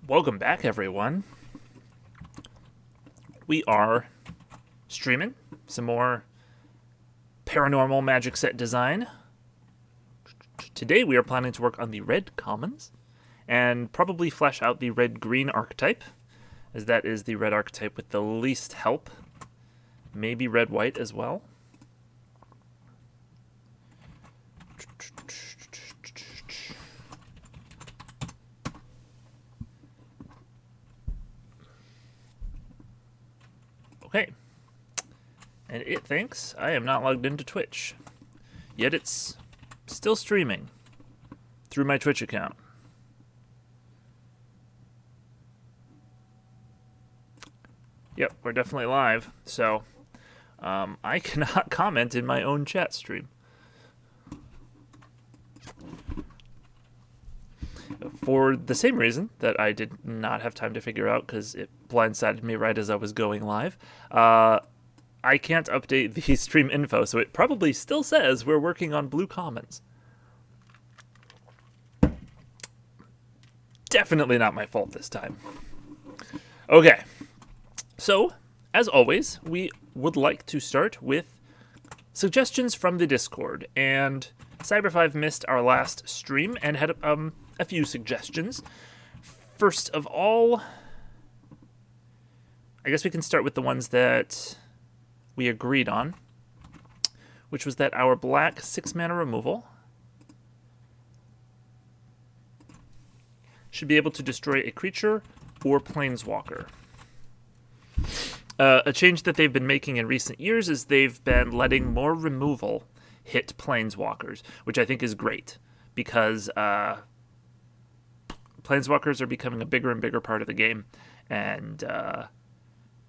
Welcome back, everyone. We are streaming some more paranormal magic set design. Today we are planning to work on the red commons and probably flesh out the red-green archetype, as that is the red archetype with the least help. Maybe red-white as well. Okay. And it thinks I am not logged into Twitch. Yet it's still streaming through my Twitch account. Yep, we're definitely live. So I cannot comment in my own chat stream. For the same reason that I did not have time to figure out because it blindsided me right as I was going live. I can't update the stream info, so it probably still says we're working on blue commons. Definitely not my fault this time. Okay, so as always, we would like to start with suggestions from the Discord, and Cyber5 missed our last stream and had a few suggestions. First of all, I guess we can start with the ones that we agreed on, which was that our black 6-mana removal should be able to destroy a creature or planeswalker. A change that they've been making in recent years is they've been letting more removal hit planeswalkers, which I think is great, because planeswalkers are becoming a bigger and bigger part of the game, and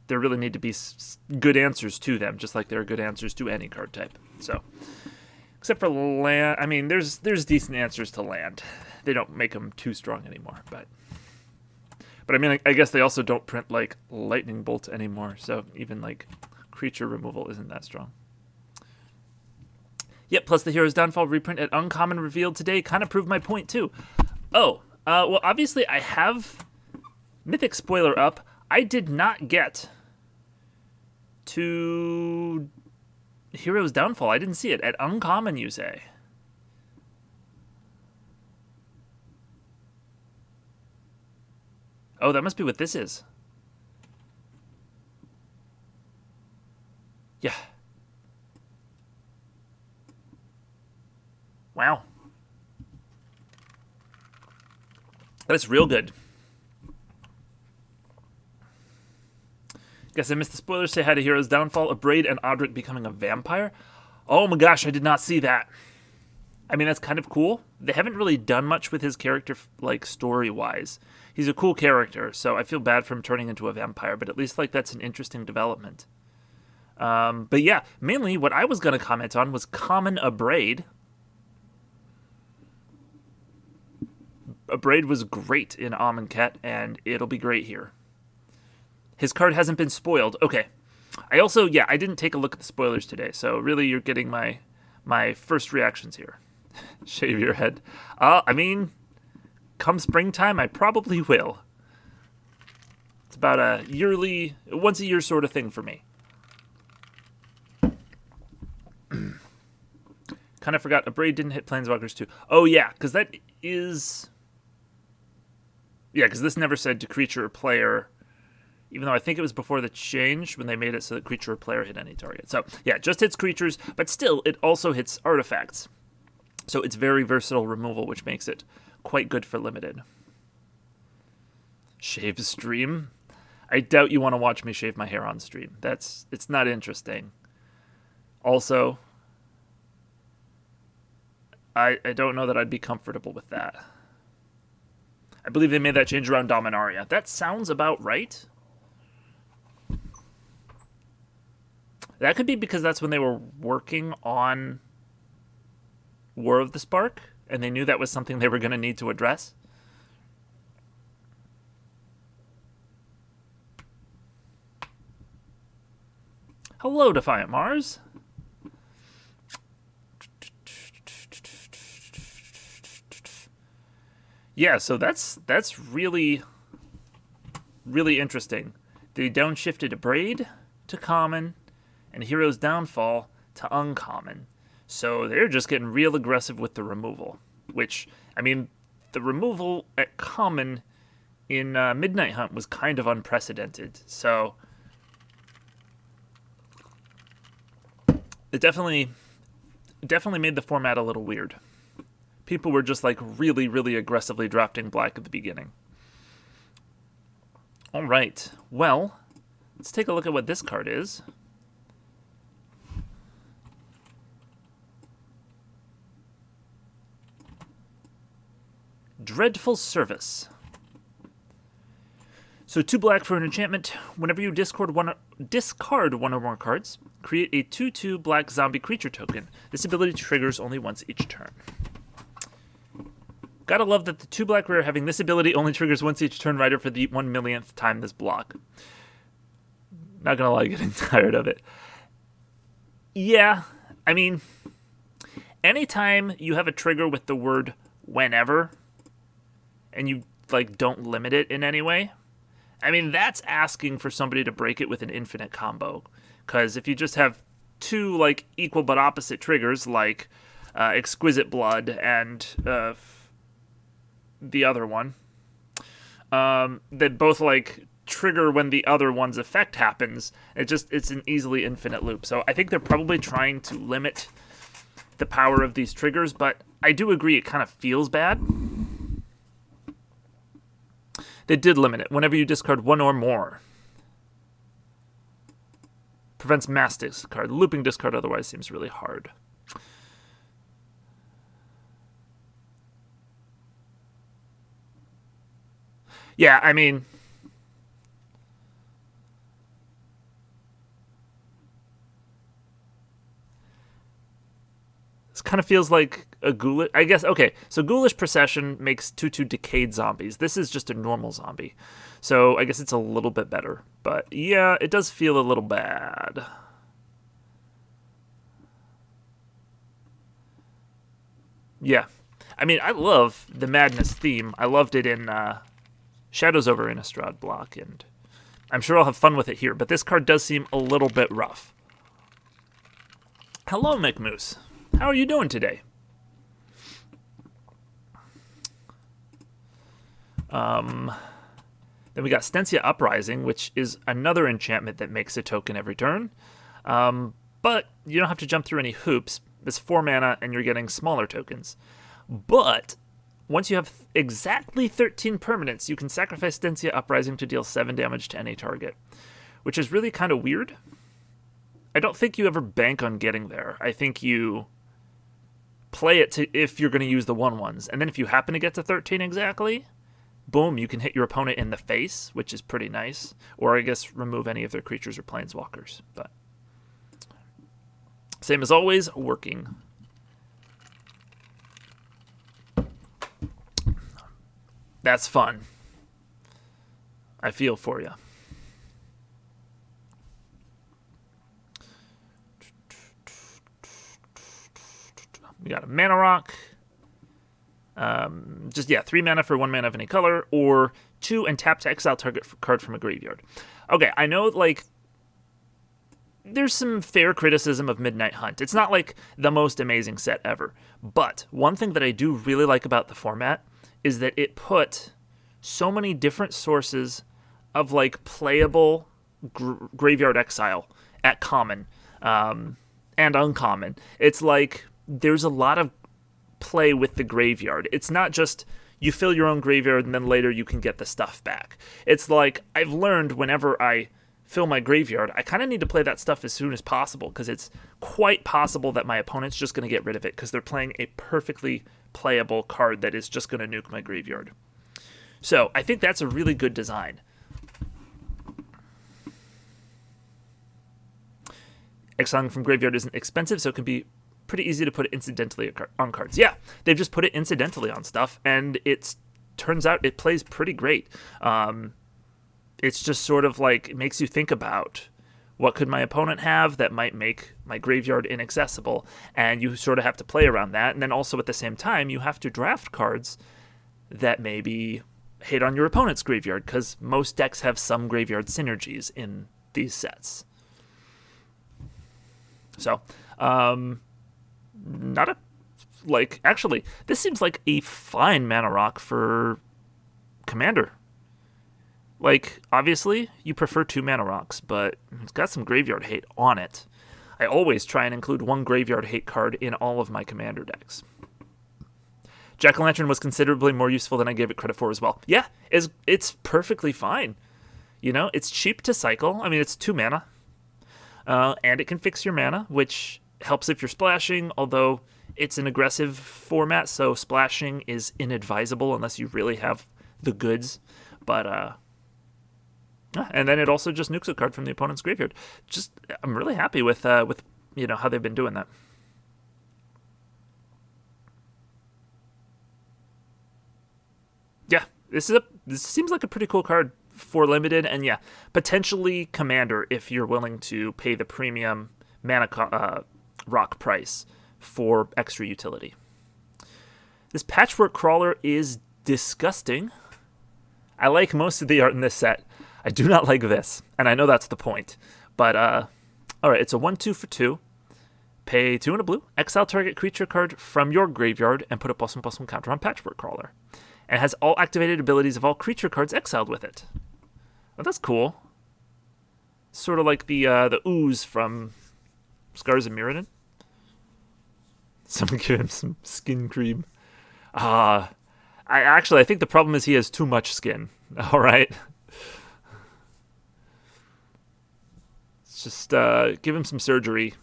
there really need to be good answers to them, just like there are good answers to any card type. So, except for land, I mean, there's decent answers to land. They don't make them too strong anymore, but I mean, I guess they also don't print like lightning bolt anymore, so even like creature removal isn't that strong. Yep, plus the Hero's Downfall reprint at Uncommon revealed today kind of proved my point too. Oh, well, obviously I have Mythic spoiler up. I did not get to Hero's Downfall. I didn't see it. At Uncommon, you say? Oh, that must be what this is. Yeah. Wow. That's real good. Guess I missed the spoilers. Say hi to Hero's Downfall, a Braid, and Audric becoming a vampire. Oh my gosh, I did not see that. I mean, that's kind of cool. They haven't really done much with his character, like, story-wise. He's a cool character, so I feel bad for him turning into a vampire, but at least, like, that's an interesting development. But yeah, mainly what I was going to comment on was Common Abrade. Abrade was great in Amonkhet, and it'll be great here. His card hasn't been spoiled. Okay. I also, yeah, I didn't take a look at the spoilers today, so really you're getting my first reactions here. Shave your head. I mean, come springtime, I probably will. It's about a yearly, once a year sort of thing for me. Kind of forgot, Abrade didn't hit Planeswalkers too. Oh yeah, because that is... Yeah, because this never said to creature or player, even though I think it was before the change when they made it so that creature or player hit any target. So yeah, it just hits creatures, but still it also hits artifacts. So it's very versatile removal, which makes it quite good for limited. Shave stream? I doubt you want to watch me shave my hair on stream. It's not interesting. Also, I don't know that I'd be comfortable with that. I believe they made that change around Dominaria. That sounds about right. That could be because that's when they were working on War of the Spark, and they knew that was something they were going to need to address. Hello, Defiant Mars. Yeah, so that's really really interesting. They downshifted a Braid to common and Hero's Downfall to uncommon. So they're just getting real aggressive with the removal, which, I mean, the removal at common in Midnight Hunt was kind of unprecedented. So it definitely made the format a little weird. People were just like really, really aggressively drafting black at the beginning. All right, well, let's take a look at what this card is. Dreadful Service. So 2 black for an enchantment. Whenever you discard one or more cards, create a 2/2 black zombie creature token. This ability triggers only once each turn. Gotta love that the 2 black rare having this ability only triggers once each turn, rider for the 1,000,000th time this block. Not gonna lie, getting tired of it. Yeah, I mean, anytime you have a trigger with the word whenever, and you like don't limit it in any way, I mean, that's asking for somebody to break it with an infinite combo. Because if you just have 2 like equal but opposite triggers, like Exquisite Blood and the other one, that both like trigger when the other one's effect happens, it's an easily infinite loop. So I think they're probably trying to limit the power of these triggers, but I do agree it kind of feels bad. They did limit it. Whenever you discard 1 or more. Prevents mass discard. Looping discard otherwise seems really hard. Yeah, I mean, this kind of feels like a ghoulish, I guess. Okay, so Ghoulish Procession makes 2/2 decayed zombies. This is just a normal zombie, so I guess it's a little bit better. But yeah, it does feel a little bad. Yeah, I mean, I love the madness theme. I loved it in Shadows over Innistrad block, and I'm sure I'll have fun with it here. But this card does seem a little bit rough. Hello, McMoose. How are you doing today? Then we got Stensia Uprising, which is another enchantment that makes a token every turn. But you don't have to jump through any hoops. It's 4 mana, and you're getting smaller tokens. But once you have exactly 13 permanents, you can sacrifice Stensia Uprising to deal 7 damage to any target, which is really kind of weird. I don't think you ever bank on getting there. I think you play it to if you're going to use the 1/1s, and then if you happen to get to 13 exactly, boom, you can hit your opponent in the face, which is pretty nice. Or I guess remove any of their creatures or planeswalkers. But same as always, working. That's fun. I feel for you. We got a Mana Rock. 3 mana for 1 mana of any color, or 2 and tap to exile target card from a graveyard. Okay, I know, like, there's some fair criticism of Midnight Hunt. It's not, like, the most amazing set ever. But one thing that I do really like about the format is that it put so many different sources of, like, playable graveyard exile at common and uncommon. It's like there's a lot of play with the graveyard. It's not just you fill your own graveyard and then later you can get the stuff back. It's like I've learned whenever I fill my graveyard, I kind of need to play that stuff as soon as possible because it's quite possible that my opponent's just going to get rid of it because they're playing a perfectly playable card that is just going to nuke my graveyard. So I think that's a really good design. Exiling from graveyard isn't expensive, so it can be pretty easy to put it incidentally on cards. Yeah, they've just put it incidentally on stuff, and it turns out it plays pretty great. It's just sort of like, it makes you think about what could my opponent have that might make my graveyard inaccessible, and you sort of have to play around that. And then also at the same time, you have to draft cards that maybe hate on your opponent's graveyard, because most decks have some graveyard synergies in these sets. So, not a, like, actually, this seems like a fine mana rock for Commander. Like, obviously, you prefer 2 mana rocks, but it's got some graveyard hate on it. I always try and include 1 graveyard hate card in all of my Commander decks. Jack-o'-lantern was considerably more useful than I gave it credit for as well. Yeah, it's perfectly fine. You know, it's cheap to cycle. I mean, it's 2 mana. And it can fix your mana, which helps if you're splashing, although it's an aggressive format, so splashing is inadvisable unless you really have the goods. But, and then it also just nukes a card from the opponent's graveyard. I'm really happy with how they've been doing that. Yeah, this seems like a pretty cool card for limited, and yeah, potentially Commander if you're willing to pay the premium mana rock price for extra utility. This Patchwork Crawler is disgusting. I like most of the art in this set. I do not like this, and I know that's the point. But, alright, it's a 1/2 for 2. Pay 2 and a blue. Exile target creature card from your graveyard and put a +1/+1 counter on Patchwork Crawler. And it has all activated abilities of all creature cards exiled with it. Well, that's cool. Sort of like the ooze from Scars of Mirrodin. Someone give him some skin cream. I think the problem is he has too much skin. All right. Just give him some surgery.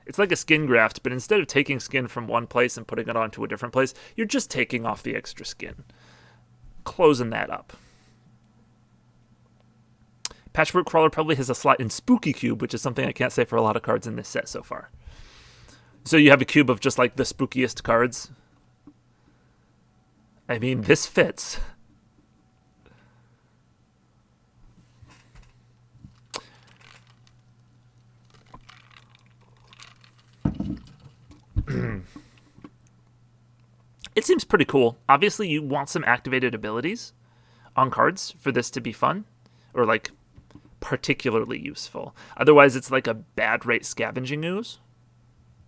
It's like a skin graft, but instead of taking skin from one place and putting it onto a different place, you're just taking off the extra skin. Closing that up. Patchwork Crawler probably has a slot in Spooky Cube, which is something I can't say for a lot of cards in this set so far. So you have a cube of just like the spookiest cards. I mean, this fits. It seems pretty cool. Obviously, you want some activated abilities on cards for this to be fun, or like particularly useful. Otherwise, it's like a bad rate Scavenging Ooze,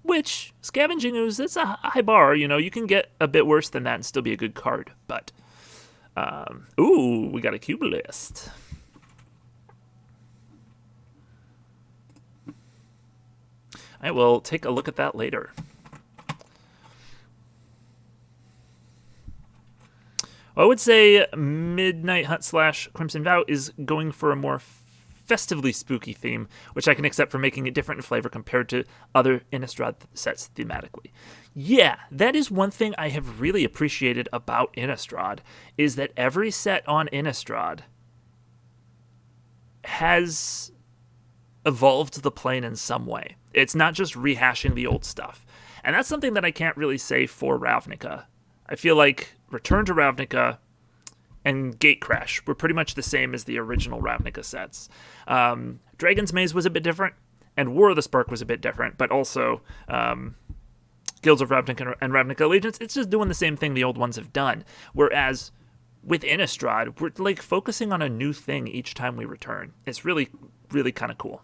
which Scavenging Ooze, it's a high bar. You know, you can get a bit worse than that and still be a good card. But, ooh, we got a cube list. I will take a look at that later. I would say Midnight Hunt / Crimson Vow is going for a more festively spooky theme, which I can accept for making it different in flavor compared to other Innistrad sets thematically. Yeah, that is one thing I have really appreciated about Innistrad, is that every set on Innistrad has evolved the plane in some way. It's not just rehashing the old stuff. And that's something that I can't really say for Ravnica. I feel like Return to Ravnica and Gatecrash were pretty much the same as the original Ravnica sets. Dragon's Maze was a bit different, and War of the Spark was a bit different, but also Guilds of Ravnica and Ravnica Allegiance, it's just doing the same thing the old ones have done. Whereas with Innistrad, we're like focusing on a new thing each time we return. It's really, really kind of cool.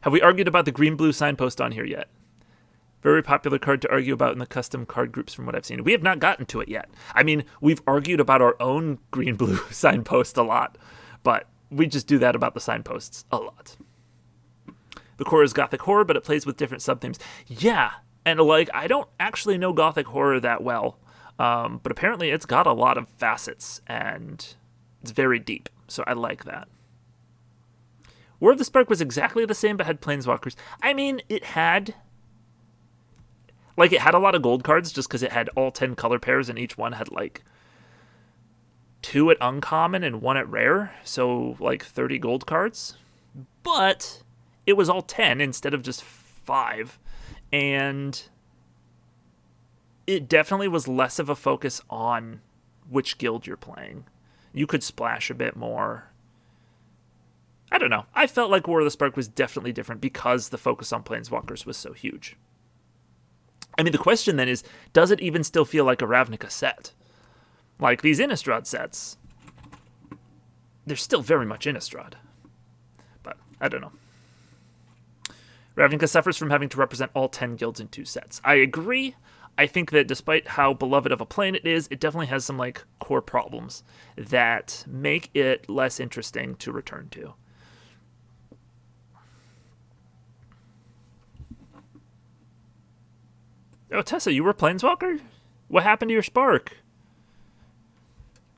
Have we argued about the green-blue signpost on here yet? Very popular card to argue about in the custom card groups from what I've seen. We have not gotten to it yet. I mean, we've argued about our own green-blue signpost a lot, but we just do that about the signposts a lot. The core is Gothic Horror, but it plays with different sub-themes. Yeah, and like, I don't actually know Gothic Horror that well, but apparently it's got a lot of facets, and it's very deep, so I like that. War of the Spark was exactly the same, but had Planeswalkers. I mean, it had a lot of gold cards just because it had all 10 color pairs, and each one had like 2 at uncommon and 1 at rare, so like 30 gold cards. But it was all 10 instead of just 5, and it definitely was less of a focus on which guild you're playing. You could splash a bit more. I don't know. I felt like War of the Spark was definitely different because the focus on Planeswalkers was so huge. I mean, the question then is, does it even still feel like a Ravnica set? Like these Innistrad sets, they're still very much Innistrad. But I don't know. Ravnica suffers from having to represent all 10 guilds in 2 sets. I agree. I think that despite how beloved of a plane it is, it definitely has some like core problems that make it less interesting to return to. Oh, Tessa, you were Planeswalker? What happened to your Spark?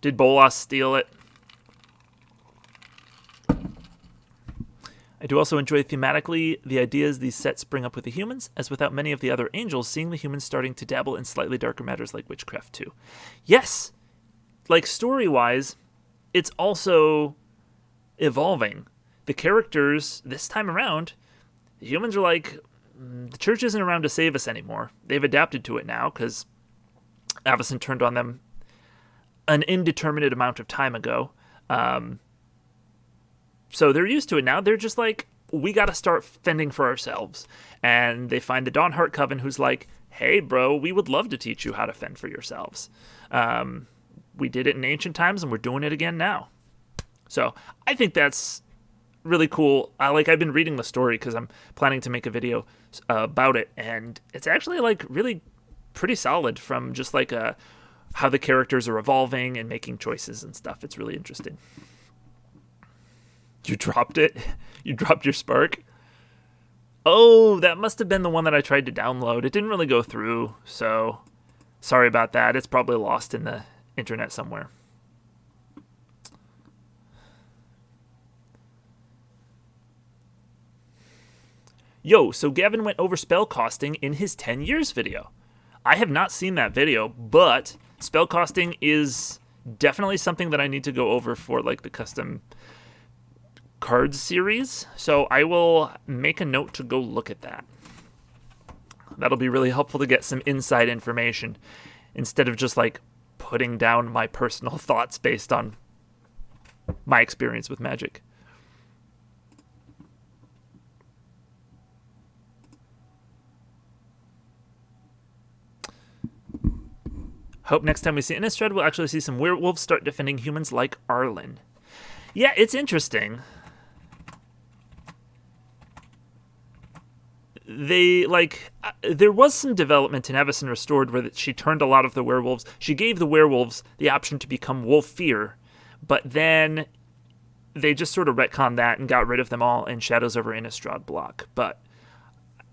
Did Bolas steal it? I do also enjoy thematically the ideas these sets bring up with the humans, as without many of the other angels, seeing the humans starting to dabble in slightly darker matters like witchcraft too. Yes, like story-wise, it's also evolving. The characters, this time around, the humans are like, the church isn't around to save us anymore. They've adapted to it now, because Avacyn turned on them an indeterminate amount of time ago. So they're used to it now. They're just like, we got to start fending for ourselves. And they find the Dawnheart Coven who's like, hey, bro, we would love to teach you how to fend for yourselves. We did it in ancient times, and we're doing it again now. So I think that's really cool. I've been reading the story because I'm planning to make a video about it. And it's actually like really pretty solid from just like how the characters are evolving and making choices and stuff. It's really interesting. You dropped it? You dropped your Spark? Oh, that must have been the one that I tried to download. It didn't really go through, so sorry about that. It's probably lost in the internet somewhere. Yo, so Gavin went over spell costing in his 10 years video. I have not seen that video, but spell costing is definitely something that I need to go over for like the custom cards series, so I will make a note to go look at that. That'll be really helpful to get some inside information instead of just like putting down my personal thoughts based on my experience with Magic. Hope next time we see Innistrad, we'll actually see some werewolves start defending humans like Arlen. Yeah, it's interesting. There was some development in Avacyn Restored where she turned a lot of the werewolves. She gave the werewolves the option to become Wolf Fear, but then they just sort of retconned that and got rid of them all in Shadows over Innistrad block. But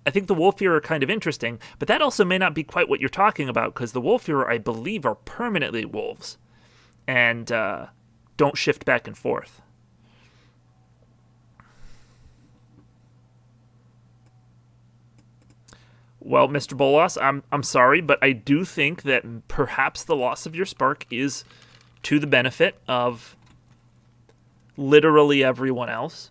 I think the Wolf Fear are kind of interesting, but that also may not be quite what you're talking about, because the Wolf Fear, I believe, are permanently wolves and don't shift back and forth. Well, Mr. Bolas, I'm sorry, but I do think that perhaps the loss of your Spark is to the benefit of literally everyone else.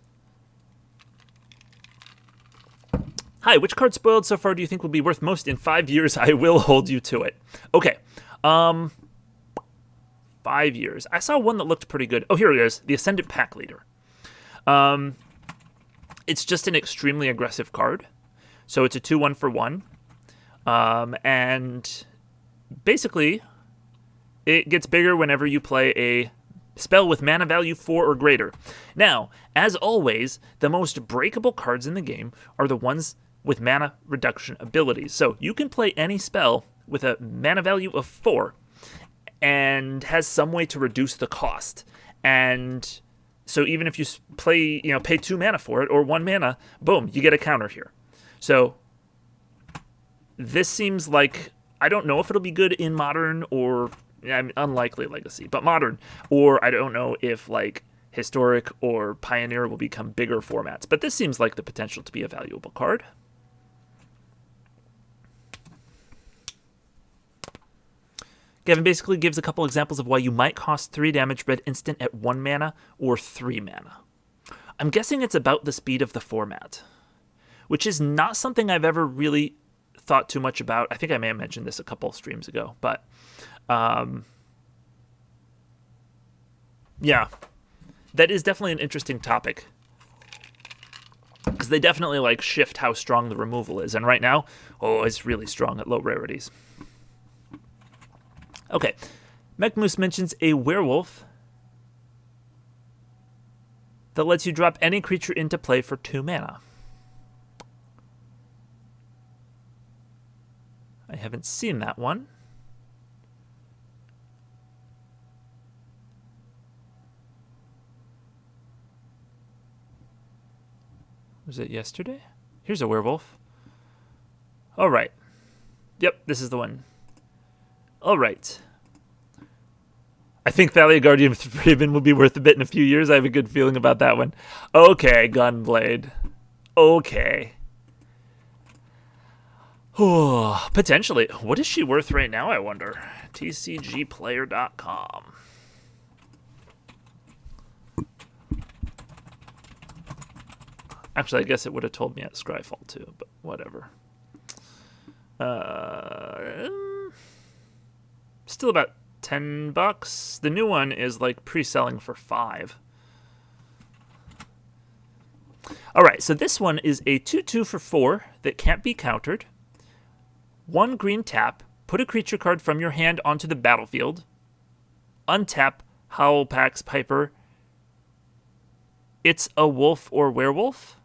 Hi, which card spoiled so far do you think will be worth most in 5 years? I will hold you to it. Okay. 5 years. I saw one that looked pretty good. Oh, here it is. The Ascendant Pack Leader. It's just an extremely aggressive card. So it's a 2-1 for 1. And basically, it gets bigger whenever you play a spell with mana value 4 or greater. Now, as always, the most breakable cards in the game are the ones with mana reduction abilities. So you can play any spell with a mana value of 4 and has some way to reduce the cost. And so even if you pay 2 mana for it or 1 mana, boom, you get a counter here. So this seems like, I don't know if it'll be good in Modern or, unlikely Legacy, but Modern. Or I don't know if like Historic or Pioneer will become bigger formats. But this seems like the potential to be a valuable card. Gavin basically gives a couple examples of why you might cost 3 damage red instant at 1 mana or 3 mana. I'm guessing it's about the speed of the format, which is not something I've ever really thought too much about. I think I may have mentioned this a couple streams ago, but yeah, that is definitely an interesting topic, because they definitely like shift how strong the removal is, and right now, it's really strong at low rarities. Okay, Mechmoose mentions a werewolf that lets you drop any creature into play for 2 mana. I haven't seen that one. Was it yesterday? Here's a werewolf. All right. Yep, this is the one. All right. I think Thalia Guardian of Raven will be worth a bit in a few years. I have a good feeling about that one. Okay, Gunblade. Okay. Oh, potentially. What is she worth right now, I wonder? TCGplayer.com. Actually, I guess it would have told me at Scryfall too, but whatever. Still about $10. The new one is like pre-selling for $5. All right, so this one is a 2/2 for 4 that can't be countered. 1 green tap. Put a creature card from your hand onto the battlefield. Untap Howlpax Piper. It's a wolf or werewolf.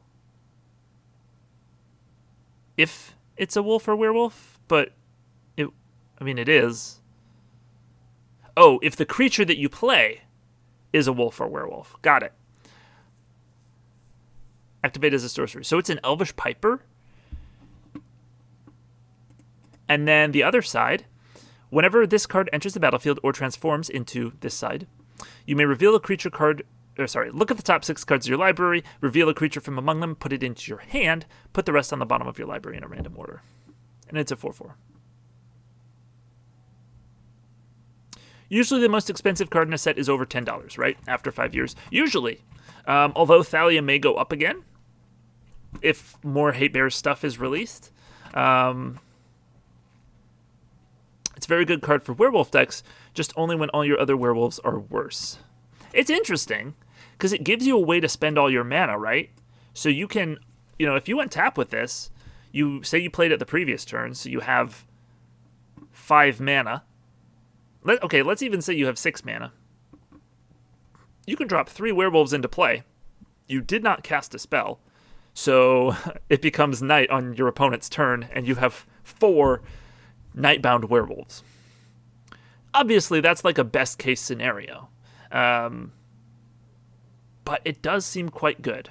If it's a wolf or werewolf, but it is. Oh, if the creature that you play is a wolf or werewolf. Got it. Activate as a sorcery. So it's an Elvish Piper. And then the other side, whenever this card enters the battlefield or transforms into this side, you may reveal a creature card. Look at the top 6 cards of your library, reveal a creature from among them, put it into your hand, put the rest on the bottom of your library in a random order. And it's a 4/4. Usually the most expensive card in a set is over $10, right? After 5 years. Usually. Although Thalia may go up again if more Hate Bears stuff is released. It's a very good card for werewolf decks, just only when all your other werewolves are worse. It's interesting, because it gives you a way to spend all your mana, right? So you can, if you went tap with this, you played it the previous turn, so you have 5 mana. Let's even say you have 6 mana. You can drop 3 werewolves into play. You did not cast a spell, so it becomes night on your opponent's turn, and you have 4 Nightbound werewolves. Obviously, that's like a best case scenario. But it does seem quite good.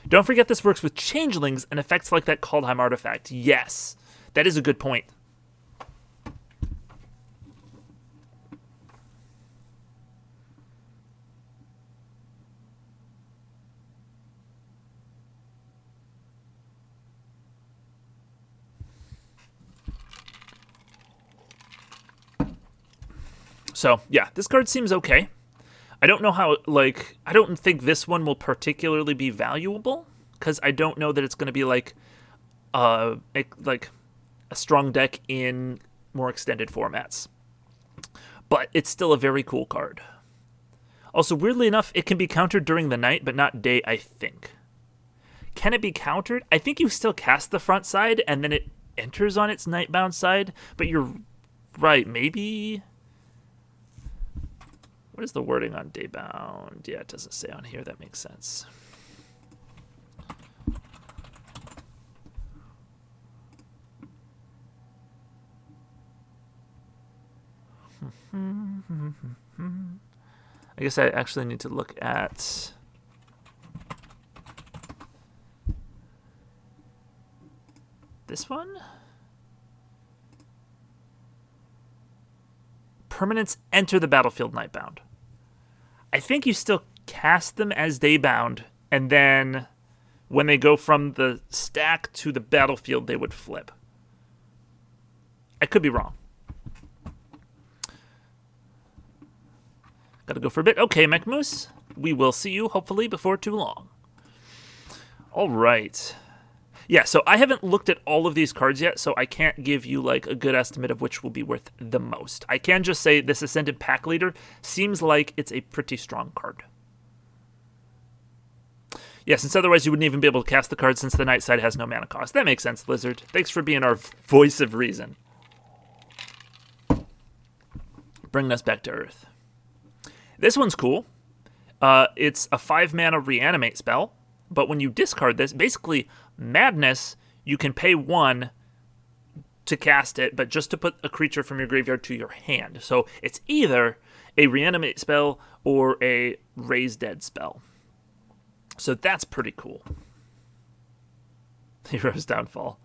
Don't forget this works with changelings and effects like that Kaldheim artifact. Yes, that is a good point. So, yeah, this card seems okay. I don't know how, I don't think this one will particularly be valuable, because I don't know that it's going to be like a strong deck in more extended formats. But it's still a very cool card. Also, weirdly enough, it can be countered during the night, but not day, I think. Can it be countered? I think you still cast the front side, and then it enters on its nightbound side, but you're right, maybe... What is the wording on daybound? Yeah, it doesn't say on here. That makes sense. I guess I actually need to look at... this one? Permanents enter the battlefield nightbound. I think you still cast them as daybound, and then when they go from the stack to the battlefield, they would flip. I could be wrong. Gotta go for a bit. Okay, Mechmoose. We will see you, hopefully, before too long. All right. Yeah, so I haven't looked at all of these cards yet, so I can't give you a good estimate of which will be worth the most. I can just say this Ascended Pack Leader seems like it's a pretty strong card. Yeah, since otherwise you wouldn't even be able to cast the card since the night side has no mana cost. That makes sense, Lizard. Thanks for being our voice of reason. bringing us back to Earth. This one's cool. It's a 5-mana reanimate spell, but when you discard this, basically Madness, you can pay 1 to cast it, but just to put a creature from your graveyard to your hand. So it's either a reanimate spell or a raise dead spell. So that's pretty cool. Heroes Downfall.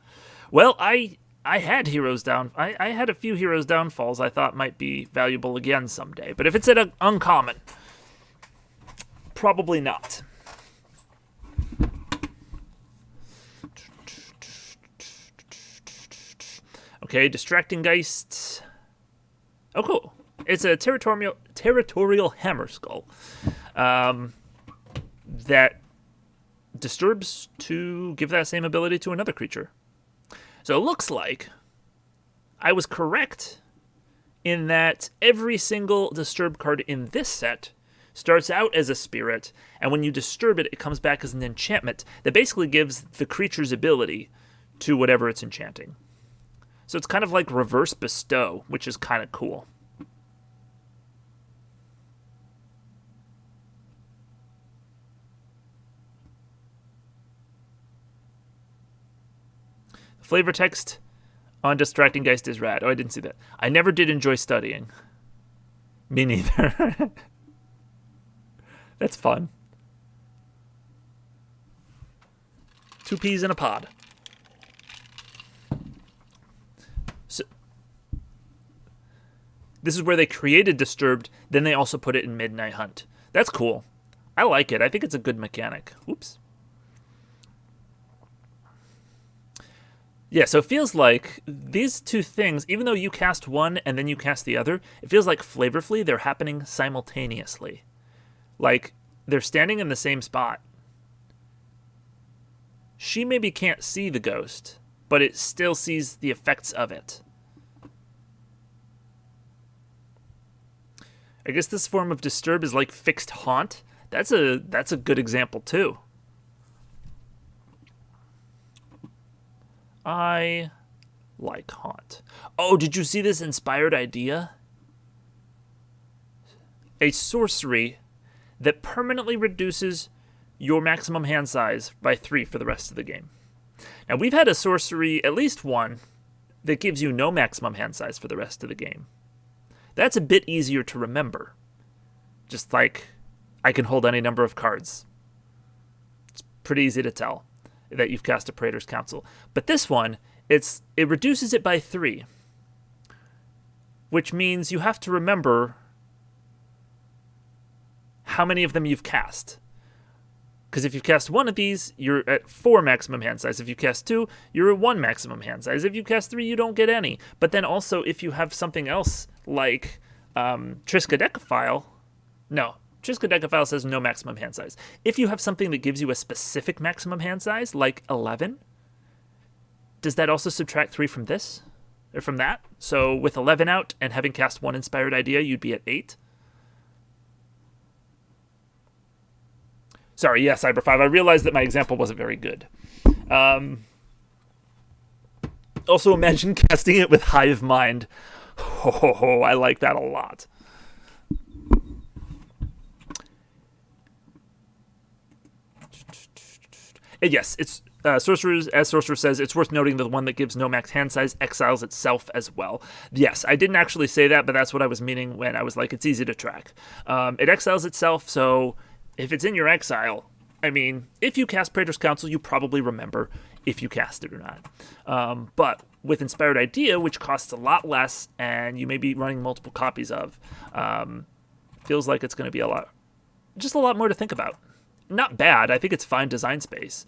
Well, I had Heroes Down. I had a few Heroes Downfalls I thought might be valuable again someday. But if it's at an uncommon, probably not. Okay, Distracting Geist. Oh, cool. It's a territorial hammer skull that disturbs to give that same ability to another creature. So it looks like I was correct in that every single disturb card in this set starts out as a spirit, and when you disturb it, it comes back as an enchantment that basically gives the creature's ability to whatever it's enchanting. So it's kind of like reverse bestow, which is kind of cool. Flavor text on Distracting Geist is rad. Oh, I didn't see that. I never did enjoy studying. Me neither. That's fun. 2 peas in a pod. So, this is where they created Disturbed, then they also put it in Midnight Hunt. That's cool. I like it. I think it's a good mechanic. Oops. Yeah, so it feels like these two things, even though you cast one and then you cast the other, it feels like flavorfully they're happening simultaneously. Like, they're standing in the same spot. She maybe can't see the ghost, but it still sees the effects of it. I guess this form of Disturb is like Fixed Haunt. That's a good example, too. I like Haunt. Oh, did you see this inspired idea? A sorcery that permanently reduces your maximum hand size by 3 for the rest of the game. Now, we've had a sorcery, at least one, that gives you no maximum hand size for the rest of the game. That's a bit easier to remember. Just like, I can hold any number of cards. It's pretty easy to tell that you've cast a Praetor's Council. But this one, it reduces it by 3, which means you have to remember how many of them you've cast. Because if you cast one of these, you're at 4 maximum hand size. If you cast 2, you're at 1 maximum hand size. If you cast 3, you don't get any. But then also, if you have something else like Triskaidekaphile, no, Triskaidekaphile says no maximum hand size. If you have something that gives you a specific maximum hand size, like 11, does that also subtract 3 from this? Or from that? So with 11 out and having cast 1 inspired idea, you'd be at 8? Sorry, yeah, Cyber5. I realized that my example wasn't very good. Also, imagine casting it with Hive Mind. Oh, I like that a lot. And yes, it's Sorcerers, as Sorcerer says, it's worth noting that the one that gives no max hand size exiles itself as well. Yes, I didn't actually say that, but that's what I was meaning when I was like, it's easy to track. It exiles itself, so if it's in your exile, I mean, if you cast Praetor's Council, you probably remember if you cast it or not. But with Inspired Idea, which costs a lot less, and you may be running multiple copies of, feels like it's going to be a lot more to think about. Not bad. I think it's fine design space.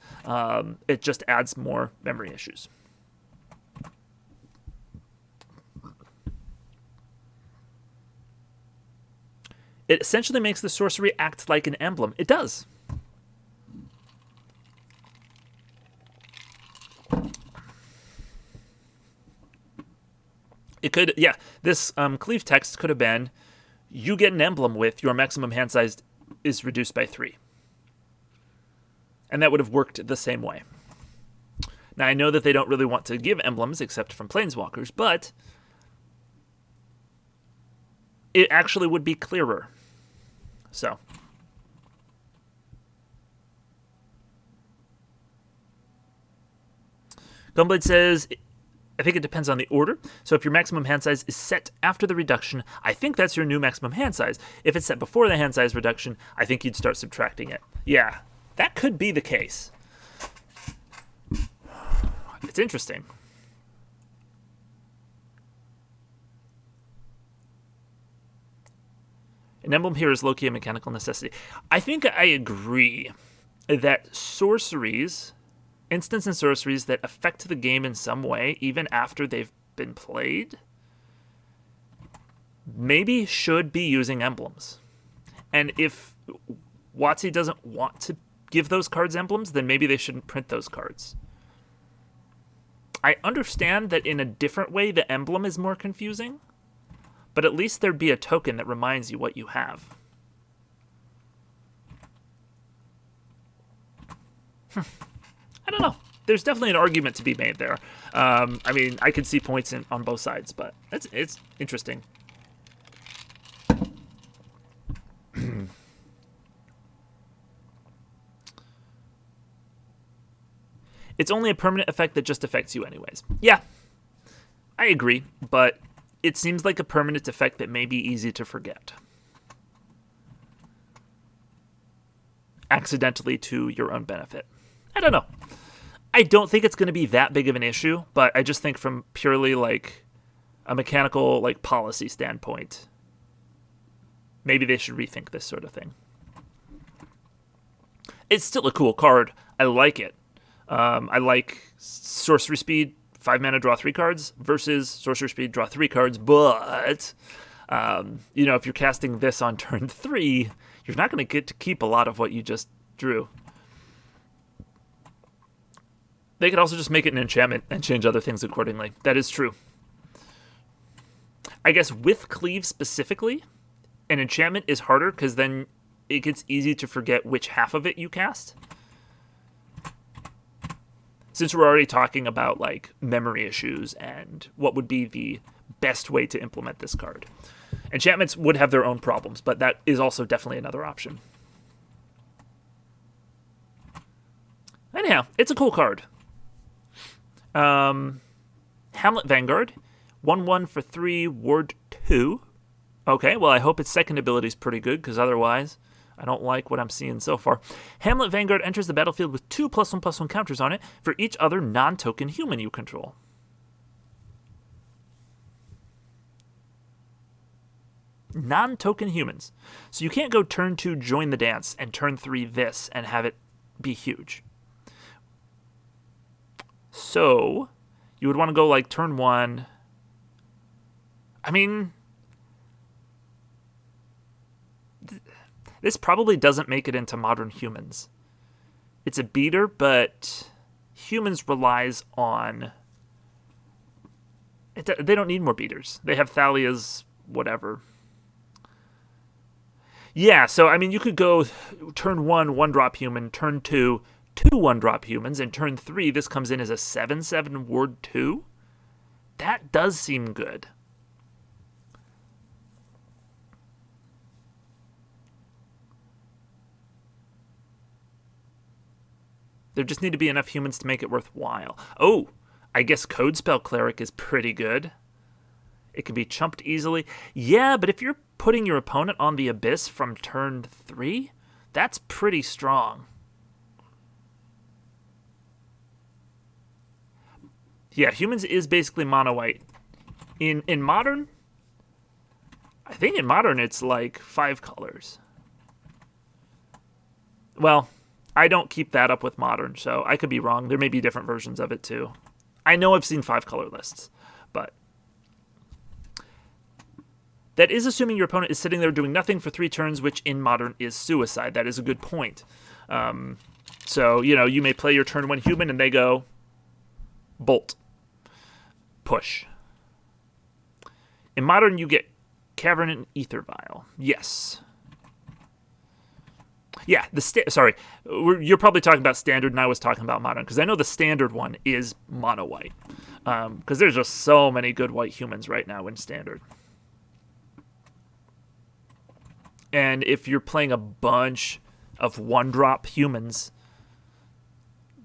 It just adds more memory issues. It essentially makes the sorcery act like an emblem. It does. It could, yeah, this cleave text could have been, you get an emblem with your maximum hand size is reduced by 3. And that would have worked the same way. Now, I know that they don't really want to give emblems except from Planeswalkers, but it actually would be clearer. So. Gunblade says, I think it depends on the order. So if your maximum hand size is set after the reduction, I think that's your new maximum hand size. If it's set before the hand size reduction, I think you'd start subtracting it. Yeah, that could be the case. It's interesting. An emblem here is low-key a mechanical necessity. I think I agree that sorceries, instants and sorceries that affect the game in some way, even after they've been played, maybe should be using emblems. And if WotC doesn't want to give those cards emblems, then maybe they shouldn't print those cards. I understand that in a different way the emblem is more confusing, but at least there'd be a token that reminds you what you have. I don't know. There's definitely an argument to be made there. I mean, I could see points on both sides, but it's interesting. It's only a permanent effect that just affects you anyways. Yeah, I agree, but it seems like a permanent effect that may be easy to forget. Accidentally to your own benefit. I don't know. I don't think it's going to be that big of an issue, but I just think from purely like a mechanical like policy standpoint, maybe they should rethink this sort of thing. It's still a cool card. I like it. I like sorcery speed, 5 mana, draw 3 cards, versus sorcery speed, draw 3 cards, but, if you're casting this on turn 3, you're not going to get to keep a lot of what you just drew. They could also just make it an enchantment and change other things accordingly. That is true. I guess with Cleave specifically, an enchantment is harder because then it gets easy to forget which half of it you cast. Since we're already talking about like memory issues and what would be the best way to implement this card. Enchantments would have their own problems, but that is also definitely another option. Anyhow, it's a cool card. Hamlet Vanguard, 1/1 for 3, Ward 2. Okay, well I hope its second ability is pretty good, because otherwise I don't like what I'm seeing so far. Hamlet Vanguard enters the battlefield with 2 +1/+1 counters on it for each other non-token human you control. Non-token humans. So you can't go turn 2 join the dance and turn 3 this and have it be huge. So you would want to go like turn 1. I mean, this probably doesn't make it into Modern Humans. It's a beater, but Humans relies on... They don't need more beaters. They have Thalia's whatever. Yeah, so, I mean, you could go turn 1, 1-drop human, turn 2, 2 1-drop humans, and turn 3, this comes in as a 7/7 Ward 2. That does seem good. There just need to be enough humans to make it worthwhile. Oh, I guess Codespell Cleric is pretty good. It can be chumped easily. Yeah, but if you're putting your opponent on the Abyss from turn 3, that's pretty strong. Yeah, Humans is basically mono white. In Modern, I think in Modern it's like 5 colors. Well, I don't keep that up with Modern, so I could be wrong. There may be different versions of it too. I know I've seen 5 color lists, but that is assuming your opponent is sitting there doing nothing for 3 turns, which in Modern is suicide. That is a good point. So, you may play your turn 1 human and they go bolt, push. In Modern, you get Cavern and Ether Vial. Yes. Yeah, sorry. You're probably talking about Standard, and I was talking about Modern, because I know the Standard one is mono white. Because there's just so many good white humans right now in Standard. And if you're playing a bunch of one-drop humans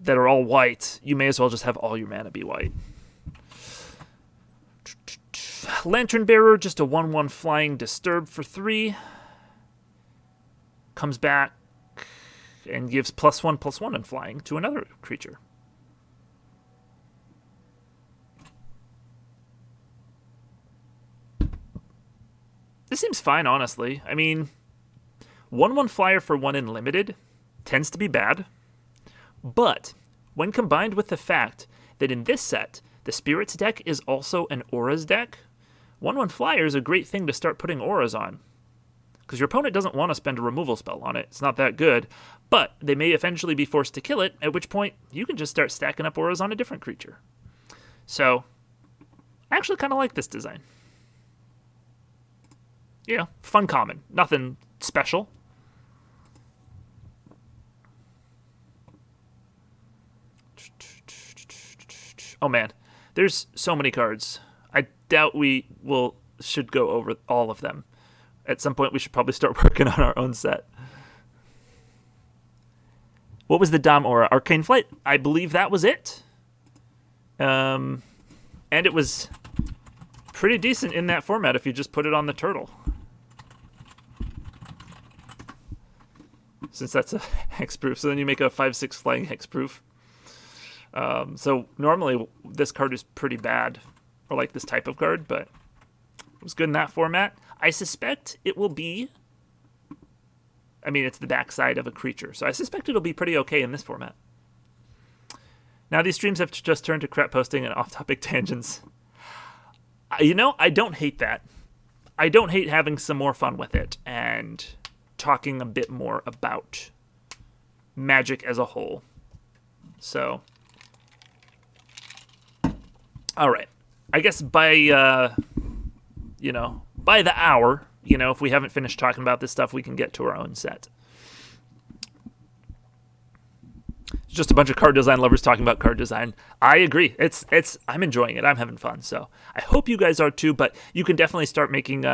that are all white, you may as well just have all your mana be white. Lantern Bearer, just a 1/1 flying disturb for 3. Comes back and gives +1/+1 in flying to another creature. This seems fine, honestly. I mean, 1/1 flyer for 1 in limited tends to be bad. But when combined with the fact that in this set, the Spirits deck is also an Auras deck, 1/1 flyer is a great thing to start putting Auras on. Because your opponent doesn't want to spend a removal spell on it. It's not that good. But they may eventually be forced to kill it, at which point you can just start stacking up Auras on a different creature. So, I actually kind of like this design. Yeah, fun common. Nothing special. Oh man, there's so many cards. I doubt we should go over all of them. At some point, we should probably start working on our own set. What was the Dom Aura? Arcane Flight. I believe that was it. And it was pretty decent in that format if you just put it on the turtle. Since that's a hexproof, so then you make a 5/6 flying hexproof. So normally this card is pretty bad, or like this type of card, but it was good in that format. I suspect it will be, I mean, it's the backside of a creature, so I suspect it'll be pretty okay in this format. Now these streams have just turned to crap posting and off-topic tangents. You know, I don't hate that. I don't hate having some more fun with it and talking a bit more about Magic as a whole. So, all right. I guess by, by the hour, if we haven't finished talking about this stuff, we can get to our own set. It's just a bunch of card design lovers talking about card design. I agree. I'm enjoying it. I'm having fun. So I hope you guys are too, but you can definitely start making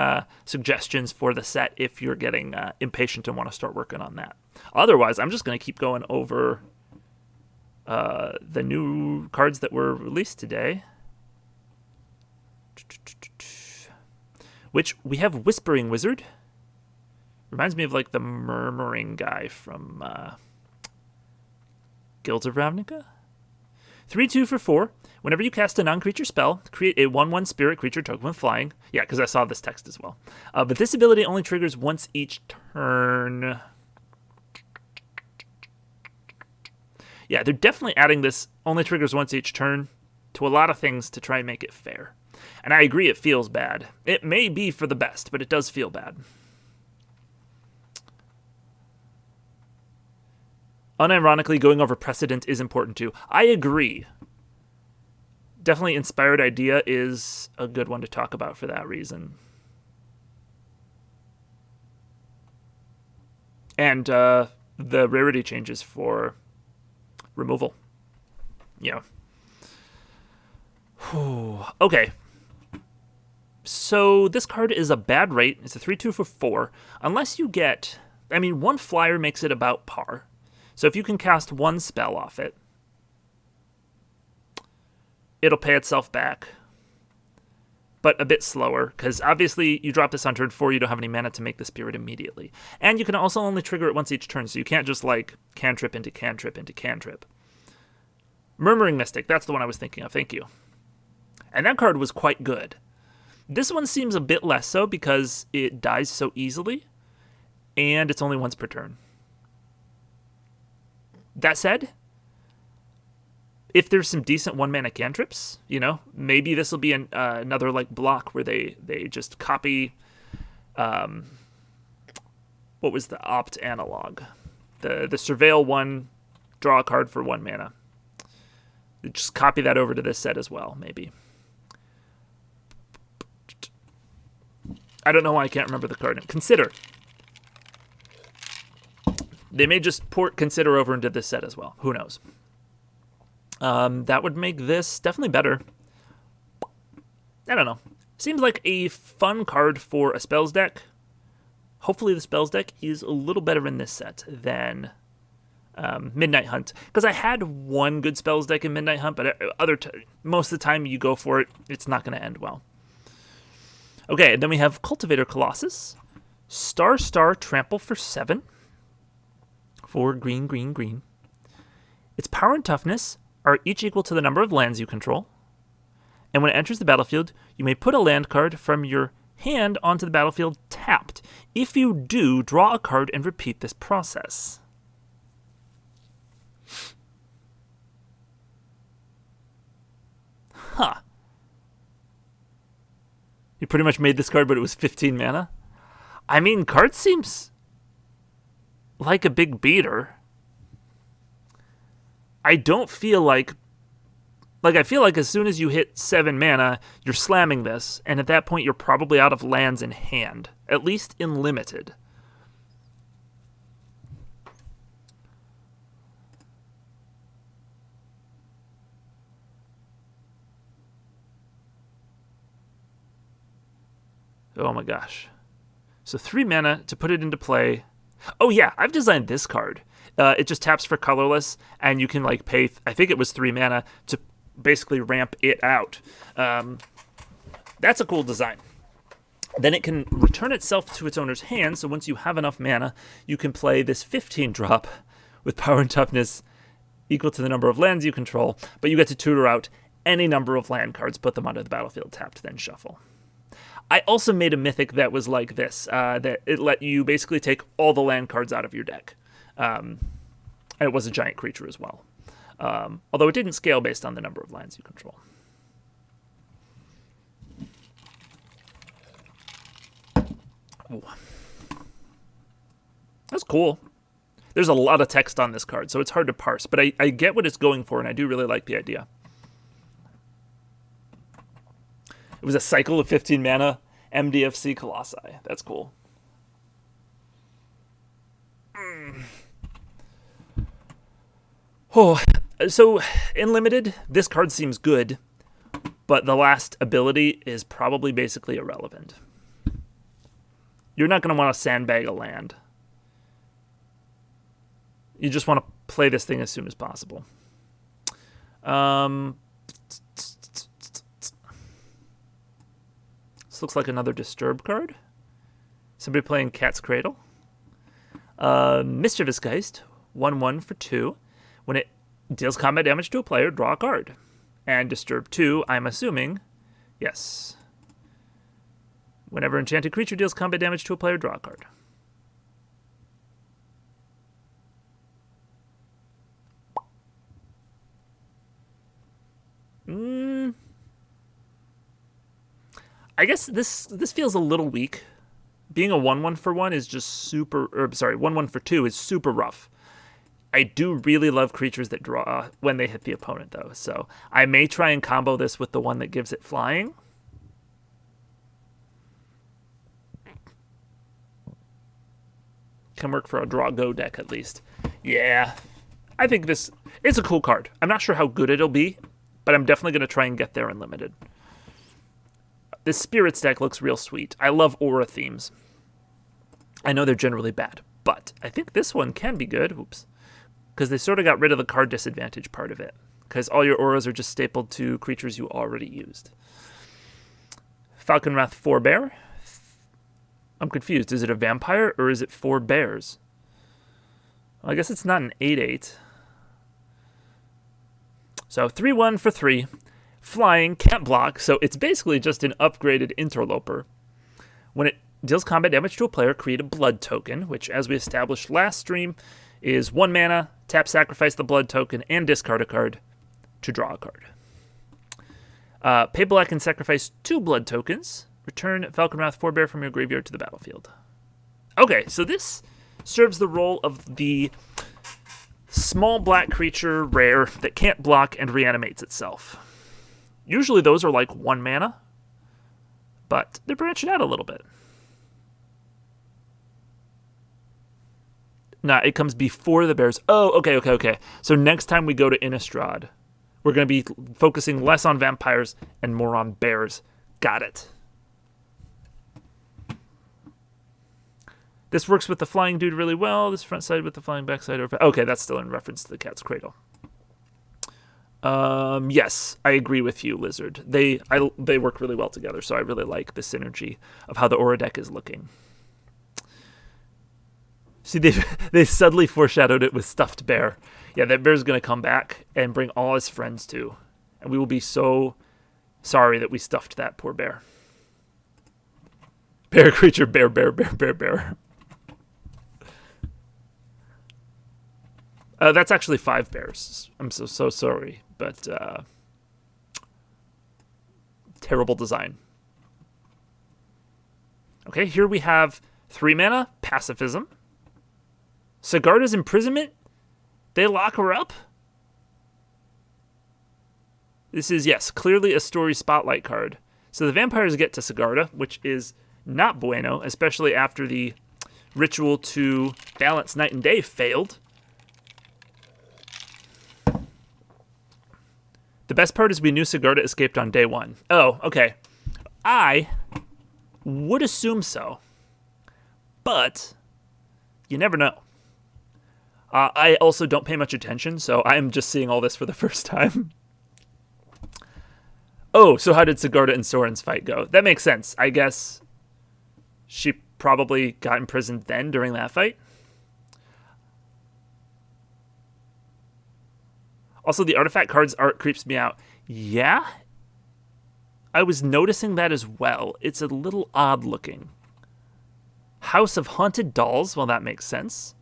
suggestions for the set if you're getting impatient and want to start working on that. Otherwise, I'm just going to keep going over the new cards that were released today. Which we have Whispering Wizard. Reminds me of like the murmuring guy from Guilds of Ravnica. 3/2 for 4. Whenever you cast a non-creature spell, create a 1/1 spirit creature token with flying. Yeah, because I saw this text as well. But this ability only triggers once each turn. Yeah, they're definitely adding this only triggers once each turn to a lot of things to try and make it fair. And I agree, it feels bad. It may be for the best, but it does feel bad. Unironically, going over precedent is important too. I agree. Definitely Inspired Idea is a good one to talk about for that reason. And the rarity changes for removal. Yeah. Okay. So this card is a bad rate. It's a 3/2 for 4. Unless you get... I mean, 1 flyer makes it about par. So if you can cast 1 spell off it, it'll pay itself back. But a bit slower, because obviously you drop this on turn 4, you don't have any mana to make the spirit immediately. And you can also only trigger it once each turn, so you can't just like cantrip into cantrip into cantrip. Murmuring Mystic, that's the one I was thinking of, thank you. And that card was quite good. This one seems a bit less so because it dies so easily, and it's only once per turn. That said, if there's some decent 1-mana cantrips, maybe this will be another like block where they just copy, what was the opt analog? The Surveil 1, draw a card for 1 mana. Just copy that over to this set as well, maybe. I don't know why I can't remember the card. Consider. They may just port Consider over into this set as well. Who knows? That would make this definitely better. I don't know. Seems like a fun card for a spells deck, hopefully the spells deck is a little better in this set than Midnight Hunt, because I had one good spells deck in Midnight Hunt, but most of the time you go for it, it's not going to end well. Okay, and then we have Cultivator Colossus, Star Trample for 7, for green, green, green. Its power and toughness are each equal to the number of lands you control, and when it enters the battlefield, you may put a land card from your hand onto the battlefield tapped. If you do, draw a card and repeat this process. Huh. You pretty much made this card, but it was 15 mana? I mean, card seems like a big beater. I don't feel like I feel like as soon as you hit 7 mana, you're slamming this, and at that point you're probably out of lands in hand, at least in limited. Oh my gosh. So 3 mana to put it into play. Oh yeah, I've designed this card. It just taps for colorless, and you can like pay, I think it was 3 mana, to basically ramp it out. That's a cool design. Then it can return itself to its owner's hand, so once you have enough mana, you can play this 15 drop with power and toughness equal to the number of lands you control, but you get to tutor out any number of land cards, put them onto the battlefield tapped, then shuffle. I also made a mythic that was like this, that it let you basically take all the land cards out of your deck. And it was a giant creature as well. Although it didn't scale based on the number of lands you control. Ooh. That's cool. There's a lot of text on this card, so it's hard to parse, but I get what it's going for, and I do really like the idea. It was a cycle of 15 mana MDFC Colossi. That's cool. Oh, so in limited, this card seems good, but the last ability is probably basically irrelevant. You're not going to want to sandbag a land. You just want to play this thing as soon as possible. This looks like another Disturb card. Somebody playing Cat's Cradle. Mischievous Geist, 1/1 for 2. When it deals combat damage to a player, draw a card. And Disturb 2, I'm assuming, yes. Whenever enchanted creature deals combat damage to a player, draw a card. I guess this feels a little weak. Being a 1/1 for 1 is just super, 1/1 for 2 is super rough. I do really love creatures that draw when they hit the opponent, though. So I may try and combo this with the one that gives it flying. Can work for a draw-go deck, at least. Yeah, I think this is a cool card. I'm not sure how good it'll be, but I'm definitely going to try and get there in limited. This Spirits deck looks real sweet. I love aura themes. I know they're generally bad, but I think this one can be good. Oops. Because they sort of got rid of the card disadvantage part of it. Because all your auras are just stapled to creatures you already used. Falconwrath 4-Bear. I'm confused. Is it a vampire or is it 4 bears? Well, I guess it's not an 8/8. So 3/1 for 3. Flying, can't block, so it's basically just an upgraded interloper. When it deals combat damage to a player, create a blood token, which, as we established last stream, is 1 mana, tap, sacrifice the blood token, and discard a card to draw a card. Pay black and sacrifice 2 blood tokens. Return Falconwrath 4-Bear from your graveyard to the battlefield. Okay, so this serves the role of the small black creature rare that can't block and reanimates itself. Usually those are like 1 mana, but they're branching out a little bit. Nah, it comes before the bears. Oh, okay. So next time we go to Innistrad, we're going to be focusing less on vampires and more on bears. Got it. This works with the flying dude really well. This front side with the flying backside. Okay, that's still in reference to the cat's cradle. Yes, I agree with you, Lizard. They work really well together, so I really like the synergy of how the aura deck is looking. See, they subtly foreshadowed it with Stuffed Bear. Yeah, that bear's going to come back and bring all his friends too. And we will be so sorry that we stuffed that poor bear. Bear creature, bear, bear, bear, bear, bear. That's actually 5 bears. I'm so sorry, but terrible design. Okay, here we have 3 mana, Pacifism. Sigarda's Imprisonment, they lock her up? This is, yes, clearly a story spotlight card. So the vampires get to Sigarda, which is not bueno, especially after the ritual to balance night and day failed. The best part is we knew Sigarda escaped on day 1. Oh, okay. I would assume so, but you never know. I also don't pay much attention, so I'm just seeing all this for the first time. Oh, so how did Sigarda and Soren's fight go? That makes sense. I guess she probably got imprisoned then during that fight. Also, the artifact cards art creeps me out. Yeah? I was noticing that as well. It's a little odd looking. House of Haunted Dolls, well, that makes sense.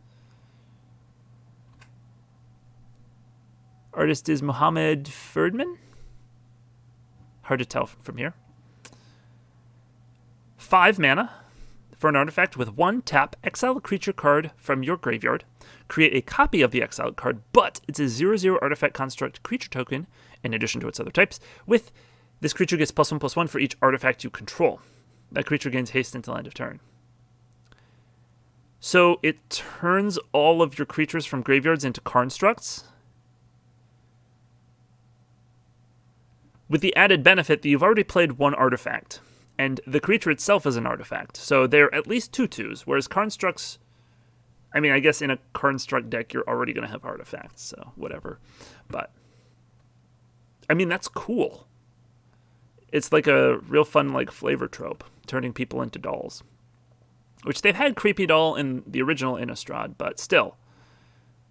Artist is Mohammed Ferdman. Hard to tell from here. 5 mana for an artifact with 1 tap. Exile a creature card from your graveyard. Create a copy of the exiled card, but it's a 0/0 artifact construct creature token in addition to its other types. With this creature gets +1/+1 for each artifact you control. That creature gains haste until end of turn. So it turns all of your creatures from graveyards into constructs, with the added benefit that you've already played 1 artifact, and the creature itself is an artifact. So they're at least 2/2s, whereas constructs, I mean, I guess in a construct deck, you're already going to have artifacts, so whatever. But, I mean, that's cool. It's like a real fun, like, flavor trope, turning people into dolls. Which they've had Creepy Doll in the original Innistrad, but still,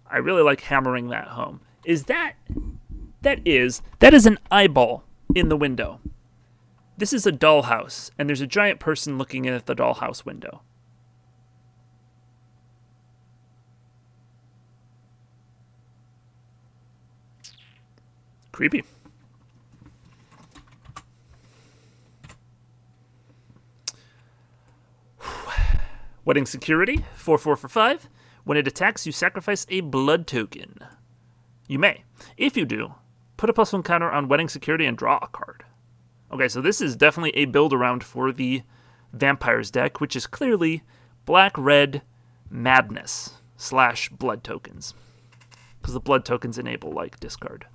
I really like hammering that home. That is an eyeball in the window. This is a dollhouse, and there's a giant person looking in at the dollhouse window. Creepy. Wedding Security, 4/4 for 5. When it attacks, you sacrifice a blood token. You may. If you do, put a +1 counter on Wedding Security and draw a card. Okay, so this is definitely a build-around for the Vampires deck, which is clearly Black-Red Madness / blood tokens. Because the blood tokens enable, like, discard.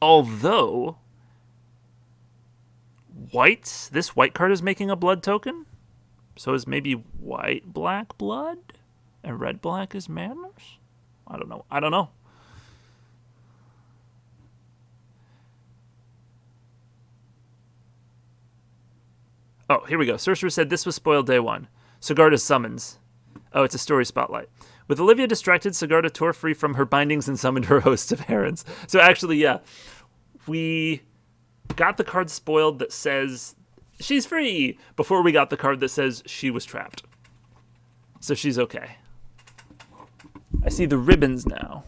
Although, this white card is making a blood token? So is maybe white-black blood? And red-black is madness? I don't know. Oh, here we go. Sorcerer said this was spoiled day 1. Sigarda's summons. Oh, it's a story spotlight. With Olivia distracted, Sigarda tore free from her bindings and summoned her host of herons. So actually, yeah, we got the card spoiled that says she's free before we got the card that says she was trapped. So she's okay. I see the ribbons now.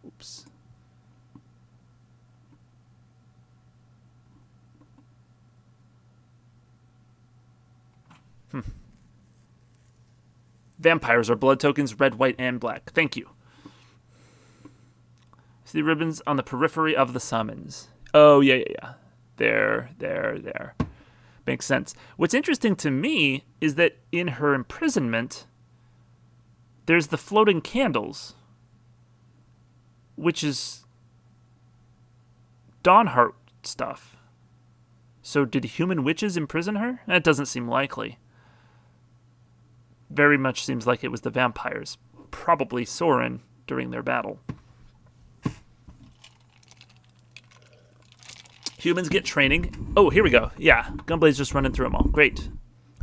Oops. Vampires are blood tokens, red, white, and black. Thank you. See the ribbons on the periphery of the summons. Oh, yeah. There. Makes sense. What's interesting to me is that in her imprisonment, there's the floating candles, which is Dawnheart stuff. So did human witches imprison her? That doesn't seem likely. Very much seems like it was the vampires. Probably Soren during their battle. Humans get training. Oh, here we go. Yeah, Gunblade's just running through them all. Great.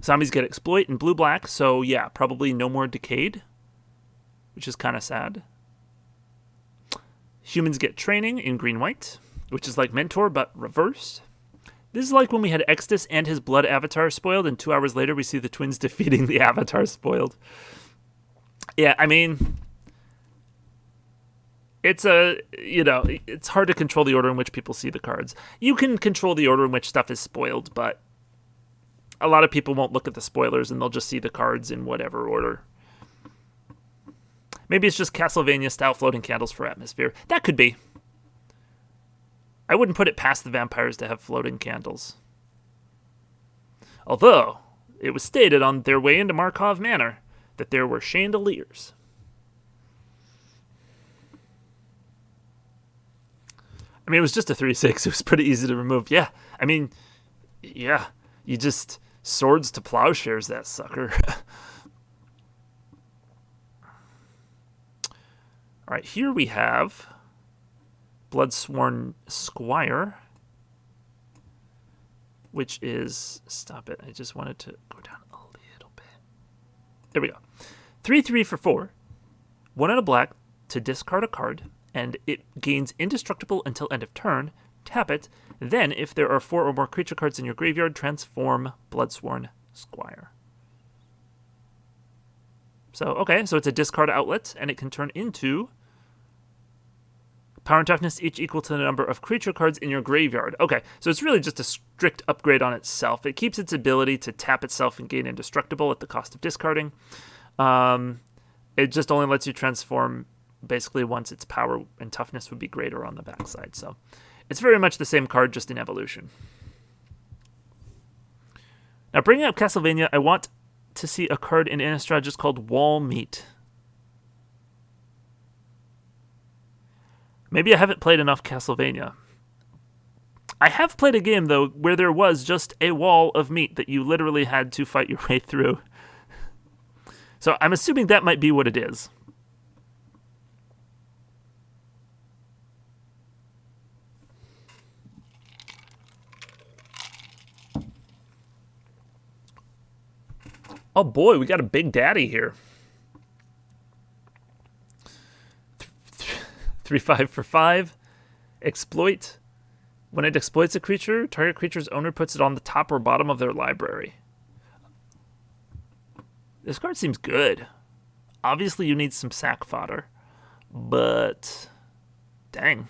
Zombies get exploit in blue-black, so yeah, probably no more decayed, which is kind of sad. Humans get training in green-white, which is like Mentor, but reversed. This is like when we had Exodus and his blood avatar spoiled, and 2 hours later we see the twins defeating the avatar spoiled. Yeah, I mean, it's it's hard to control the order in which people see the cards. You can control the order in which stuff is spoiled, but a lot of people won't look at the spoilers and they'll just see the cards in whatever order. Maybe it's just Castlevania-style floating candles for atmosphere. That could be. I wouldn't put it past the vampires to have floating candles. Although, it was stated on their way into Markov Manor that there were chandeliers. I mean, it was just a 3/6. It was pretty easy to remove. Yeah, I mean, yeah, you just swords to plowshares that sucker. All right, here we have Bloodsworn Squire, which is, stop it, I just wanted to go down a little bit. There we go. 3/3 for 4. 1 and a black to discard a card, and it gains indestructible until end of turn. Tap it. Then, if there are 4 or more creature cards in your graveyard, transform Bloodsworn Squire. So, okay, so it's a discard outlet, and it can turn into power and toughness each equal to the number of creature cards in your graveyard. Okay, so it's really just a strict upgrade on itself. It keeps its ability to tap itself and gain indestructible at the cost of discarding. It just only lets you transform basically once its power and toughness would be greater on the backside. So it's very much the same card, just in evolution. Now, bringing up Castlevania, I want to see a card in Innistrad just called Wall Meat. Maybe I haven't played enough Castlevania. I have played a game, though, where there was just a wall of meat that you literally had to fight your way through. So I'm assuming that might be what it is. Oh boy, we got a big daddy here. 3/5 for 5. Exploit. When it exploits a creature, target creature's owner puts it on the top or bottom of their library. This card seems good. Obviously, you need some sack fodder, but dang.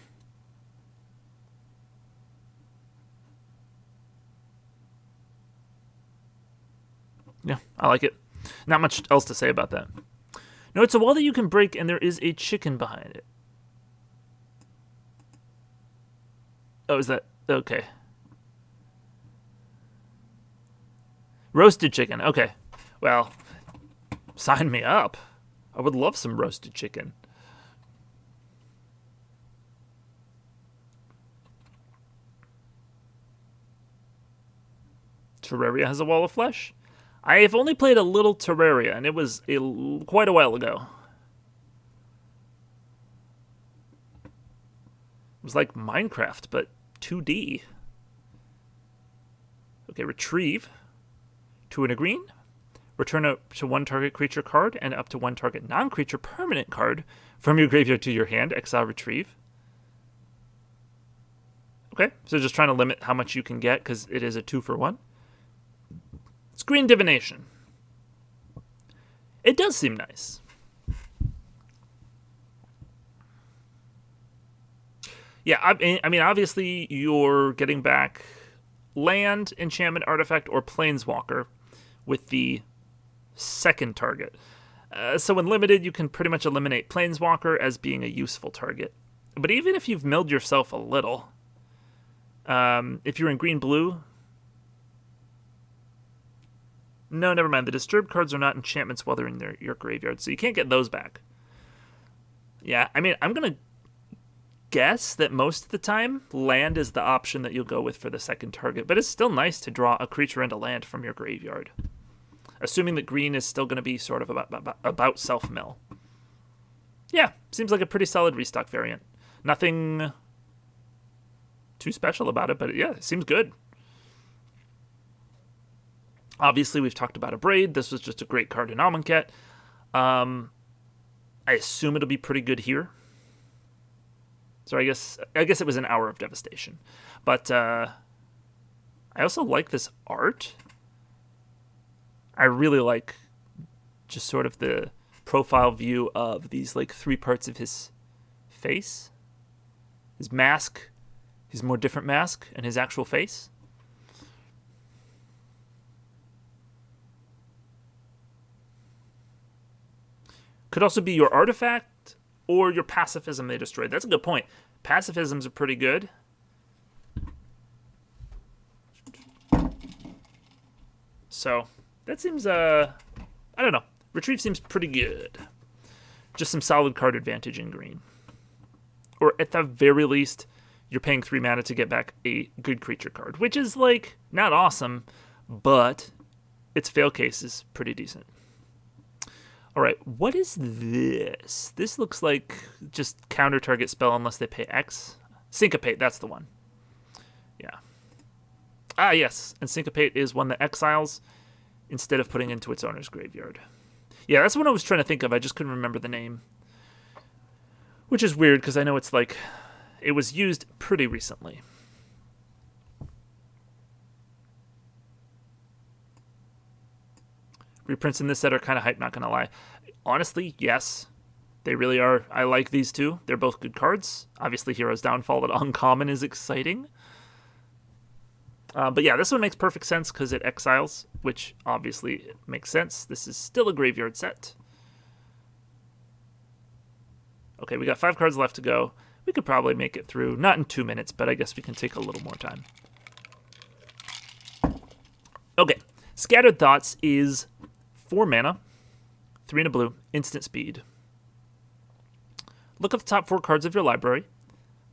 Yeah, I like it. Not much else to say about that. No, it's a wall that you can break, and there is a chicken behind it. Oh, is that... Okay. Roasted chicken. Okay. Well, sign me up. I would love some roasted chicken. Terraria has a wall of flesh. I have only played a little Terraria, and it was quite a while ago. It was like Minecraft, but 2D. Okay, retrieve. 2 and a green. Return up to 1 target creature card and up to 1 target non-creature permanent card from your graveyard to your hand. Exile, retrieve. Okay, so just trying to limit how much you can get because it is a 2-for-1. Screen divination. It does seem nice. Yeah, I mean, obviously you're getting back land, enchantment, artifact, or planeswalker with the second target. So when limited, you can pretty much eliminate planeswalker as being a useful target. But even if you've milled yourself a little, if you're in green-blue... No, never mind. The disturbed cards are not enchantments while they're in your graveyard, so you can't get those back. Yeah, I mean, I'm going to guess that most of the time, land is the option that you'll go with for the second target, but it's still nice to draw a creature into land from your graveyard. Assuming that green is still going to be sort of about self-mill. Yeah, seems like a pretty solid restock variant. Nothing too special about it, but yeah, it seems good. Obviously, we've talked about a Braid. This was just a great card in Amonkhet. I assume it'll be pretty good here. So I guess it was an Hour of Devastation. But I also like this art. I really like just sort of the profile view of these like 3 parts of his face. His mask, his more different mask, and his actual face. Could also be your artifact or your pacifism they destroyed. That's a good point. Pacifisms are pretty good. So that seems, I don't know. Retrieve seems pretty good. Just some solid card advantage in green. Or at the very least, you're paying 3 mana to get back a good creature card, which is like not awesome, but its fail case is pretty decent. All right, what is this? This looks like just counter target spell unless they pay X. Syncopate, that's the one. Yeah. Ah, yes, and Syncopate is one that exiles instead of putting into its owner's graveyard. Yeah, that's what I was trying to think of. I just couldn't remember the name. Which is weird, because I know it's like, it was used pretty recently. Reprints in this set are kind of hype, not going to lie. Honestly, yes. They really are. I like these two. They're both good cards. Obviously, Hero's Downfall at Uncommon is exciting. But yeah, this one makes perfect sense because it exiles, which obviously makes sense. This is still a graveyard set. Okay, we got 5 cards left to go. We could probably make it through. Not in 2 minutes, but I guess we can take a little more time. Okay, Scattered Thoughts is 4 mana, 3 and a blue, instant speed. Look at the top 4 cards of your library.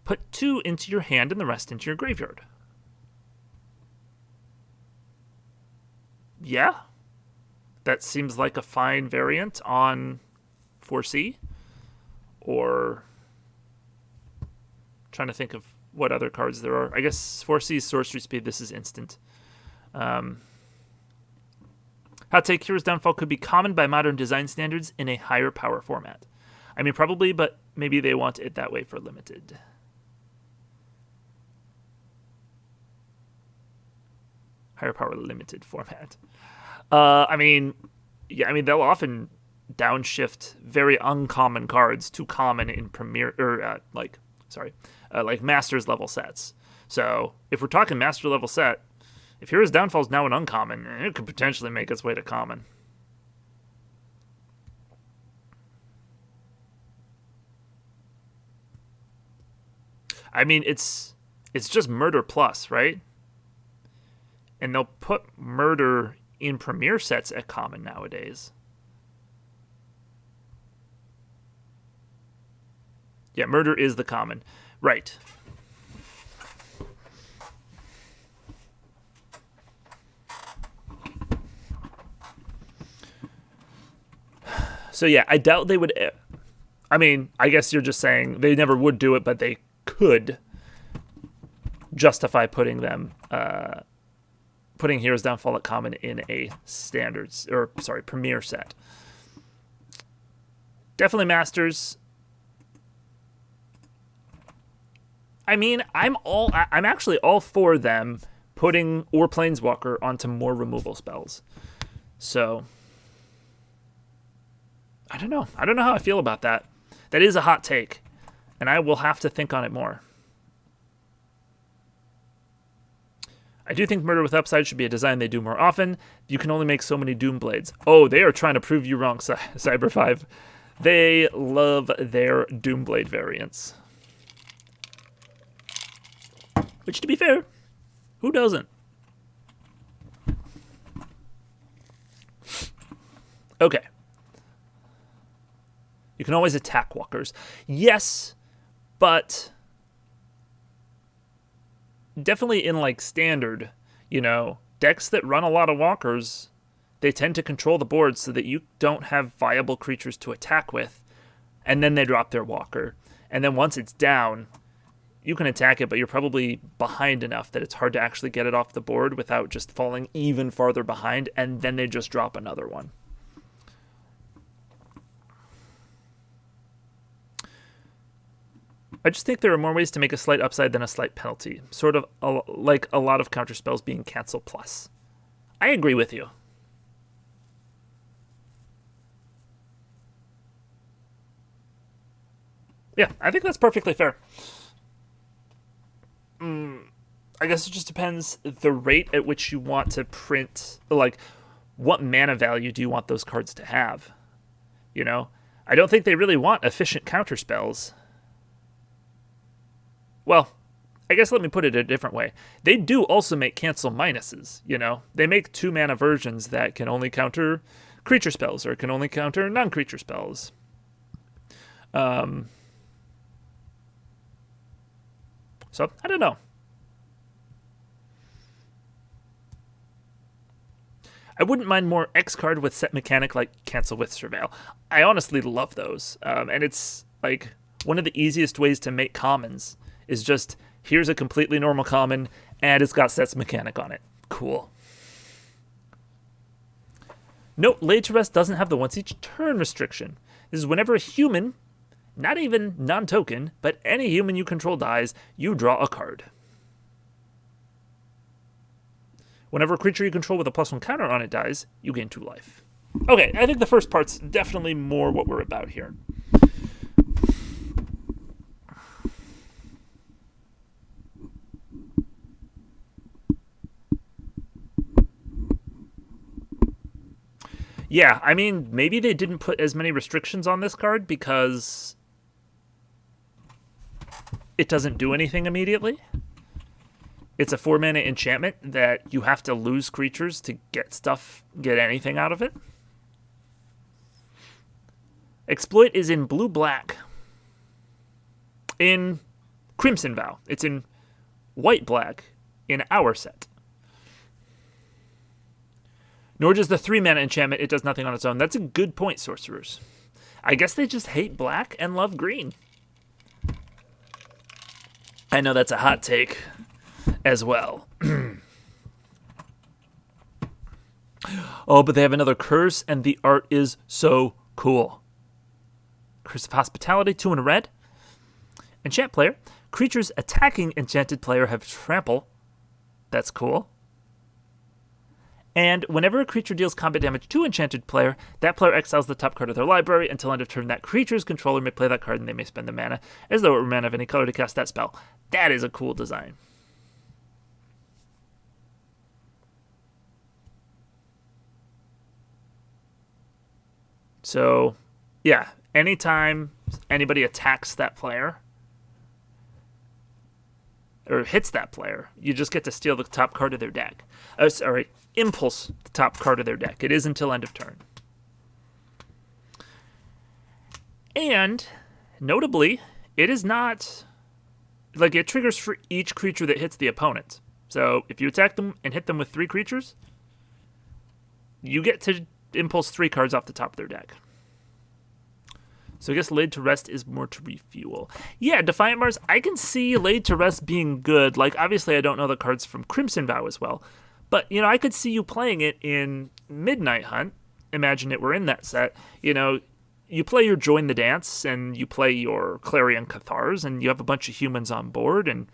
Put 2 into your hand and the rest into your graveyard. Yeah, that seems like a fine variant on 4C. Or trying to think of what other cards there are. I guess 4C is sorcery speed. This is instant. Hot take, Hero's Downfall could be common by modern design standards in a higher power format. I mean, probably, but maybe they want it that way for limited. Higher power limited format. I mean, yeah, I mean, they'll often downshift very uncommon cards to common in Premier, or like Masters level sets. So if we're talking Master level set, if Hero's Downfall is now an uncommon, it could potentially make its way to common. I mean, it's just Murder Plus, right? And they'll put Murder in Premier sets at common nowadays. Yeah, Murder is the common. Right. So yeah, I doubt they would. I mean, I guess you're just saying they never would do it, but they could justify putting them, putting Hero's Downfall at common in a Premier set. Definitely Masters. I mean, I'm actually all for them putting Planeswalker onto more removal spells. So I don't know. I don't know how I feel about that. That is a hot take, and I will have to think on it more. I do think Murder with Upside should be a design they do more often. You can only make so many Doom Blades. Oh, they are trying to prove you wrong, Cyber 5. They love their Doom Blade variants. Which, to be fair, who doesn't? Okay. You can always attack walkers. Yes, but definitely in like standard, decks that run a lot of walkers, they tend to control the board so that you don't have viable creatures to attack with, and then they drop their walker. And then once it's down, you can attack it, but you're probably behind enough that it's hard to actually get it off the board without just falling even farther behind, and then they just drop another one. I just think there are more ways to make a slight upside than a slight penalty, sort of like a lot of counterspells being cancel plus. I agree with you. Yeah, I think that's perfectly fair. I guess it just depends the rate at which you want to print, like, what mana value do you want those cards to have? I don't think they really want efficient counterspells. Well, I guess let me put it a different way. They do also make cancel minuses, They make 2 mana versions that can only counter creature spells or can only counter non-creature spells. So, I don't know. I wouldn't mind more X card with set mechanic like Cancel with Surveil. I honestly love those. And it's like one of the easiest ways to make commons is just, here's a completely normal common, and it's got sets mechanic on it. Cool. Note, Laid to Rest doesn't have the once each turn restriction. This is whenever a human, not even non-token, but any human you control dies, you draw a card. Whenever a creature you control with a +1 counter on it dies, you gain 2 life. Okay, I think the first part's definitely more what we're about here. Yeah, I mean, maybe they didn't put as many restrictions on this card because it doesn't do anything immediately. It's a 4-mana enchantment that you have to lose creatures to get anything out of it. Exploit is in blue-black. In Crimson Vow. It's in white-black in our set. Nor does the 3-mana enchantment, it does nothing on its own. That's a good point, sorcerers. I guess they just hate black and love green. I know that's a hot take as well. Oh, but they have another curse, and the art is so cool. Curse of Hospitality, 2 and a red. Enchant player. Creatures attacking enchanted player have trample. That's cool. And whenever a creature deals combat damage to enchanted player, that player exiles the top card of their library. Until end of turn, that creature's controller may play that card, and they may spend the mana as though it were mana of any color to cast that spell. That is a cool design. So, yeah, anytime anybody attacks that player or hits that player, you just get to steal the top card of their deck. Impulse the top card of their deck. It is until end of turn. And, notably, it is not, like, it triggers for each creature that hits the opponent. So, if you attack them and hit them with 3 creatures, you get to impulse 3 cards off the top of their deck. So I guess Laid to Rest is more to refuel. Yeah, Defiant Mars, I can see Laid to Rest being good. Like, obviously I don't know the cards from Crimson Vow as well. But, I could see you playing it in Midnight Hunt. Imagine it were in that set. You play your Join the Dance, and you play your Clarion Cathars, and you have a bunch of humans on board, and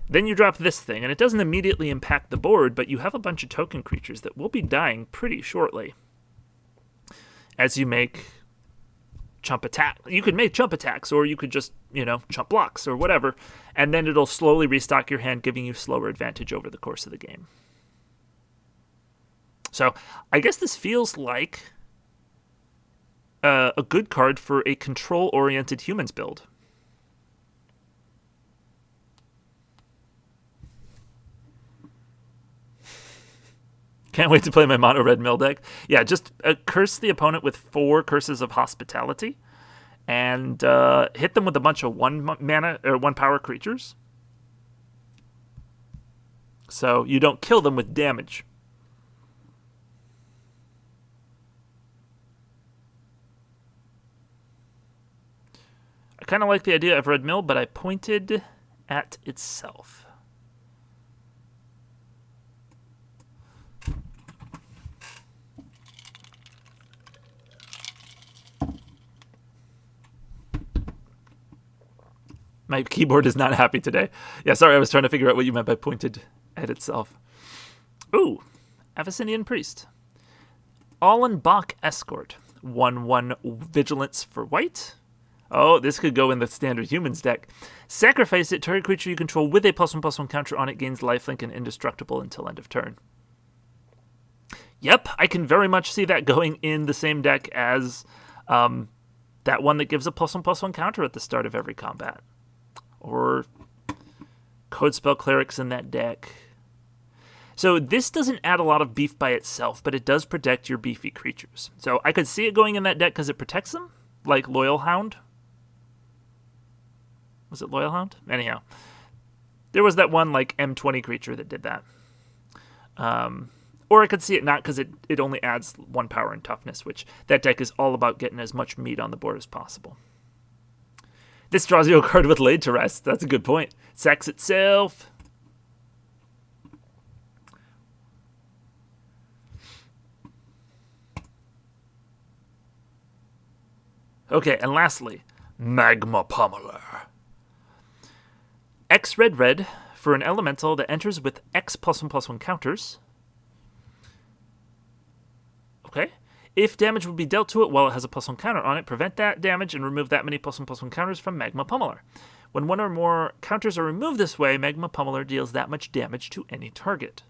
then you drop this thing, and it doesn't immediately impact the board, but you have a bunch of token creatures that will be dying pretty shortly. As you make chump attack. You could make chump attacks, or you could just, chump blocks, or whatever, and then it'll slowly restock your hand, giving you slower advantage over the course of the game. So, I guess this feels like a good card for a control-oriented humans build. Can't wait to play my mono red mill deck. Yeah, just curse the opponent with 4 Curses of Hospitality, and hit them with a bunch of 1 mana or 1 power creatures. So you don't kill them with damage. I kind of like the idea of Red Mill, but I pointed at itself. My keyboard is not happy today. Yeah, sorry, I was trying to figure out what you meant by pointed at itself. Ooh, Abyssinian Priest. Allen Bach Escort. 1/1 Vigilance for white. Oh, this could go in the standard humans deck. Sacrifice it. Target creature you control with a +1/+1 counter on it gains lifelink and indestructible until end of turn. Yep, I can very much see that going in the same deck as that one that gives a +1/+1 counter at the start of every combat. Or Codespell Clerics in that deck. So this doesn't add a lot of beef by itself, but it does protect your beefy creatures. So I could see it going in that deck because it protects them, like Loyal Hound. Was it Loyal Hound? Anyhow, there was that one like M20 creature that did that. Or I could see it not because it only adds 1 power and toughness, which that deck is all about getting as much meat on the board as possible. This draws you a card with Laid to Rest. That's a good point. Sacks itself. Okay, and lastly, Magma Pummeler. X red for an elemental that enters with X +1/+1 counters. Okay. If damage would be dealt to it while it has a +1 counter on it, prevent that damage and remove that many +1/+1 counters from Magma Pummeler. When 1 or more counters are removed this way, Magma Pummeler deals that much damage to any target.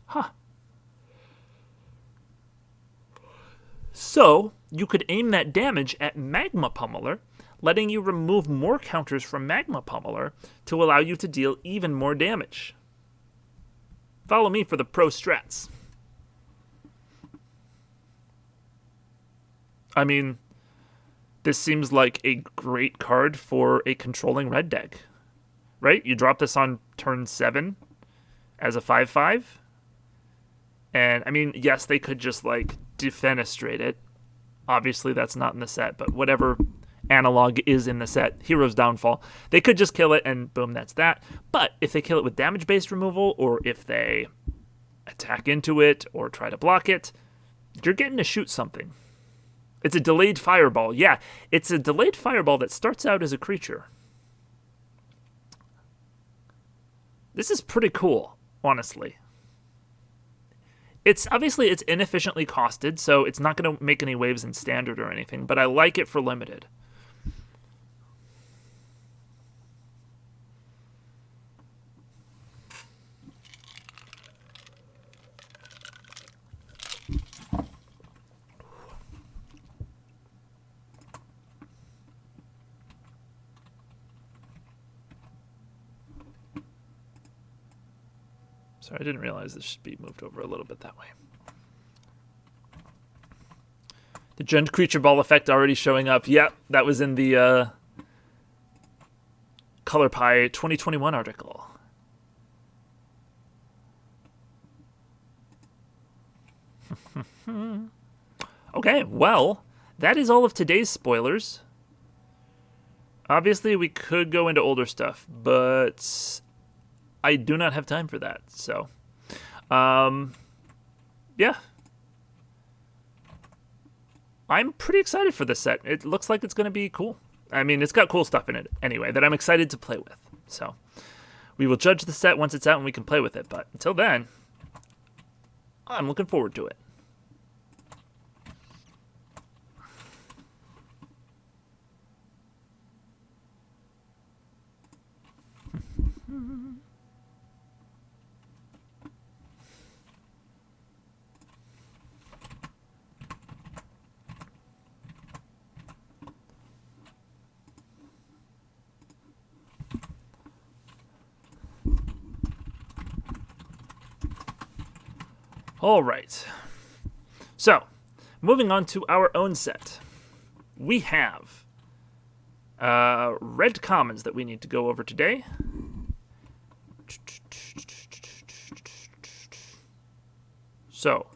Huh. So, you could aim that damage at Magma Pummeler, letting you remove more counters from Magma Pummeler to allow you to deal even more damage. Follow me for the pro strats. I mean, this seems like a great card for a controlling red deck, right? You drop this on turn 7 as a 5/5. And, I mean, yes, they could just, like, defenestrate it. Obviously, that's not in the set, but whatever analog is in the set, Hero's Downfall, they could just kill it and boom, that's that. But if they kill it with damage-based removal, or if they attack into it or try to block it, you're getting to shoot something. It's a delayed fireball. Yeah, it's a delayed fireball that starts out as a creature. This is pretty cool, honestly. It's obviously it's inefficiently costed, so it's not going to make any waves in standard or anything, but I like it for limited. Sorry, I didn't realize this should be moved over a little bit that way. The Gent Creature Ball effect already showing up. Yep, that was in the Color Pie 2021 article. Okay, well, that is all of today's spoilers. Obviously, we could go into older stuff, but I do not have time for that. So, yeah. I'm pretty excited for this set. It looks like it's going to be cool. I mean, it's got cool stuff in it anyway that I'm excited to play with. So, we will judge the set once it's out and we can play with it. But until then, I'm looking forward to it. All right. So, moving on to our own set. We have red commons that we need to go over today. So,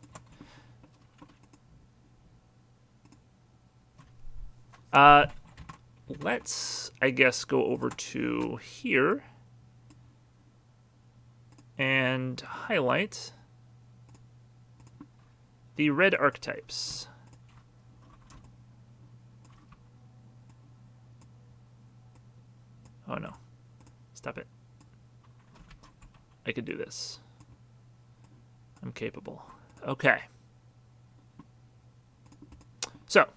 let's, I guess, go over to here and highlight the red archetypes. Oh no. Stop it. I could do this. I'm capable. Okay. So,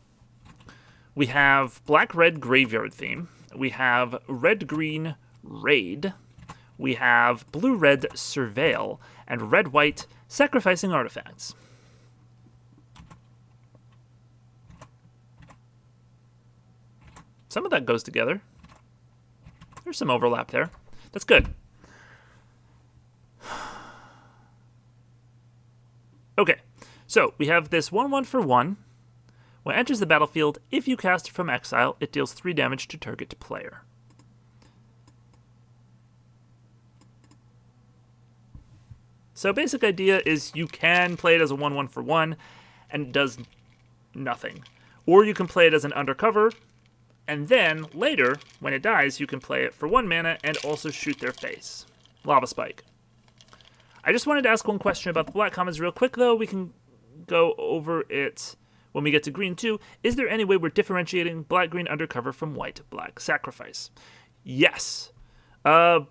we have black-red graveyard theme. We have red-green raid. We have blue-red surveil. And red-white sacrificing artifacts. Some of that goes together. There's some overlap there. That's good. Okay, so we have this 1/1 for 1. When it enters the battlefield, if you cast it from exile, it deals 3 damage to target player. So basic idea is you can play it as a 1/1 for 1, and it does nothing. Or you can play it as an undercover, and then later, when it dies, you can play it for 1 mana and also shoot their face. Lava Spike. I just wanted to ask one question about the black commons real quick, though. We can go over it when we get to green, too. Is there any way we're differentiating black-green undercover from white-black sacrifice? Yes. Well,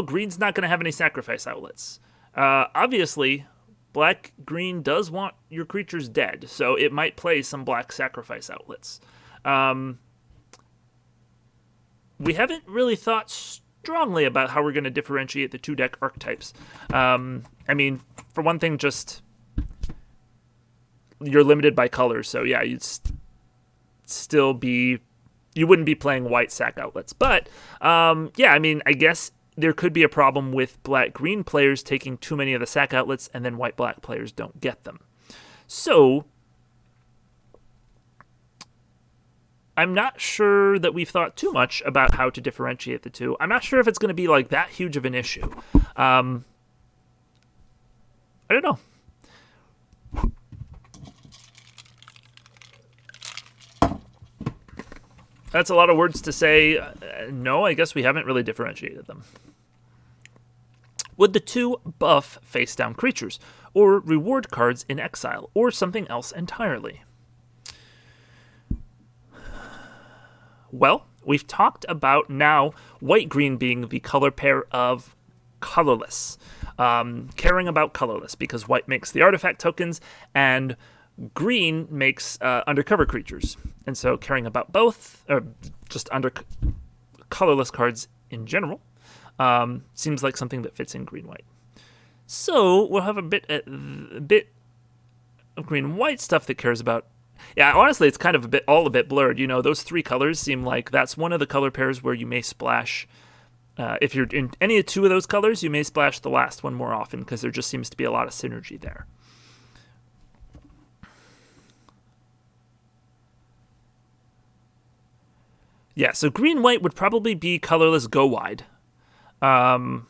green's not going to have any sacrifice outlets. Obviously, black-green does want your creatures dead, so it might play some black sacrifice outlets. We haven't really thought strongly about how we're going to differentiate the 2-deck archetypes. I mean, for one thing, just you're limited by colors, so yeah, you'd still be, you wouldn't be playing white sack outlets. But yeah, I mean, I guess there could be a problem with black-green players taking too many of the sack outlets, and then white-black players don't get them. So I'm not sure that we've thought too much about how to differentiate the two. I'm not sure if it's going to be like that huge of an issue. I don't know. That's a lot of words to say. No, I guess we haven't really differentiated them. Would the 2 buff face-down creatures, or reward cards in exile, or something else entirely? Well, we've talked about now white-green being the color pair of colorless. Caring about colorless, because white makes the artifact tokens, and green makes undercover creatures. And so caring about both, or just colorless cards in general, seems like something that fits in green-white. So we'll have a bit of green-white stuff that cares about. Yeah, honestly, it's kind of all a bit blurred. You know, those 3 colors seem like that's one of the color pairs where you may splash. If you're in any of 2 of those colors, you may splash the last one more often because there just seems to be a lot of synergy there. Yeah, so green-white would probably be colorless go wide. Well,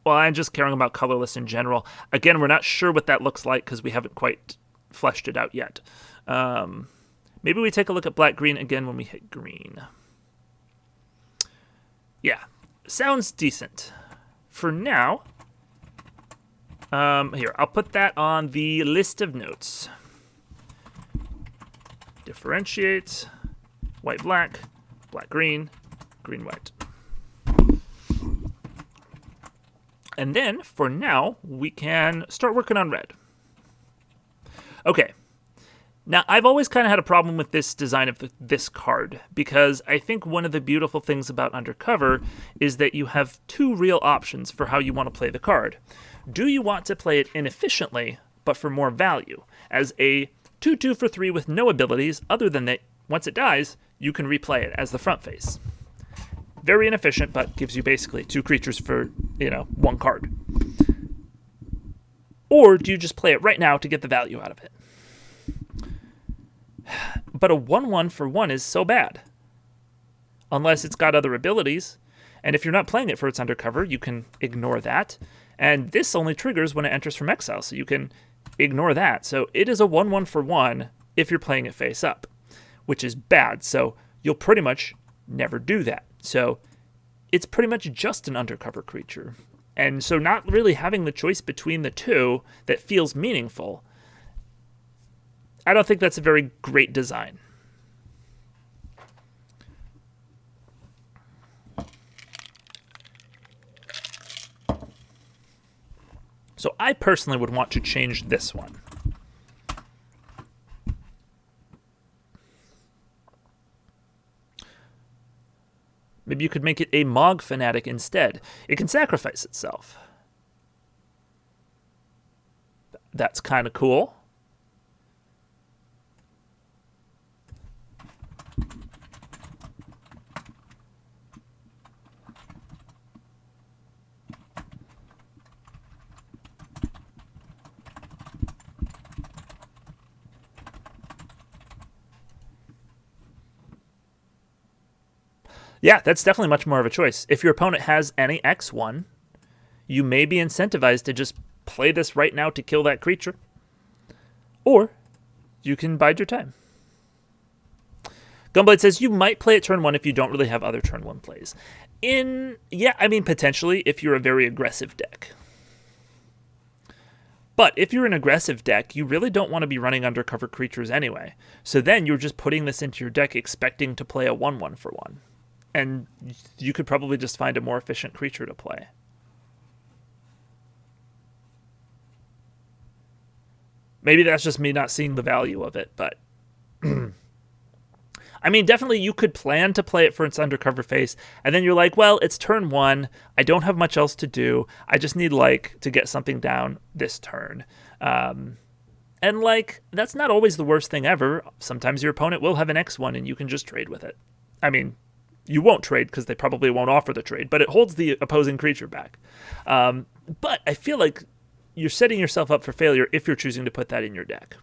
I'm just caring about colorless in general. Again, we're not sure what that looks like because we haven't quite fleshed it out yet. Maybe we take a look at black-green again when we hit green. Yeah, sounds decent. For now, here, I'll put that on the list of notes. Differentiate, white-black, black-green, green-white. And then, for now, we can start working on red. Okay. Now, I've always kind of had a problem with this design of this card, because I think one of the beautiful things about Undercover is that you have 2 real options for how you want to play the card. Do you want to play it inefficiently, but for more value, as a 2/2 for 3 with no abilities, other than that, once it dies, you can replay it as the front face. Very inefficient, but gives you basically 2 creatures for, 1 card. Or do you just play it right now to get the value out of it? But a 1/1 for 1 is so bad. Unless it's got other abilities. And if you're not playing it for its undercover, you can ignore that. And this only triggers when it enters from exile, so you can ignore that. So it is a 1/1 for 1 if you're playing it face up, which is bad. So you'll pretty much never do that. So it's pretty much just an undercover creature. And so not really having the choice between the two that feels meaningful, I don't think that's a very great design. So I personally would want to change this one. Maybe you could make it a Mog Fanatic instead. It can sacrifice itself. That's kind of cool. Yeah, that's definitely much more of a choice. If your opponent has any X1, you may be incentivized to just play this right now to kill that creature. Or you can bide your time. Gunblade says you might play it turn 1 if you don't really have other turn 1 plays. Potentially if you're a very aggressive deck. But if you're an aggressive deck, you really don't want to be running undercover creatures anyway. So then you're just putting this into your deck expecting to play a 1/1 for 1. And you could probably just find a more efficient creature to play. Maybe that's just me not seeing the value of it, but I mean, definitely you could plan to play it for its undercover face, and then you're like, well, it's turn 1, I don't have much else to do, I just need, to get something down this turn. And, that's not always the worst thing ever. Sometimes your opponent will have an X1, and you can just trade with it. I mean, you won't trade because they probably won't offer the trade, but it holds the opposing creature back. But I feel like you're setting yourself up for failure if you're choosing to put that in your deck.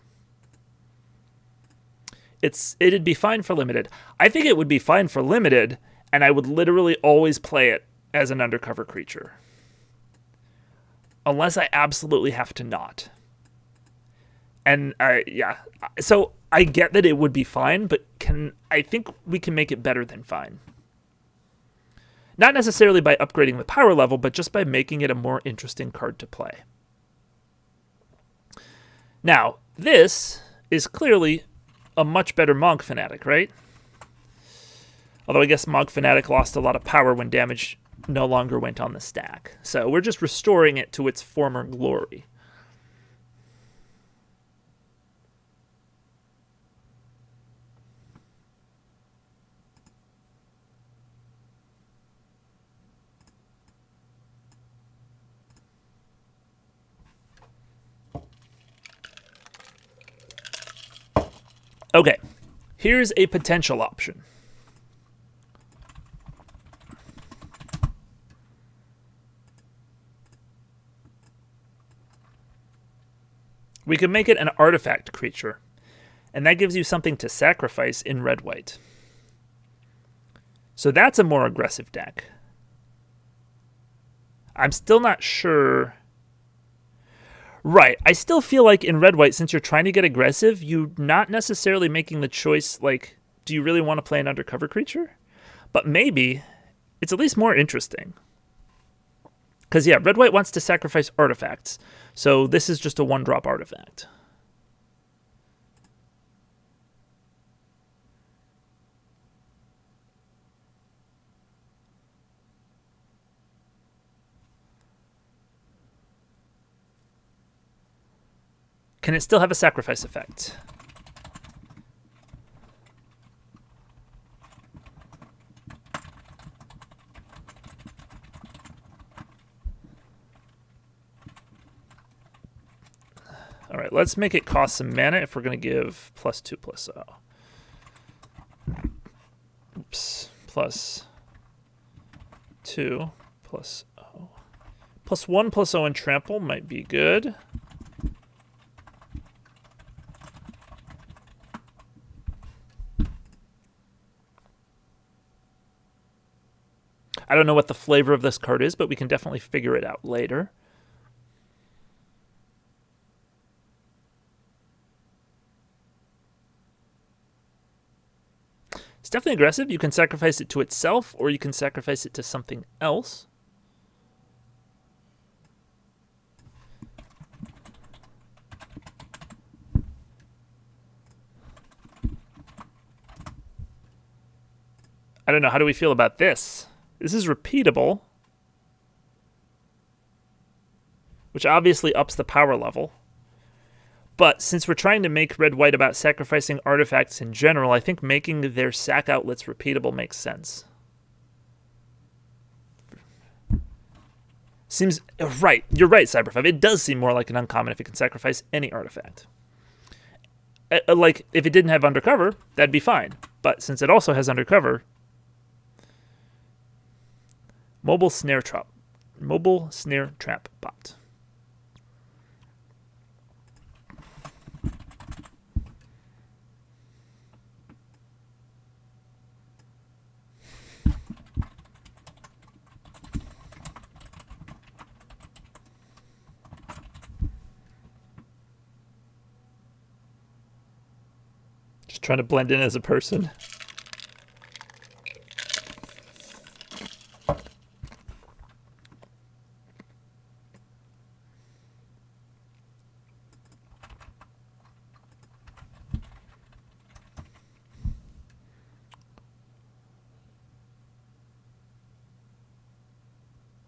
It'd be fine for limited. I think it would be fine for limited, and I would literally always play it as an undercover creature. Unless I absolutely have to not. And so I get that it would be fine, but I think we can make it better than fine. Not necessarily by upgrading the power level, but just by making it a more interesting card to play. Now, this is clearly a much better Mog Fanatic, right? Although I guess Mog Fanatic lost a lot of power when damage no longer went on the stack. So we're just restoring it to its former glory. Okay, here's a potential option. We can make it an artifact creature, and that gives you something to sacrifice in red-white. So that's a more aggressive deck. I'm still not sure. Right. I still feel like in red-white, since you're trying to get aggressive, you're not necessarily making the choice, do you really want to play an undercover creature? But maybe it's at least more interesting. Because, yeah, red-white wants to sacrifice artifacts. So this is just a 1-drop artifact. Can it still have a sacrifice effect? All right, let's make it cost some mana if we're going to give +2/+0. Oops, +2/+0. +1/+0 and trample might be good. I don't know what the flavor of this card is, but we can definitely figure it out later. It's definitely aggressive. You can sacrifice it to itself, or you can sacrifice it to something else. I don't know. How do we feel about this? This is repeatable, which obviously ups the power level. But since we're trying to make red-white about sacrificing artifacts in general, I think making their sack outlets repeatable makes sense. Seems right. You're right, Cyber5. It does seem more like an uncommon if it can sacrifice any artifact. Like, if it didn't have undercover, that'd be fine. But since it also has undercover, mobile snare trap bot. Just trying to blend in as a person.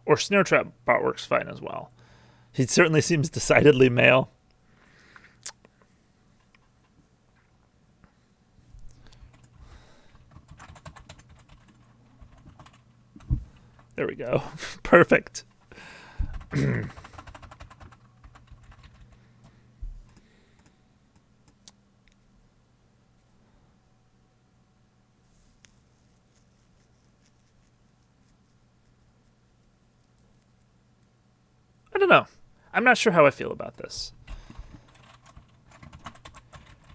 Or snare trap bot works fine as well. He certainly seems decidedly male. There we go. Perfect. I don't know. I'm not sure how I feel about this.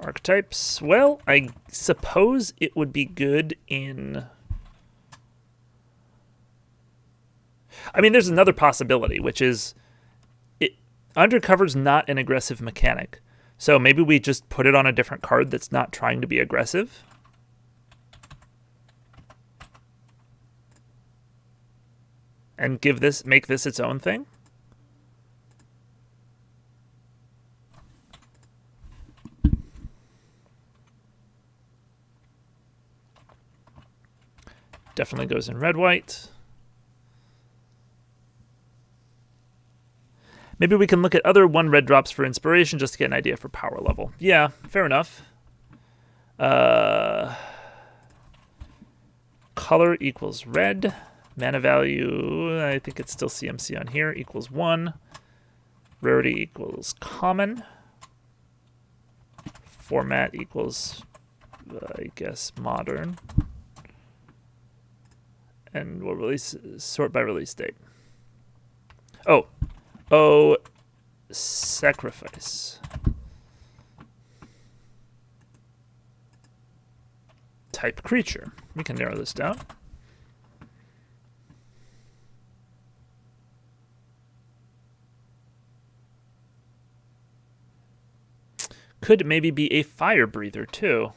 Archetypes. Well, I suppose it would be good in... I mean, there's another possibility, which is undercover's not an aggressive mechanic. So maybe we just put it on a different card that's not trying to be aggressive. And make this its own thing. Definitely goes in red-white. Maybe we can look at other 1 red drops for inspiration just to get an idea for power level. Yeah, fair enough. Color equals red. Mana value, I think it's still CMC on here, equals 1. Rarity equals common. Format equals, I guess, modern. And we'll sort by release date. Oh, sacrifice. Type creature. We can narrow this down. Could maybe be a fire breather too.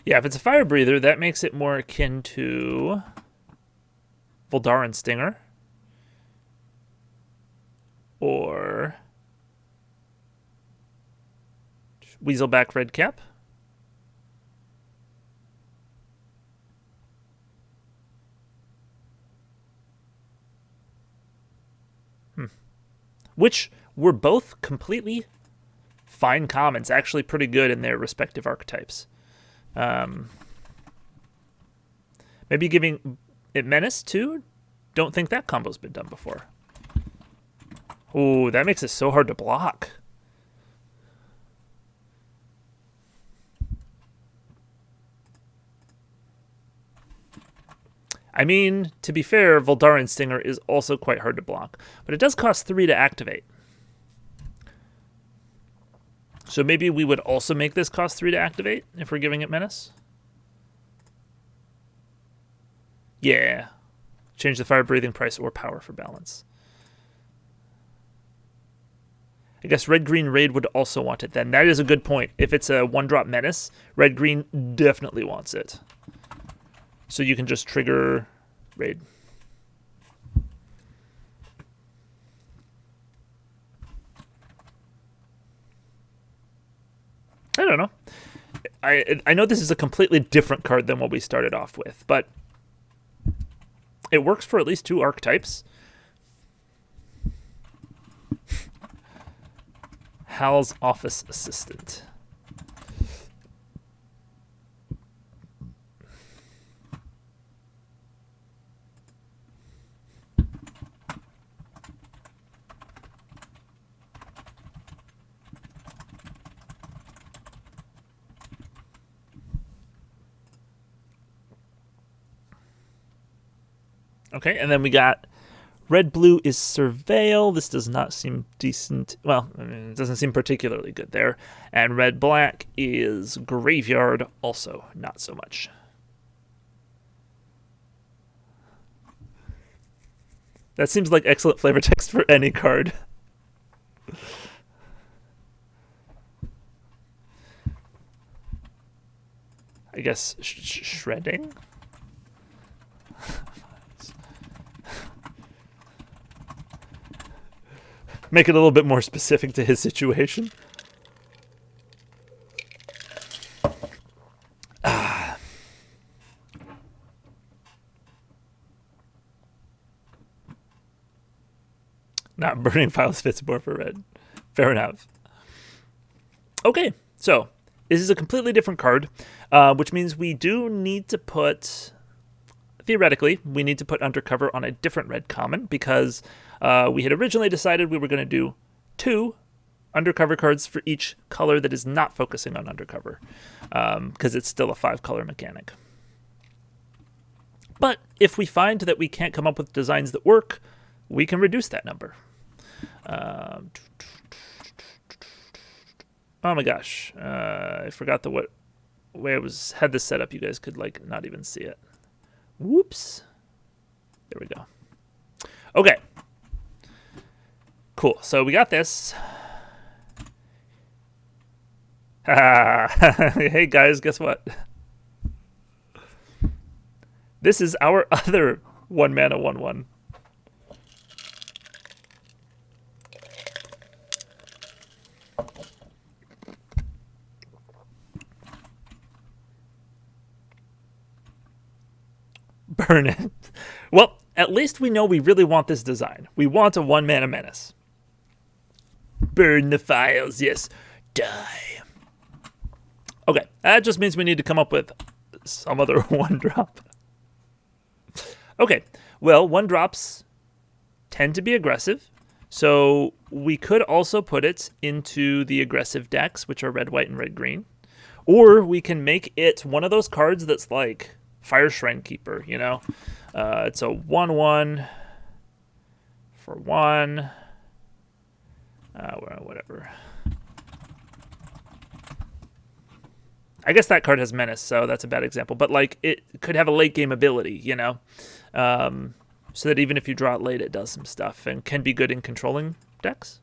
Yeah, if it's a fire breather, that makes it more akin to Voldaren Stinger or Weaselback Redcap. Which were both completely fine commons, actually pretty good in their respective archetypes. Maybe giving it Menace too? Don't think that combo's been done before. Ooh, that makes it so hard to block. I mean, to be fair, Voldaren Stinger is also quite hard to block, but it does cost 3 to activate. So maybe we would also make this cost 3 to activate if we're giving it Menace. Yeah. Change the fire breathing price or power for balance. I guess red-green raid would also want it then. That is a good point. If it's a 1-drop Menace, red-green definitely wants it. So you can just trigger raid. I don't know. I know this is a completely different card than what we started off with, but it works for at least 2 archetypes. Hal's office assistant. Okay, and then we got red-blue is Surveil. This does not seem decent. Well, I mean, it doesn't seem particularly good there. And red-black is Graveyard. Also, not so much. That seems like excellent flavor text for any card. I guess shredding? Make it a little bit more specific to his situation. Not burning files fits more for red. Fair enough. Okay, so this is a completely different card, which means we do need to put... Theoretically, we need to put Undercover on a different red common because we had originally decided we were going to do 2 Undercover cards for each color that is not focusing on Undercover because it's still a 5-color mechanic. But if we find that we can't come up with designs that work, we can reduce that number. Oh my gosh. I forgot the way I had this set up. You guys could like not even see it. Whoops. There we go. Okay. Cool. So we got this. Hey guys, guess what? This is our other 1-mana 1/1. Burn it. Well, at least we know we really want this design. We want a 1-mana menace. Burn the files, yes. Die. Okay, that just means we need to come up with some other 1-drop. Okay, well, 1-drops tend to be aggressive, so we could also put it into the aggressive decks, which are red, white, and red, green. Or we can make it one of those cards that's like Fire Shrine Keeper, you know? It's a 1/1 for 1. Whatever. I guess that card has Menace, so that's a bad example. But like, it could have a late game ability, you know? So that even if you draw it late, it does some stuff and can be good in controlling decks.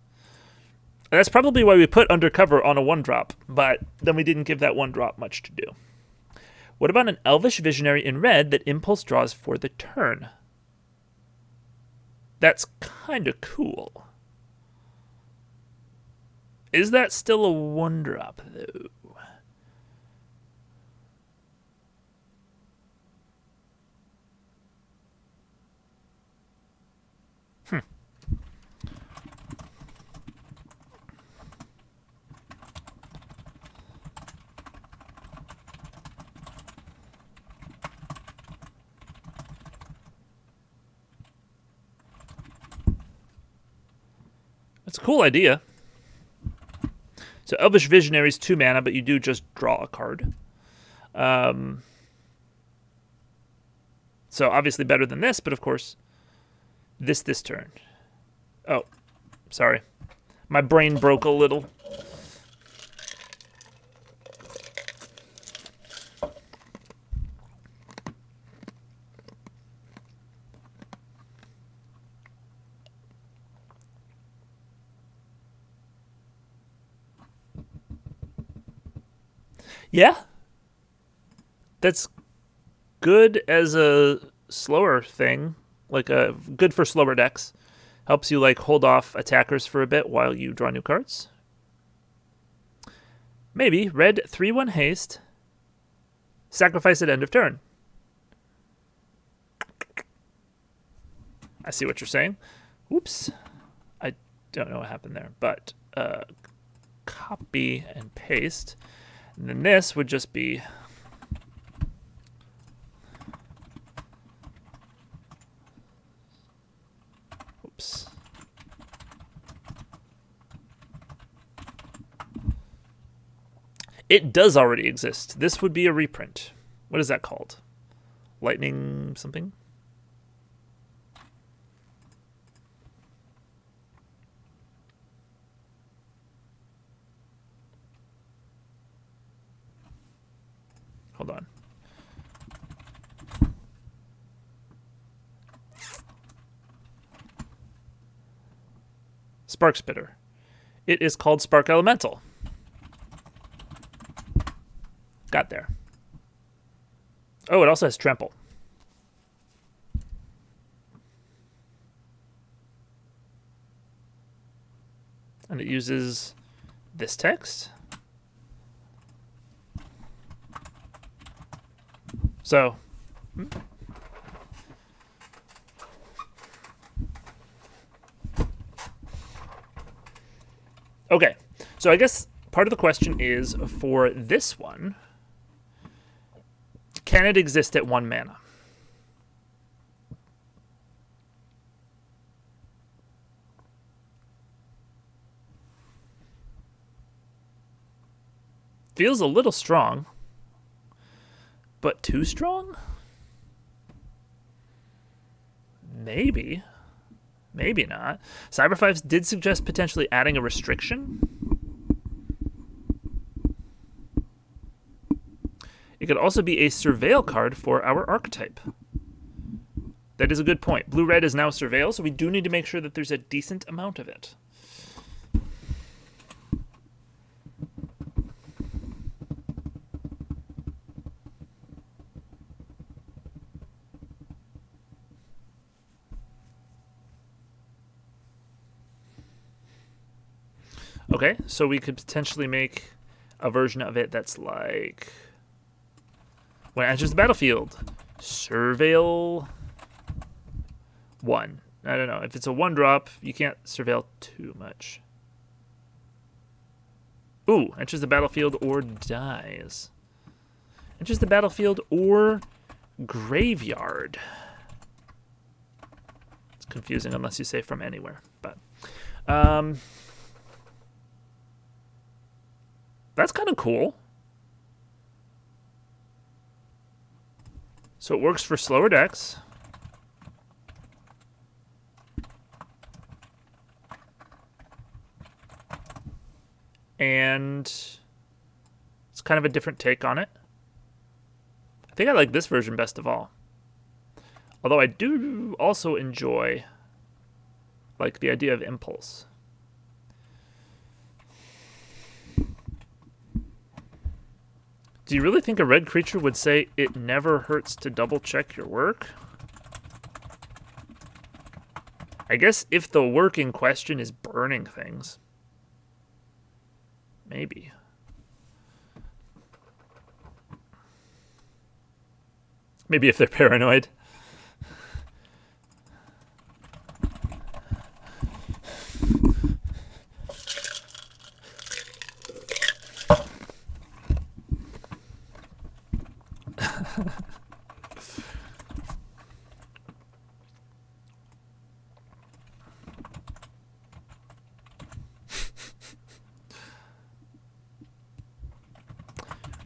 And that's probably why we put Undercover on a 1-drop, but then we didn't give that 1-drop much to do. What about an Elvish Visionary in red that impulse draws for the turn? That's kind of cool. Is that still a 1-drop, though? It's a cool idea. So Elvish Visionary is 2 mana, but you do just draw a card. So obviously better than this, but of course, this turn. Oh, sorry. My brain broke a little. Yeah. That's good as a slower thing. Like a good for slower decks. Helps you like hold off attackers for a bit while you draw new cards. Maybe red 3/1 haste. Sacrifice at end of turn. I see what you're saying. Oops. I don't know what happened there, but copy and paste. And then this would just be oops. It does already exist. This would be a reprint. What is that called? Lightning something? Hold on. Spark Spitter. It is called Spark Elemental. Got there. Oh, it also has Trample. And it uses this text. So, okay. So I guess part of the question is for this one, can it exist at 1 mana? Feels a little strong. But too strong? Maybe. Maybe not. Cyber5 did suggest potentially adding a restriction. It could also be a Surveil card for our archetype. That is a good point. Blue-red is now Surveil, so we do need to make sure that there's a decent amount of it. Okay, so we could potentially make a version of it that's like when it enters the battlefield, Surveil 1. I don't know. If it's a 1-drop, you can't Surveil too much. Ooh, enters the battlefield or dies. Enters the battlefield or graveyard. It's confusing unless you say from anywhere, but that's kind of cool. So it works for slower decks. And it's kind of a different take on it. I think I like this version best of all. Although I do also enjoy like the idea of impulse. Do you really think a red creature would say it never hurts to double check your work? I guess if the work in question is burning things. Maybe. Maybe if they're paranoid.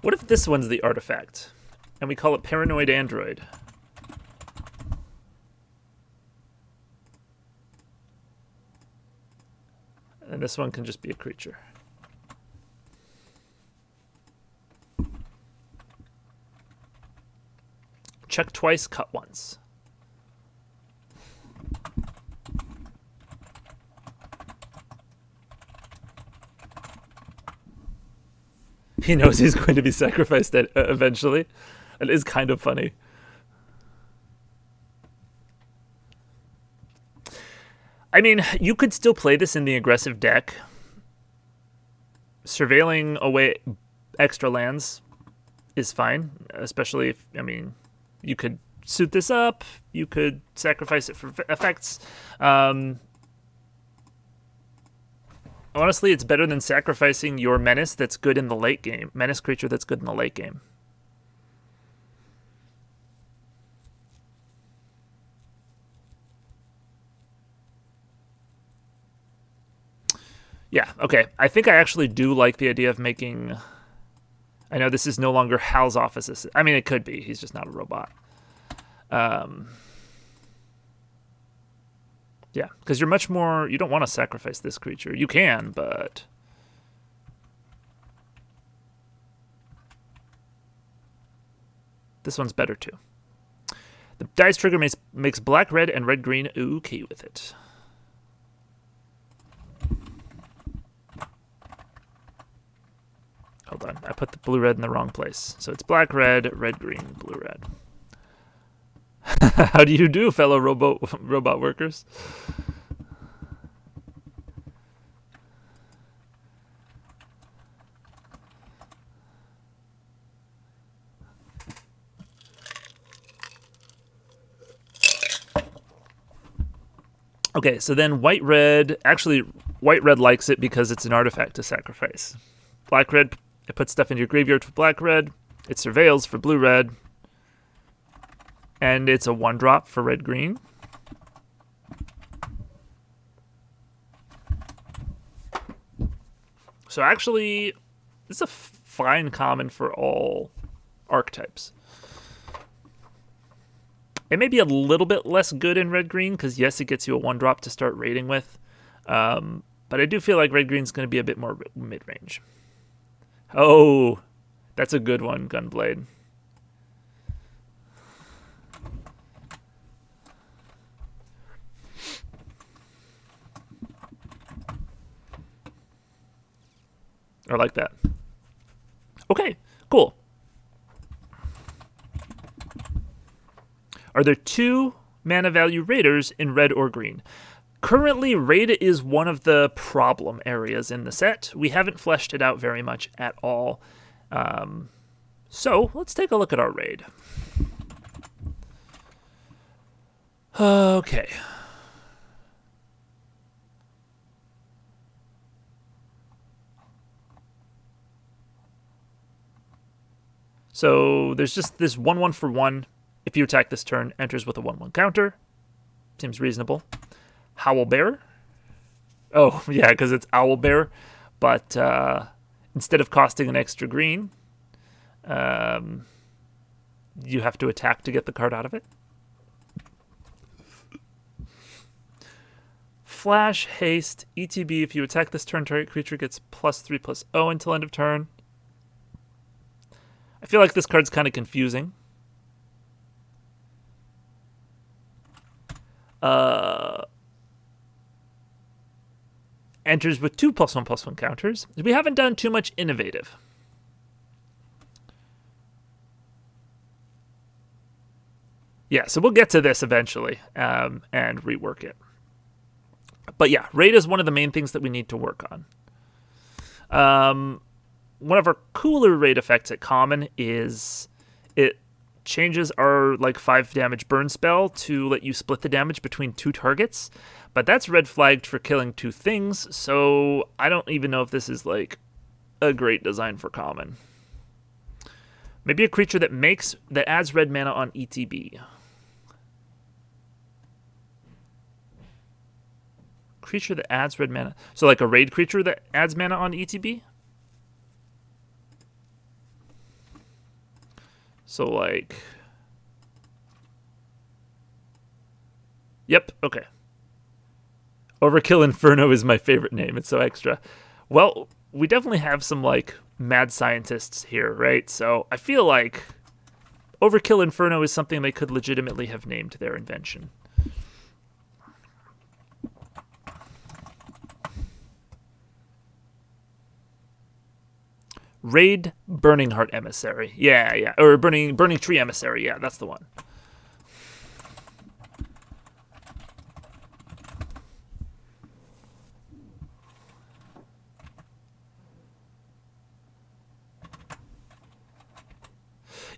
What if this one's the artifact, and we call it Paranoid Android? this one can just be a creature. Check twice, cut once. He knows he's going to be sacrificed eventually. It is kind of funny. I mean, you could still play this in the aggressive deck. Surveilling away extra lands is fine, especially if, I mean, you could suit this up, you could sacrifice it for effects. Honestly, it's better than sacrificing your menace that's good in the late game. Menace creature that's good in the late game. Yeah, okay. I think I actually do like the idea of making... I know this is no longer Hal's office. I mean, it could be. He's just not a robot. Yeah, because you're much more... You don't want to sacrifice this creature. You can, but... This one's better, too. The dice trigger makes black, red, and red, green okay with it. Hold on. I put the blue, red in the wrong place. So it's black, red, green, blue, red. How do you do, fellow robot workers? Okay, so then white, red... Actually, white, red likes it because it's an artifact to sacrifice. Black, red, it puts stuff into your graveyard for black, red. It surveils for blue, red. And it's a 1-drop for red, green. So actually, it's a fine common for all archetypes. It may be a little bit less good in red-green, because yes, it gets you a 1-drop to start raiding with. But I do feel like red-green's going to be a bit more mid-range. Oh, that's a good one, Gunblade. I like that. Okay, cool. Are there 2 mana value raiders in red or green? Currently, raid is one of the problem areas in the set. We haven't fleshed it out very much at all. So let's take a look at our raid. Okay. So there's just this 1/1 for 1. If you attack this turn, enters with a 1/1 counter. Seems reasonable. Howlbear. Oh, yeah, because it's Owlbear. But instead of costing an extra green, you have to attack to get the card out of it. Flash, haste, ETB. If you attack this turn, target creature gets +3/+0 until end of turn. I feel like this card's kind of confusing. Enters with 2 +1/+1 counters. We haven't done too much innovative. Yeah, so we'll get to this eventually and rework it. But yeah, raid is one of the main things that we need to work on. One of our cooler raid effects at common is it changes our 5 damage burn spell to let you split the damage between 2 targets. But that's red flagged for killing 2 things, so I don't even know if this is a great design for common. Maybe a creature that adds red mana on ETB. Creature that adds red mana. So a raid creature that adds mana on ETB? So Yep, okay. Overkill Inferno is my favorite name. It's so extra. Well, we definitely have some like mad scientists here, right? So I feel like Overkill Inferno is something they could legitimately have named their invention. Raid Burning Heart Emissary. Yeah. Or Burning Tree Emissary. Yeah, that's the one.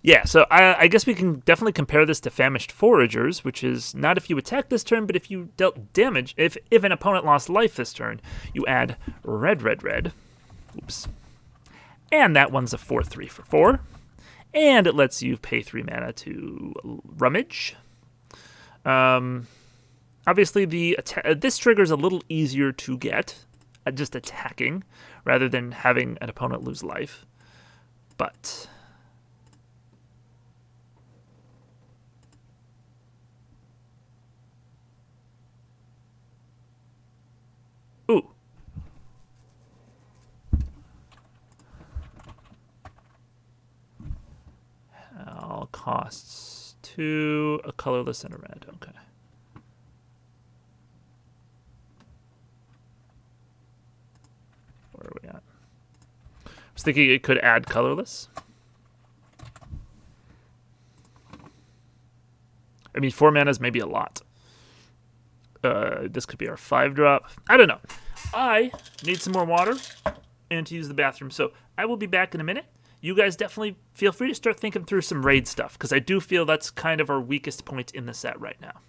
Yeah, so I guess we can definitely compare this to Famished Foragers, which is not if you attack this turn, but if you dealt damage. If an opponent lost life this turn, you add red. Oops. And that one's a 4/3 for 4. And it lets you pay 3 mana to Rummage. Obviously, this trigger is a little easier to get, just attacking, rather than having an opponent lose life. But ooh. All costs 2, a colorless and a red. Okay. Where are we at? I was thinking it could add colorless. I mean, 4 mana is maybe a lot. This could be our 5-drop. I don't know. I need some more water and to use the bathroom, so I will be back in a minute. You guys definitely feel free to start thinking through some raid stuff, because I do feel that's kind of our weakest point in the set right now.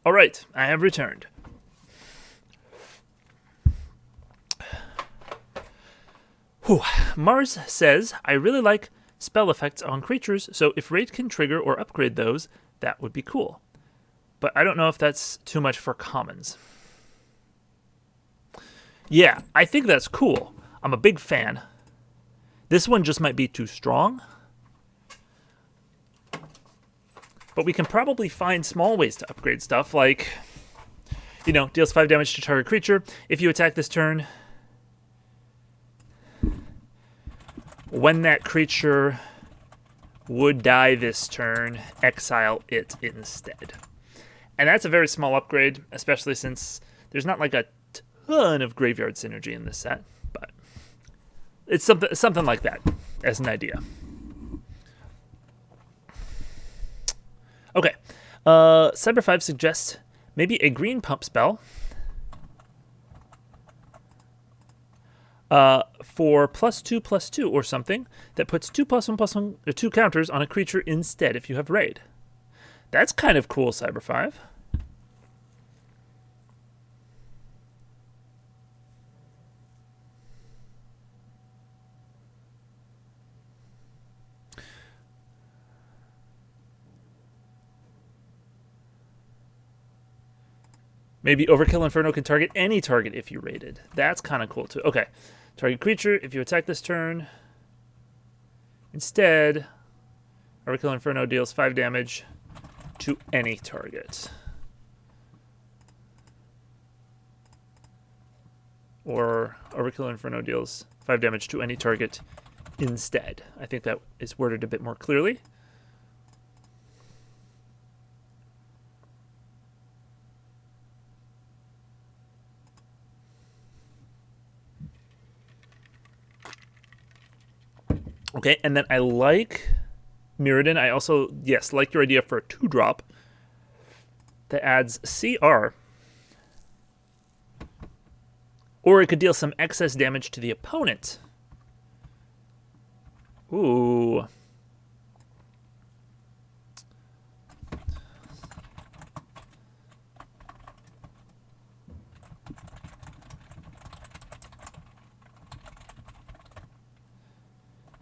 All right, I have returned. Whew. Mars says, I really like spell effects on creatures, so if Raid can trigger or upgrade those, that would be cool. But I don't know if that's too much for commons. Yeah, I think that's cool. I'm a big fan. This one just might be too strong. But we can probably find small ways to upgrade stuff, like, you know, deals 5 damage to target creature. If you attack this turn, when that creature would die this turn, exile it instead. And that's a very small upgrade, especially since there's not like a ton of graveyard synergy in this set. But it's something like that as an idea. Okay. Cyber 5 suggests maybe a green pump spell for +2/+2 or something that puts 2+1/+1 or 2 counters on a creature instead if you have raid. That's kind of cool, Cyber 5. Maybe Overkill Inferno can target any target if you raided. That's kind of cool too. Okay. Target creature, if you attack this turn. Instead, Overkill Inferno deals 5 damage to any target. Or Overkill Inferno deals 5 damage to any target instead. I think that is worded a bit more clearly. Okay, and then I like Niranjan. I also, yes, like your idea for a 2-drop that adds CR. Or it could deal some excess damage to the opponent. Ooh.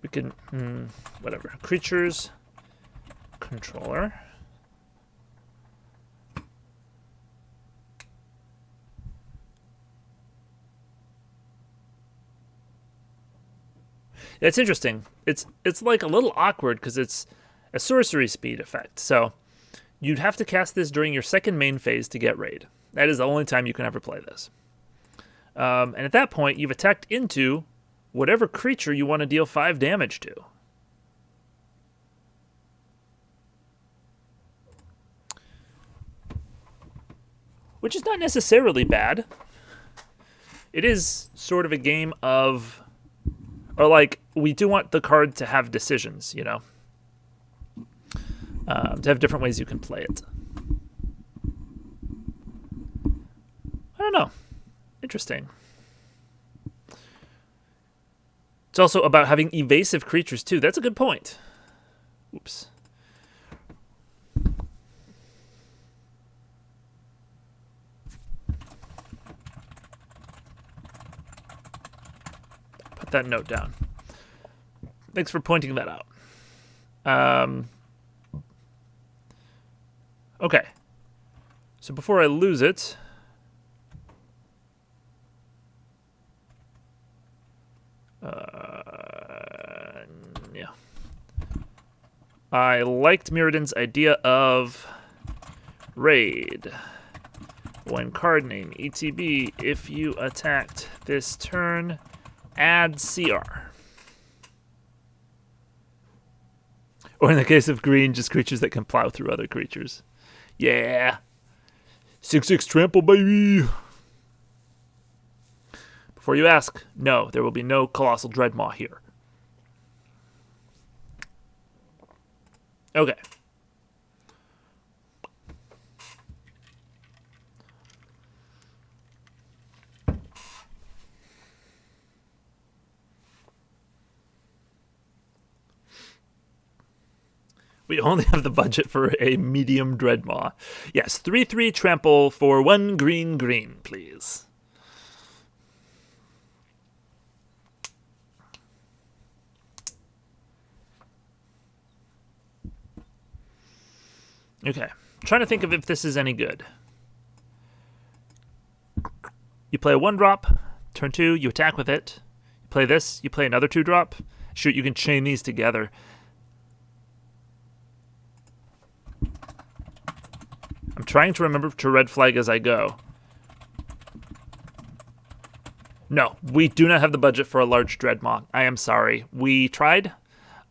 We can, whatever. Creatures, controller. It's interesting. It's like a little awkward because it's a sorcery speed effect. So you'd have to cast this during your second main phase to get raid. That is the only time you can ever play this. And at that point, you've attacked into whatever creature you want to deal 5 damage to. Which is not necessarily bad. It is sort of a game of... Or like, we do want the card to have decisions, you know? To have different ways you can play it. I don't know. Interesting. It's also about having evasive creatures, too. That's a good point. Oops. Put that note down. Thanks for pointing that out. Okay. So before I lose it... yeah. I liked Niranjan's idea of raid. When card name ETB, if you attacked this turn, add CR. Or in the case of green, just creatures that can plow through other creatures. Yeah. 6/6 trample, baby. Before you ask, no, there will be no Colossal Dreadmaw here. Okay. We only have the budget for a medium Dreadmaw. Yes, 3/3 trample for 1 green, please. Okay, I'm trying to think of if this is any good. You play a 1-drop, Turn 2, you attack with it. You play this, you play another 2-drop. Shoot, you can chain these together. I'm trying to remember to red flag as I go. No, we do not have the budget for a large Dreadmaw. I am sorry. We tried.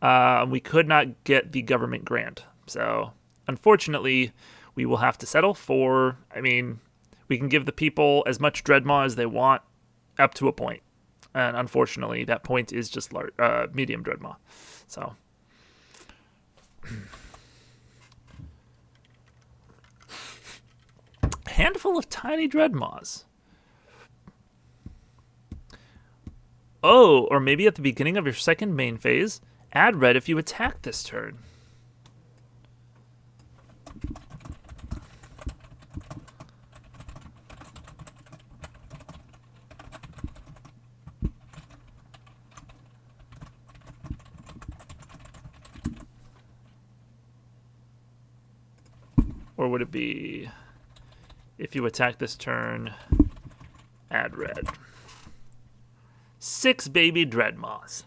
We could not get the government grant. So, unfortunately, we will have to settle for, I mean, we can give the people as much Dreadmaw as they want up to a point. And unfortunately, that point is just large, medium Dreadmaw. So, handful of tiny Dreadmaws. Oh, or maybe at the beginning of your second main phase, add red if you attack this turn. Or would it be, if you attack this turn, add red. 6 baby Dreadmaws.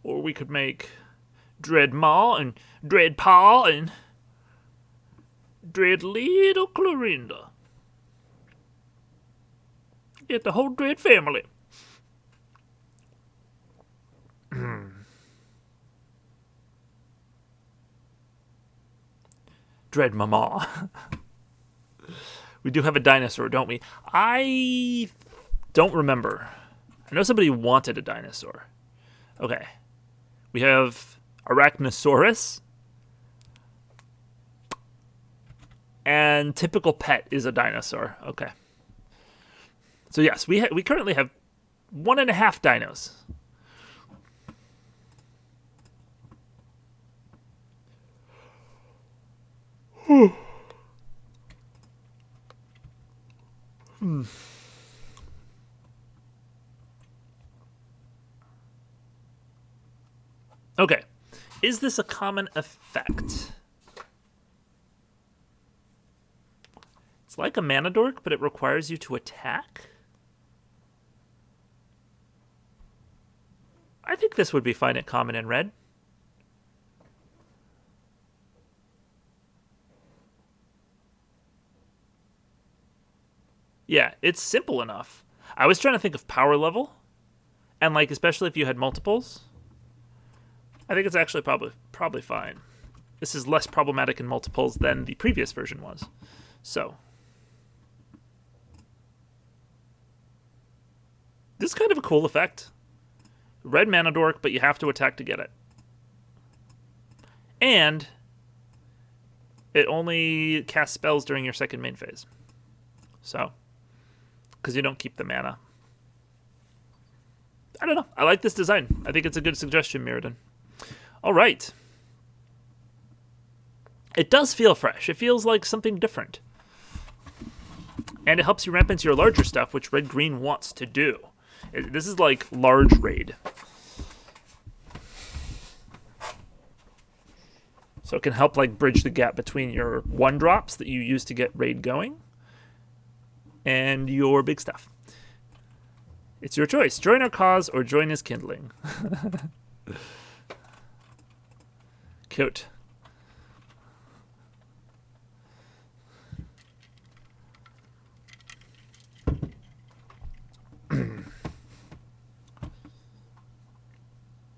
Or we could make Dreadmaw and Dreadpaw and Dread Little Clorinda. Get the whole Dread family. Dread Mama. We do have a dinosaur, don't we? I don't remember. I know somebody wanted a dinosaur. Okay. We have Arachnosaurus. And typical pet is a dinosaur. Okay. So yes, we currently have 1.5 dinos. Okay. Is this a common effect? It's like a mana dork, but it requires you to attack? I think this would be fine at common and red. Yeah, it's simple enough. I was trying to think of power level, and like especially if you had multiples. I think it's actually probably fine. This is less problematic in multiples than the previous version was. So, this is kind of a cool effect. Red mana dork, but you have to attack to get it. And it only casts spells during your second main phase. So, because you don't keep the mana. I don't know. I like this design. I think it's a good suggestion, Niranjan. All right. It does feel fresh. It feels like something different. And it helps you ramp into your larger stuff, which red-green wants to do. This is like large raid. So it can help like bridge the gap between your 1-drops that you use to get raid going and your big stuff. It's your choice. Join our cause or join his kindling. Cute.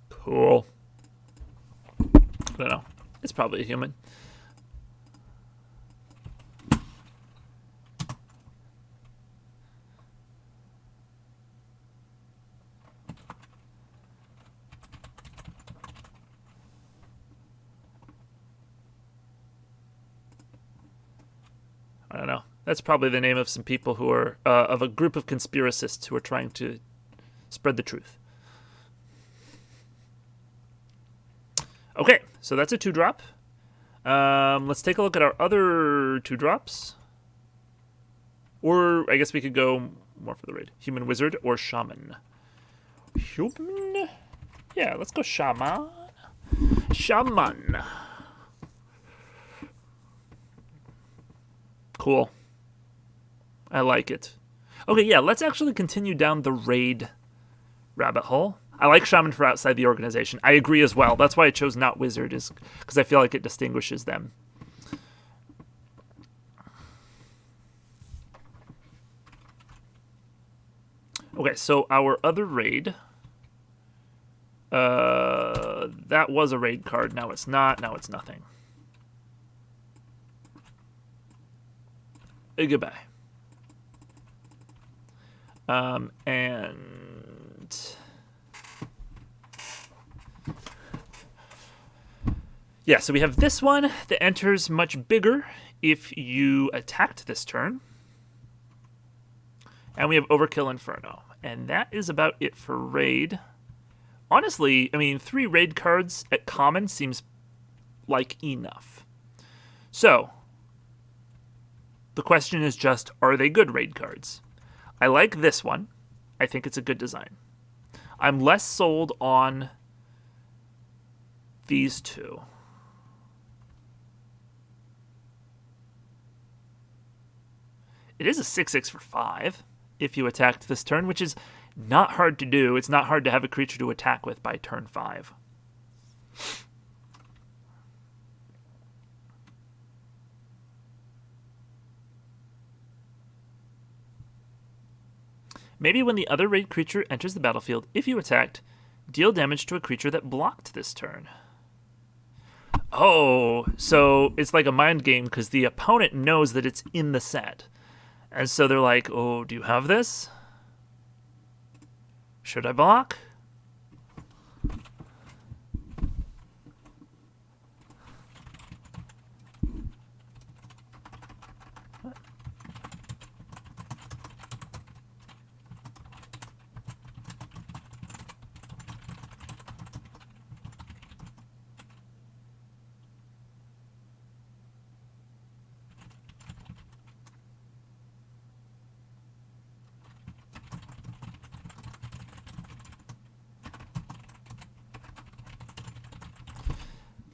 Cool. I don't know. It's probably a human. I don't know. That's probably the name of some people who are, of a group of conspiracists who are trying to spread the truth. Okay, so that's a 2-drop. Let's take a look at our other 2-drops. Or I guess we could go more for the raid. Human Wizard or Shaman. Human? Yeah, let's go Shaman. Shaman. Cool. I like it. Okay, yeah, let's actually continue down the raid rabbit hole. I like Shaman for outside the organization. I agree as well. That's why I chose not Wizard, is because I feel like it distinguishes them. Okay, so our other raid. That was a raid card. Now it's not. Now it's nothing. Goodbye. And yeah, so we have this one that enters much bigger if you attacked this turn. And we have Overkill Inferno. And that is about it for raid. Honestly, I mean, 3 raid cards at common seems like enough. So, the question is just, are they good raid cards? I like this one. I think it's a good design. I'm less sold on these 2. It is a 6/6 for 5 if you attacked this turn, which is not hard to do. It's not hard to have a creature to attack with by turn 5. Maybe when the other raid creature enters the battlefield, if you attacked, deal damage to a creature that blocked this turn. Oh, so it's like a mind game because the opponent knows that it's in the set. And so they're like, oh, do you have this? Should I block? What?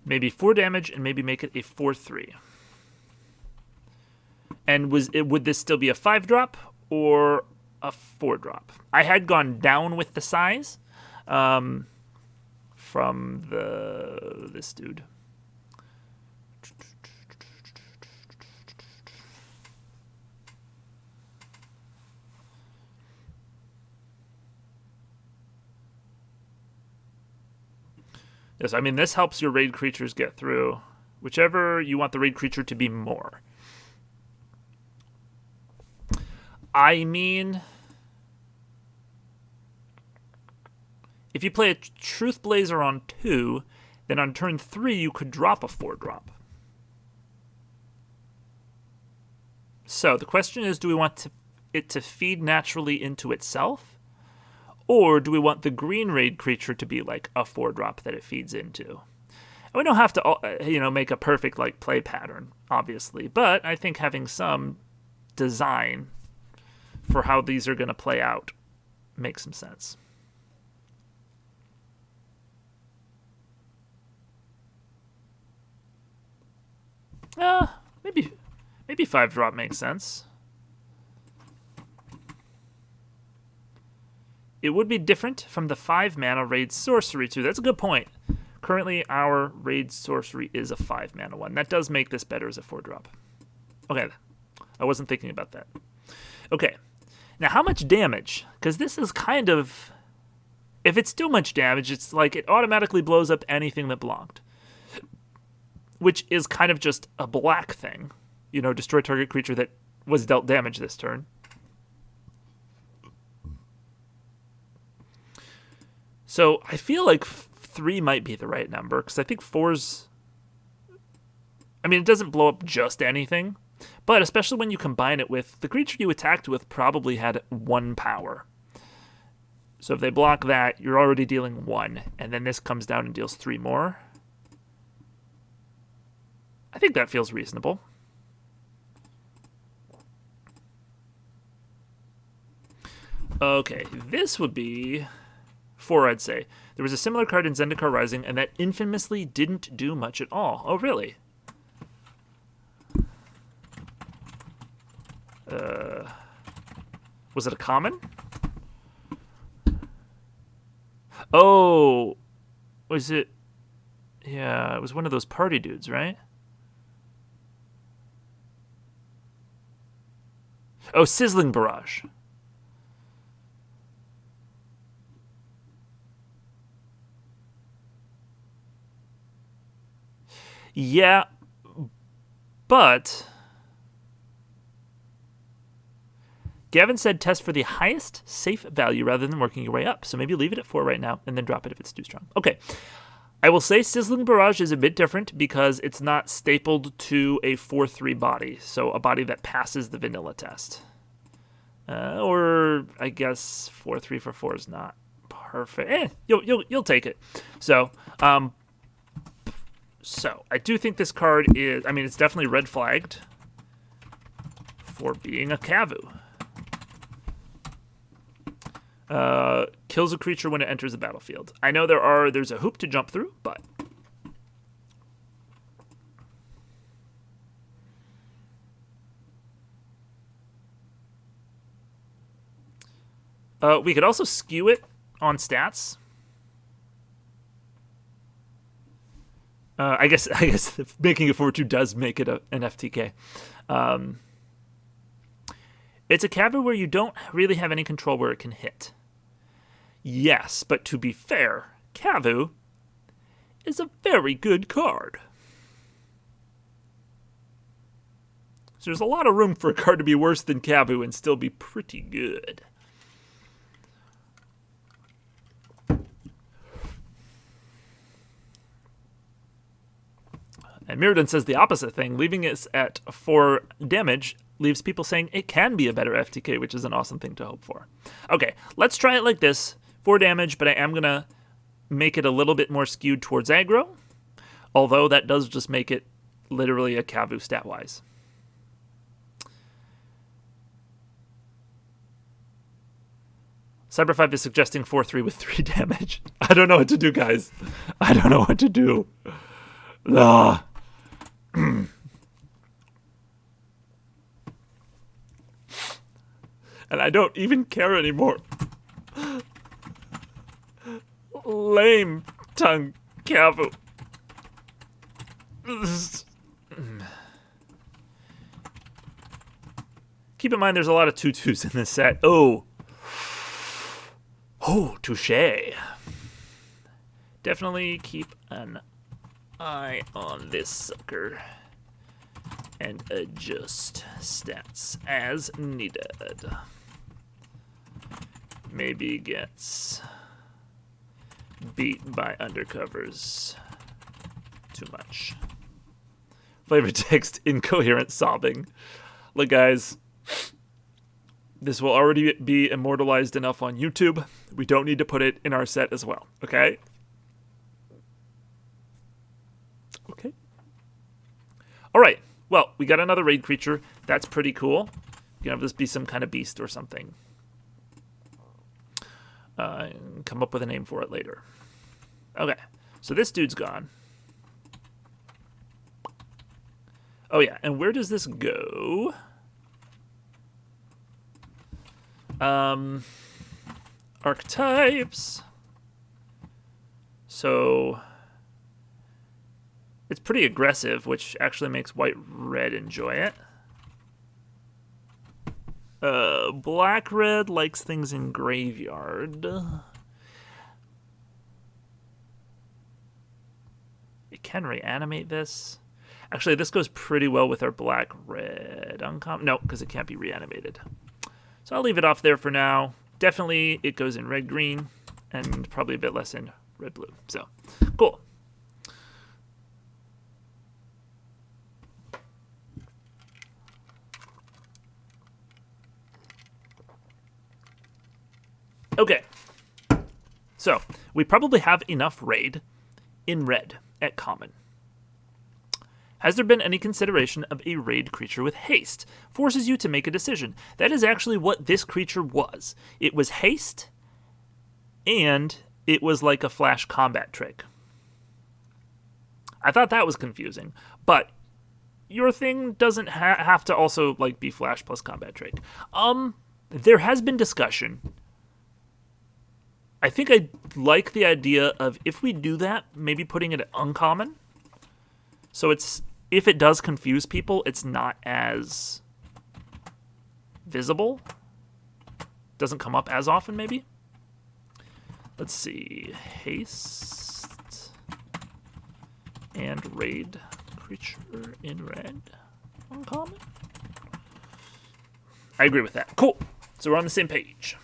Maybe 4 damage and maybe make it a 4/3. And would this still be a 5-drop or a 4-drop? I had gone down with the size from this dude. Yes, I mean, this helps your raid creatures get through. Whichever you want the raid creature to be more. I mean, if you play a Truth Blazer on 2, then on turn 3 you could drop a 4-drop. So the question is, do we want it to feed naturally into itself? Or do we want the green raid creature to be like a 4-drop that it feeds into? And we don't have to, make a perfect like play pattern, obviously. But I think having some design for how these are going to play out makes some sense. Maybe 5-drop makes sense. It would be different from the 5-mana raid sorcery too. That's a good point. Currently, our raid sorcery is a 5-mana one. That does make this better as a 4-drop. Okay, I wasn't thinking about that. Okay, now how much damage? Because this is kind of... If it's too much damage, it's like it automatically blows up anything that blocked. Which is kind of just a black thing. Destroy target creature that was dealt damage this turn. So I feel like 3 might be the right number, because I think 4's... I mean, it doesn't blow up just anything, but especially when you combine it with... The creature you attacked with probably had 1 power. So if they block that, you're already dealing 1, and then this comes down and deals 3 more. I think that feels reasonable. Okay, this would be... 4, I'd say. There was a similar card in Zendikar Rising, and that infamously didn't do much at all. Oh, really? Was it a common? Oh, was it? Yeah, it was one of those party dudes, right? Oh, Sizzling Barrage. Yeah, but Gavin said test for the highest safe value rather than working your way up. So maybe leave it at 4 right now and then drop it if it's too strong. Okay. I will say Sizzling Barrage is a bit different because it's not stapled to a 4-3 body, so a body that passes the vanilla test. Or I guess 4-3 for 4 is not perfect. You'll take it. So I do think this card is. I mean, it's definitely red flagged for being a Kavu. Kills a creature when it enters the battlefield. I know there's a hoop to jump through, but we could also skew it on stats. I guess making it 4-2 does make it an FTK. It's a Kavu where you don't really have any control where it can hit. Yes, but to be fair, Kavu is a very good card. So there's a lot of room for a card to be worse than Kavu and still be pretty good. And Niranjan says the opposite thing. Leaving it at 4 damage leaves people saying it can be a better FTK, which is an awesome thing to hope for. Okay, let's try it like this. 4 damage, but I am going to make it a little bit more skewed towards aggro, although that does just make it literally a Kavu stat-wise. Cyber5 is suggesting 4-3 with 3 damage. I don't know what to do, guys. I don't know what to do. And I don't even care anymore. Lame tongue Kavu. Keep in mind there's a lot of 2/2s in this set. Oh, touche. Definitely keep an eye on this sucker and adjust stats as needed. Maybe gets beat by undercovers too much. Flavor text, incoherent sobbing. Look, guys, this will already be immortalized enough on YouTube. We don't need to put it in our set as well, okay? Okay. All right. Well, we got another raid creature. That's pretty cool. You can have this be some kind of beast or something. Come up with a name for it later. Okay, so this dude's gone. Oh yeah, and where does this go? Archetypes. So it's pretty aggressive, which actually makes white-red enjoy it. Black-red likes things in graveyard. It can reanimate this. Actually, this goes pretty well with our black-red. No, because it can't be reanimated. So I'll leave it off there for now. Definitely it goes in red-green, and probably a bit less in red-blue. So, cool. Okay, so we probably have enough raid in red at common. Has there been any consideration of a raid creature with haste? Forces you to make a decision. That is actually what this creature was. It was haste, and it was like a flash combat trick. I thought that was confusing, but your thing doesn't have to also like be flash plus combat trick. There has been discussion. I think I like the idea of, if we do that, maybe putting it at uncommon. So it's, if it does confuse people, it's not as visible. Doesn't come up as often, maybe. Let's see. Haste and raid creature in red. Uncommon. I agree with that. Cool. So we're on the same page.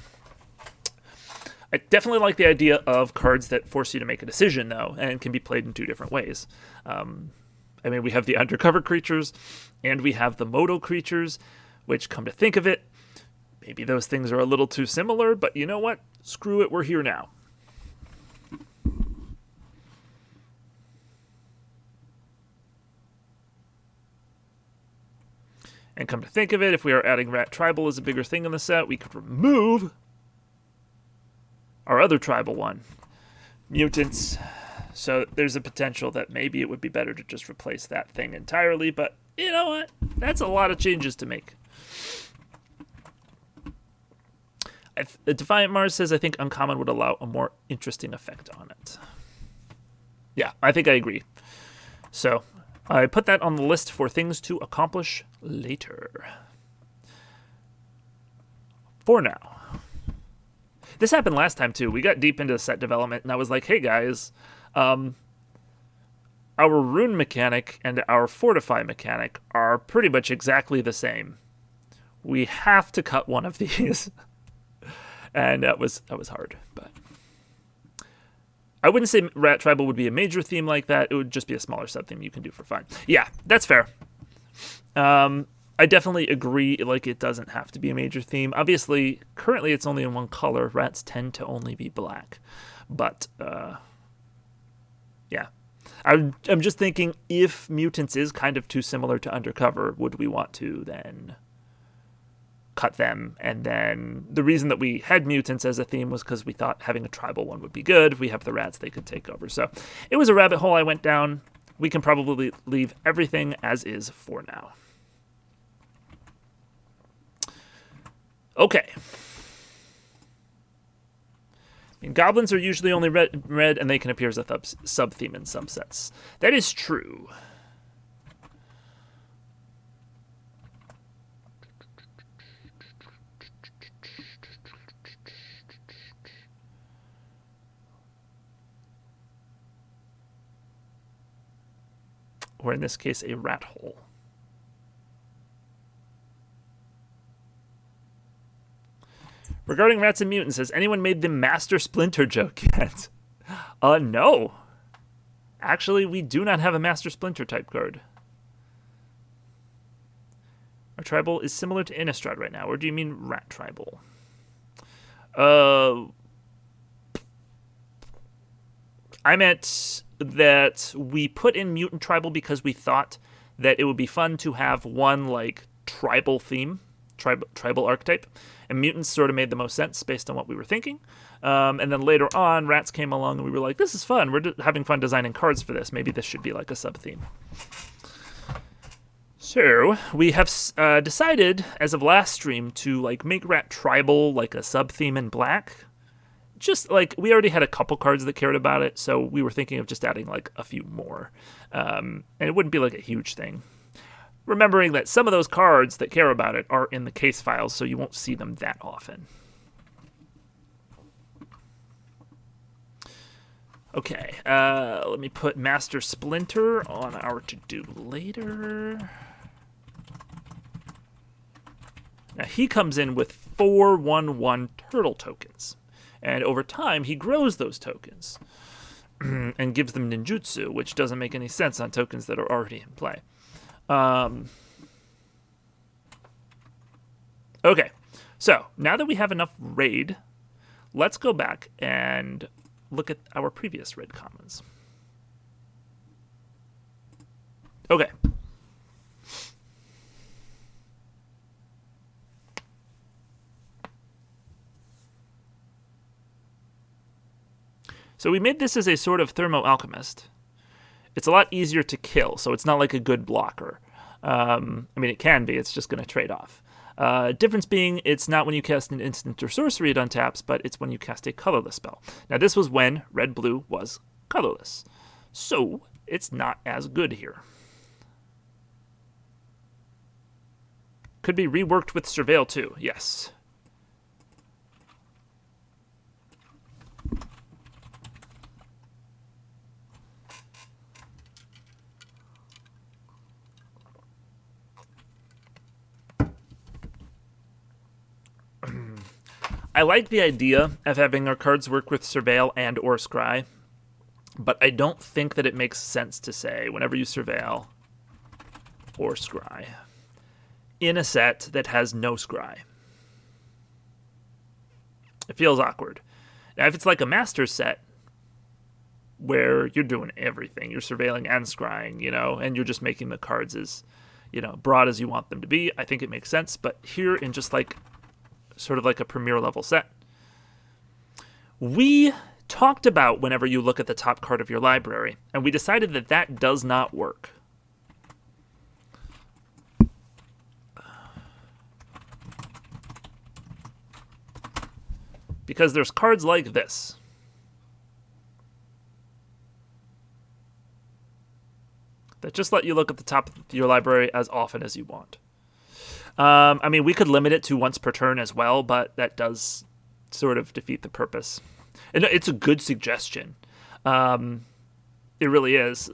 I definitely like the idea of cards that force you to make a decision, though, and can be played in two different ways. I mean, we have the undercover creatures, and we have the modal creatures, which, come to think of it, maybe those things are a little too similar, but you know what? Screw it, we're here now. And come to think of it, if we are adding Rat Tribal as a bigger thing in the set, we could remove our other tribal one, Mutants. So there's a potential that maybe it would be better to just replace that thing entirely, but you know what? That's a lot of changes to make. Defiant Mars says, I think uncommon would allow a more interesting effect on it. Yeah, I think I agree. So I put that on the list for things to accomplish later. For now. This happened last time, too. We got deep into set development, and I was like, hey, guys, our rune mechanic and our fortify mechanic are pretty much exactly the same. We have to cut one of these. And that was hard, but I wouldn't say Rat Tribal would be a major theme like that. It would just be a smaller sub-theme you can do for fun. Yeah, that's fair. I definitely agree, like, it doesn't have to be a major theme. Obviously, currently it's only in one color. Rats tend to only be black. But, yeah. I'm just thinking, if Mutants is kind of too similar to Undercover, would we want to then cut them? And then the reason that we had Mutants as a theme was because we thought having a tribal one would be good. We have the rats they could take over. So it was a rabbit hole I went down. We can probably leave everything as is for now. Okay. I mean, goblins are usually only red, and they can appear as a sub-theme in some sets. That is true. Or in this case, a rat hole. Regarding Rats and Mutants, has anyone made the Master Splinter joke yet? No. Actually, we do not have a Master Splinter type card. Our tribal is similar to Innistrad right now. Or do you mean Rat Tribal? I meant that we put in Mutant Tribal because we thought that it would be fun to have one, like, tribal theme, tribal archetype. And Mutants sort of made the most sense based on what we were thinking. And then later on, Rats came along and we were like, this is fun. We're having fun designing cards for this. Maybe this should be like a sub-theme. So we have decided, as of last stream, to like make Rat Tribal like a sub-theme in black. Just like, we already had a couple cards that cared about it, so we were thinking of just adding like a few more. And it wouldn't be like a huge thing. Remembering that some of those cards that care about it are in the case files, so you won't see them that often. Okay, let me put Master Splinter on our to-do later. Now he comes in with 4/1/1 turtle tokens. And over time, he grows those tokens and gives them ninjutsu, which doesn't make any sense on tokens that are already in play. Okay, so now that we have enough raid, let's go back and look at our previous raid commons. Okay. So we made this as a sort of Thermo Alchemist. It's a lot easier to kill, so it's not like a good blocker. I mean, it can be. It's just going to trade off. Difference being, it's not when you cast an instant or sorcery it untaps, but it's when you cast a colorless spell. Now, this was when red-blue was colorless, so it's not as good here. Could be reworked with Surveil too, yes. I like the idea of having our cards work with Surveil and or Scry, but I don't think that it makes sense to say whenever you Surveil or Scry in a set that has no Scry. It feels awkward. Now, if it's like a Master set where you're doing everything, you're surveilling and scrying, and you're just making the cards as, broad as you want them to be, I think it makes sense. But here in just like sort of like a premier level set, we talked about whenever you look at the top card of your library, and we decided that that does not work. Because there's cards like this. That just let you look at the top of your library as often as you want. I mean, we could limit it to once per turn as well, but that does sort of defeat the purpose. And it's a good suggestion. It really is.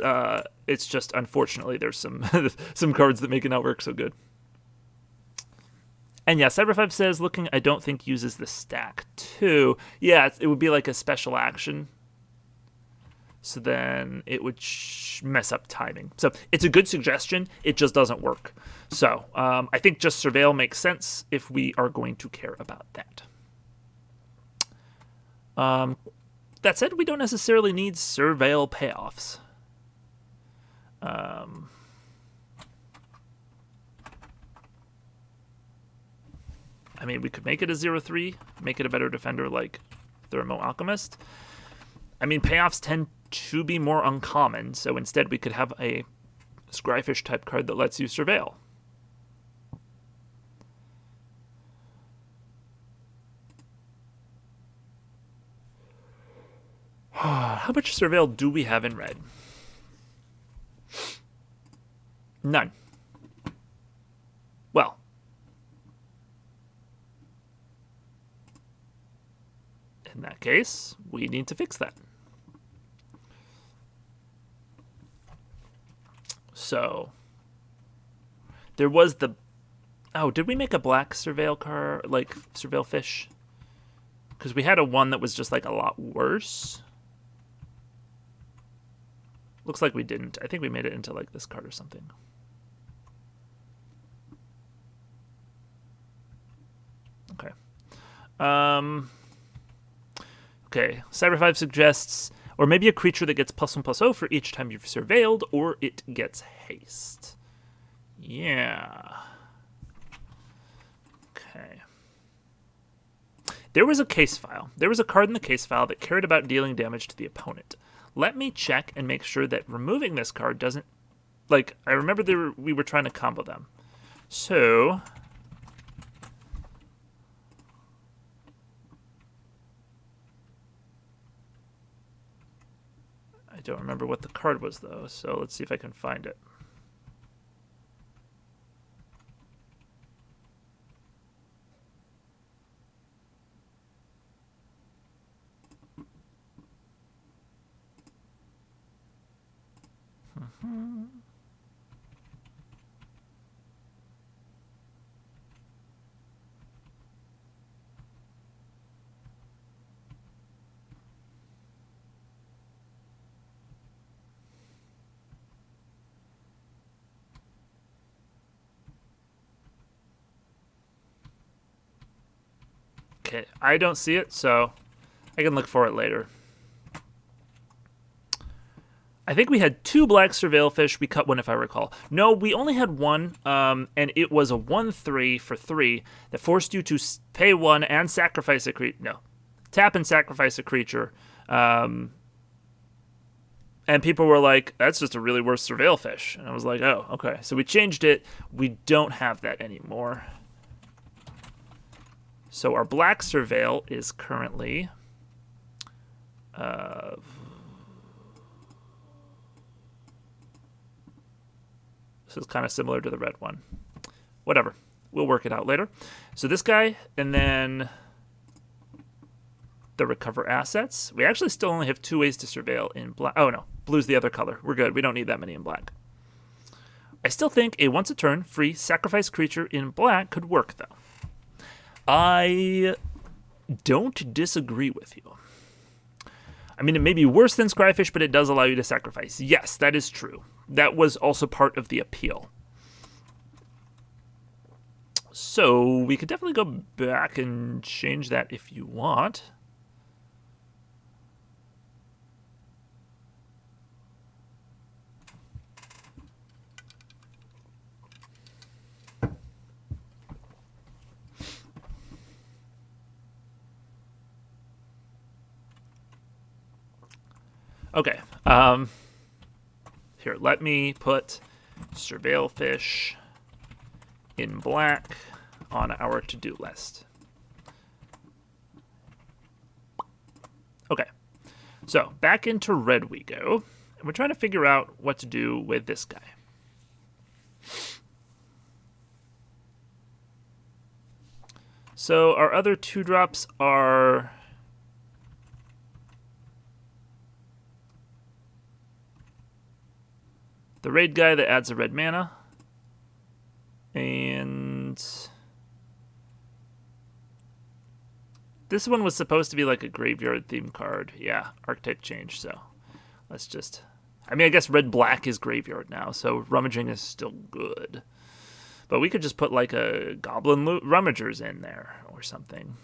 It's just, unfortunately, there's some some cards that make it not work so good. And yeah, Cyber5 says, looking, I don't think uses the stack too. Yeah, it would be like a special action. So then it would mess up timing. So it's a good suggestion. It just doesn't work. So I think just Surveil makes sense if we are going to care about that. That said, we don't necessarily need Surveil payoffs. I mean, we could make it a 0/3, make it a better defender like Thermo Alchemist. I mean, payoffs tend to be more uncommon, so instead we could have a Scryfish type card that lets you Surveil. How much Surveil do we have in red? None. Well, in that case, we need to fix that. So, there was the... Oh, did we make a black Surveil card, like Surveil fish? Because we had a one that was just like a lot worse. Looks like we didn't. I think we made it into like this card or something. Okay. Okay, Cyber5 suggests, or maybe a creature that gets +1/+0 for each time you've surveilled, or it gets haste. Yeah. Okay. There was a case file. There was a card in the case file that cared about dealing damage to the opponent. Let me check and make sure that removing this card doesn't... Like, I remember we were trying to combo them. So... I don't remember what the card was, though, so let's see if I can find it. Okay, I don't see it, so I can look for it later. I think we had 2 black Surveil fish. We cut one, if I recall. No, we only had one, and it was a 1/3 for 3 that forced you to pay 1 and sacrifice a creature. No, tap and sacrifice a creature. And people were like, that's just a really worse Surveil fish. And I was like, oh, okay. So we changed it. We don't have that anymore. So our black surveil is currently... this is kind of similar to the red one. Whatever. We'll work it out later. So this guy, and then the recover assets. We actually still only have 2 ways to surveil in black. Oh, no. Blue's the other color. We're good. We don't need that many in black. I still think a once a turn free sacrifice creature in black could work, though. I don't disagree with you. I mean, it may be worse than Scryfish, but it does allow you to sacrifice. Yes, that is true. That was also part of the appeal. So we could definitely go back and change that if you want. Okay. Here, let me put Surveil Fish in black on our to-do list. Okay. So, back into red we go. And we're trying to figure out what to do with this guy. So, our other 2-drops are... the raid guy that adds a red mana. And this one was supposed to be like a graveyard theme card. Yeah, archetype change. So let's just... I mean, I guess red-black is graveyard now, so rummaging is still good. But we could just put like a goblin rummagers in there or something,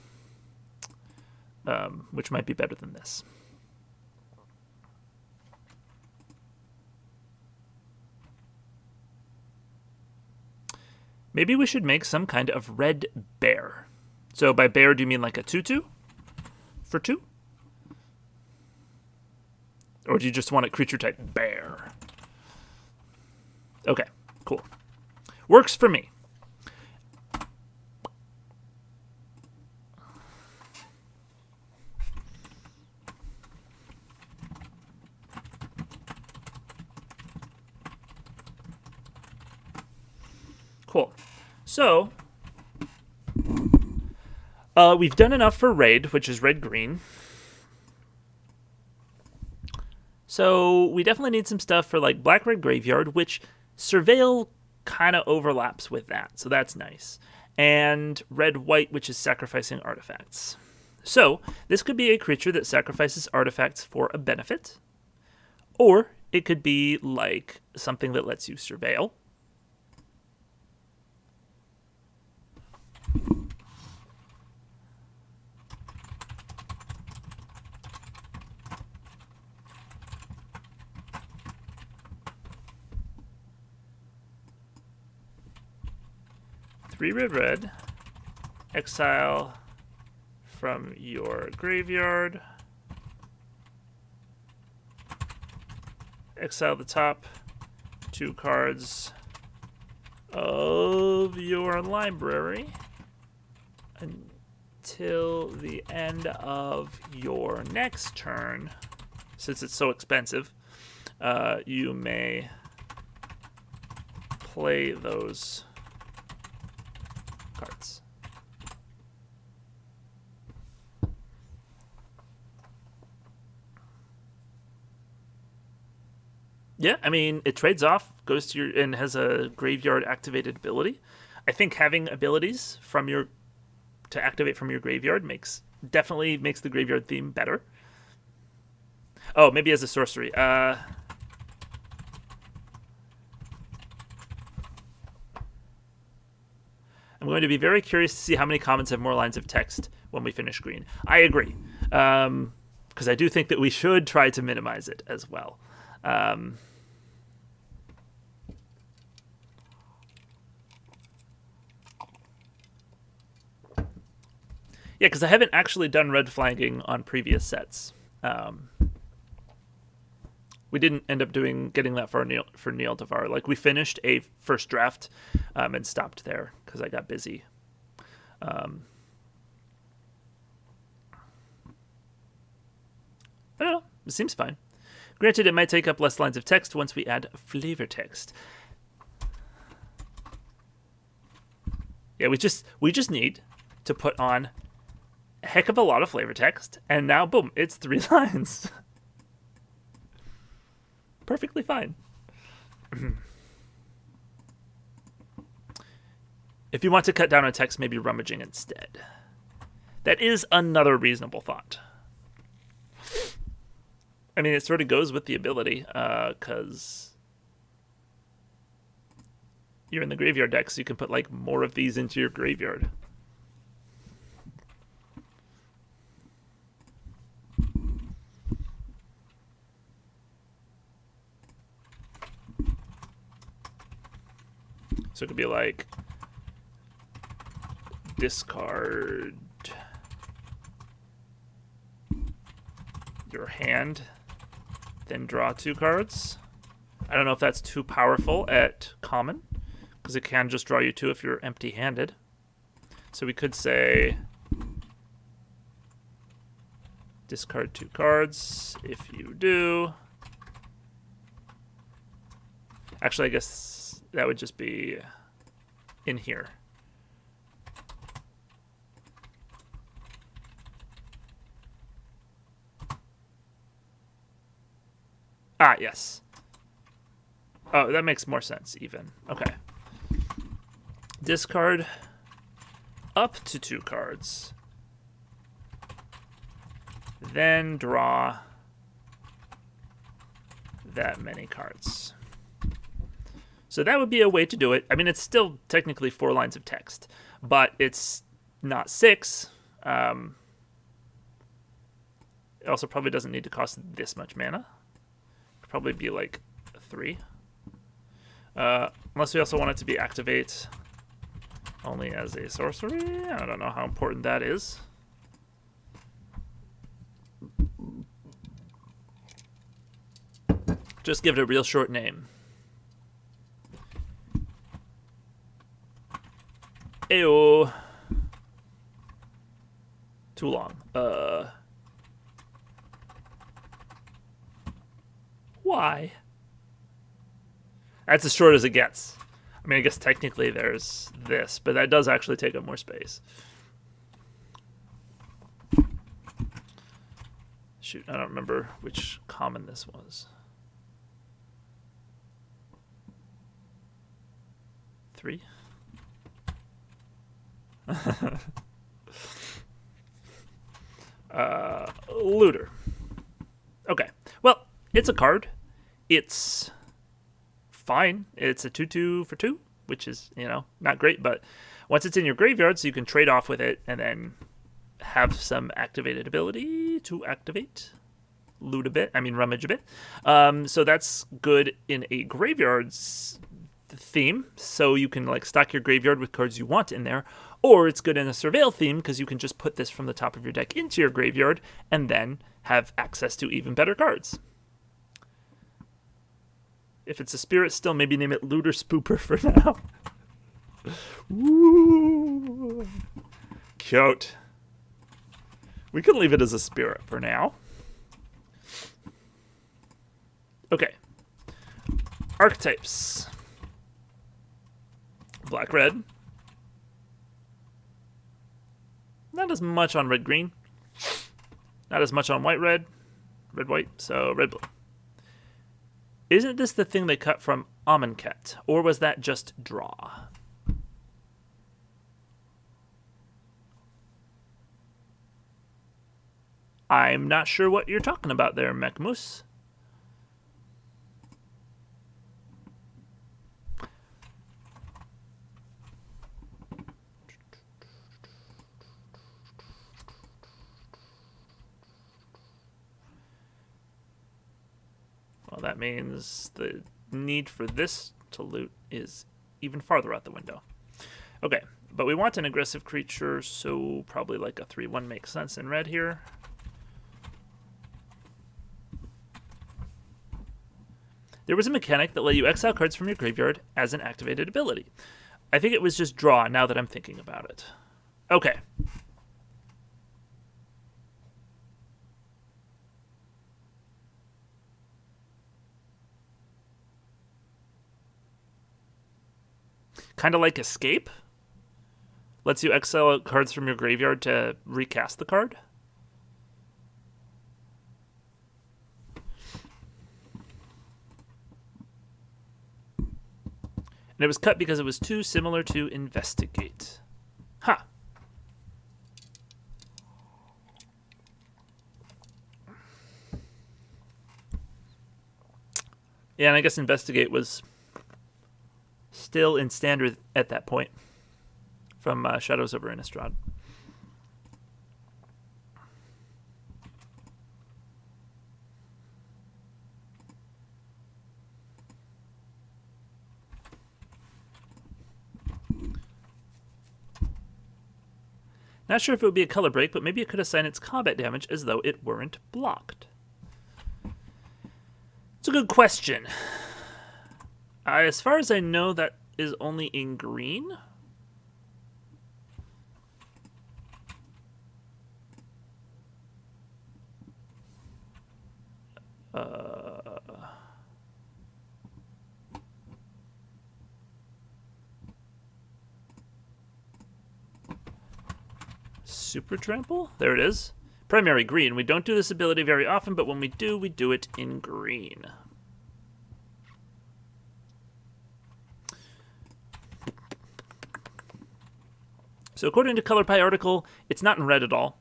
which might be better than this. Maybe we should make some kind of red bear. So by bear, do you mean like a 2/2 for 2? Or do you just want a creature type bear? Okay, cool. Works for me. Cool. So, we've done enough for raid, which is red-green. So we definitely need some stuff for like black-red graveyard, which Surveil kind of overlaps with that, so that's nice. And red-white, which is sacrificing artifacts. So this could be a creature that sacrifices artifacts for a benefit, or it could be like something that lets you surveil. Three red, exile from your graveyard, exile the top 2 cards of your library until the end of your next turn. Since it's so expensive, you may play those cards. Yeah, I mean, it trades off, goes to your, and has a graveyard activated ability. I think having abilities from your to activate from your graveyard definitely makes the graveyard theme better. Oh, maybe as a sorcery. I'm going to be very curious to see how many comments have more lines of text when we finish green. I agree, because I do think that we should try to minimize it as well. Yeah, because I haven't actually done red flagging on previous sets. We didn't end up getting that far for Neil Devar. Like, we finished a first draft and stopped there because I got busy. it seems fine. Granted, it might take up less lines of text once we add flavor text. Yeah, we just need to put on a heck of a lot of flavor text, and now, boom, it's 3 lines. Perfectly fine. If you want to cut down on text, maybe rummaging instead. That is another reasonable thought. I mean, it sort of goes with the ability, because you're in the graveyard deck, so you can put like more of these into your graveyard. So it could be like discard your hand, then draw 2 cards. I don't know if that's too powerful at common, because it can just draw you 2 if you're empty-handed. So we could say discard 2 cards. If you do, actually, I guess that would just be in here. Ah, yes. Oh, that makes more sense, even. Okay. Discard up to 2 cards. Then draw that many cards. So that would be a way to do it. I mean, it's still technically 4 lines of text, but it's not 6. It also probably doesn't need to cost this much mana. It'd probably be like 3. Unless we also want it to be activate only as a sorcery. I don't know how important that is. Just give it a real short name. Ayo. Too long. Why? That's as short as it gets. I mean, I guess technically there's this, but that does actually take up more space. Shoot, I don't remember which common this was. 3? Looter. Okay. Well, it's a card. It's fine. It's a 2/2 for 2, which is, not great, but once it's in your graveyard, so you can trade off with it and then have some activated ability to activate. Loot a bit. I mean, rummage a bit. So that's good in a graveyard's theme, so you can like stock your graveyard with cards you want in there, or it's good in a surveil theme because you can just put this from the top of your deck into your graveyard and then have access to even better cards. If it's a spirit still, maybe name it Looter Spooper for now. Ooh. Cute. We can leave it as a spirit for now. Okay. Archetypes. Black, red. Not as much on red, green. Not as much on white, red. Red, white. So red, blue. Isn't this the thing they cut from Amonkhet? Or was that just draw? I'm not sure what you're talking about there, Mechmoose. Well, that means the need for this to loot is even farther out the window. Okay, but we want an aggressive creature, so probably like a 3/1 makes sense in red here. There was a mechanic that let you exile cards from your graveyard as an activated ability. I think it was just draw now that I'm thinking about it. Okay. Kind of like Escape. Lets you exile cards from your graveyard to recast the card. And it was cut because it was too similar to Investigate. Huh. Yeah, and I guess Investigate was still in standard at that point from Shadows over Innistrad. Not sure if it would be a color break, but maybe it could assign its combat damage as though it weren't blocked. It's a good question. As far as I know, that is only in green. Super Trample? There it is. Primary green. We don't do this ability very often, but when we do it in green. So according to Color Pie article, it's not in red at all.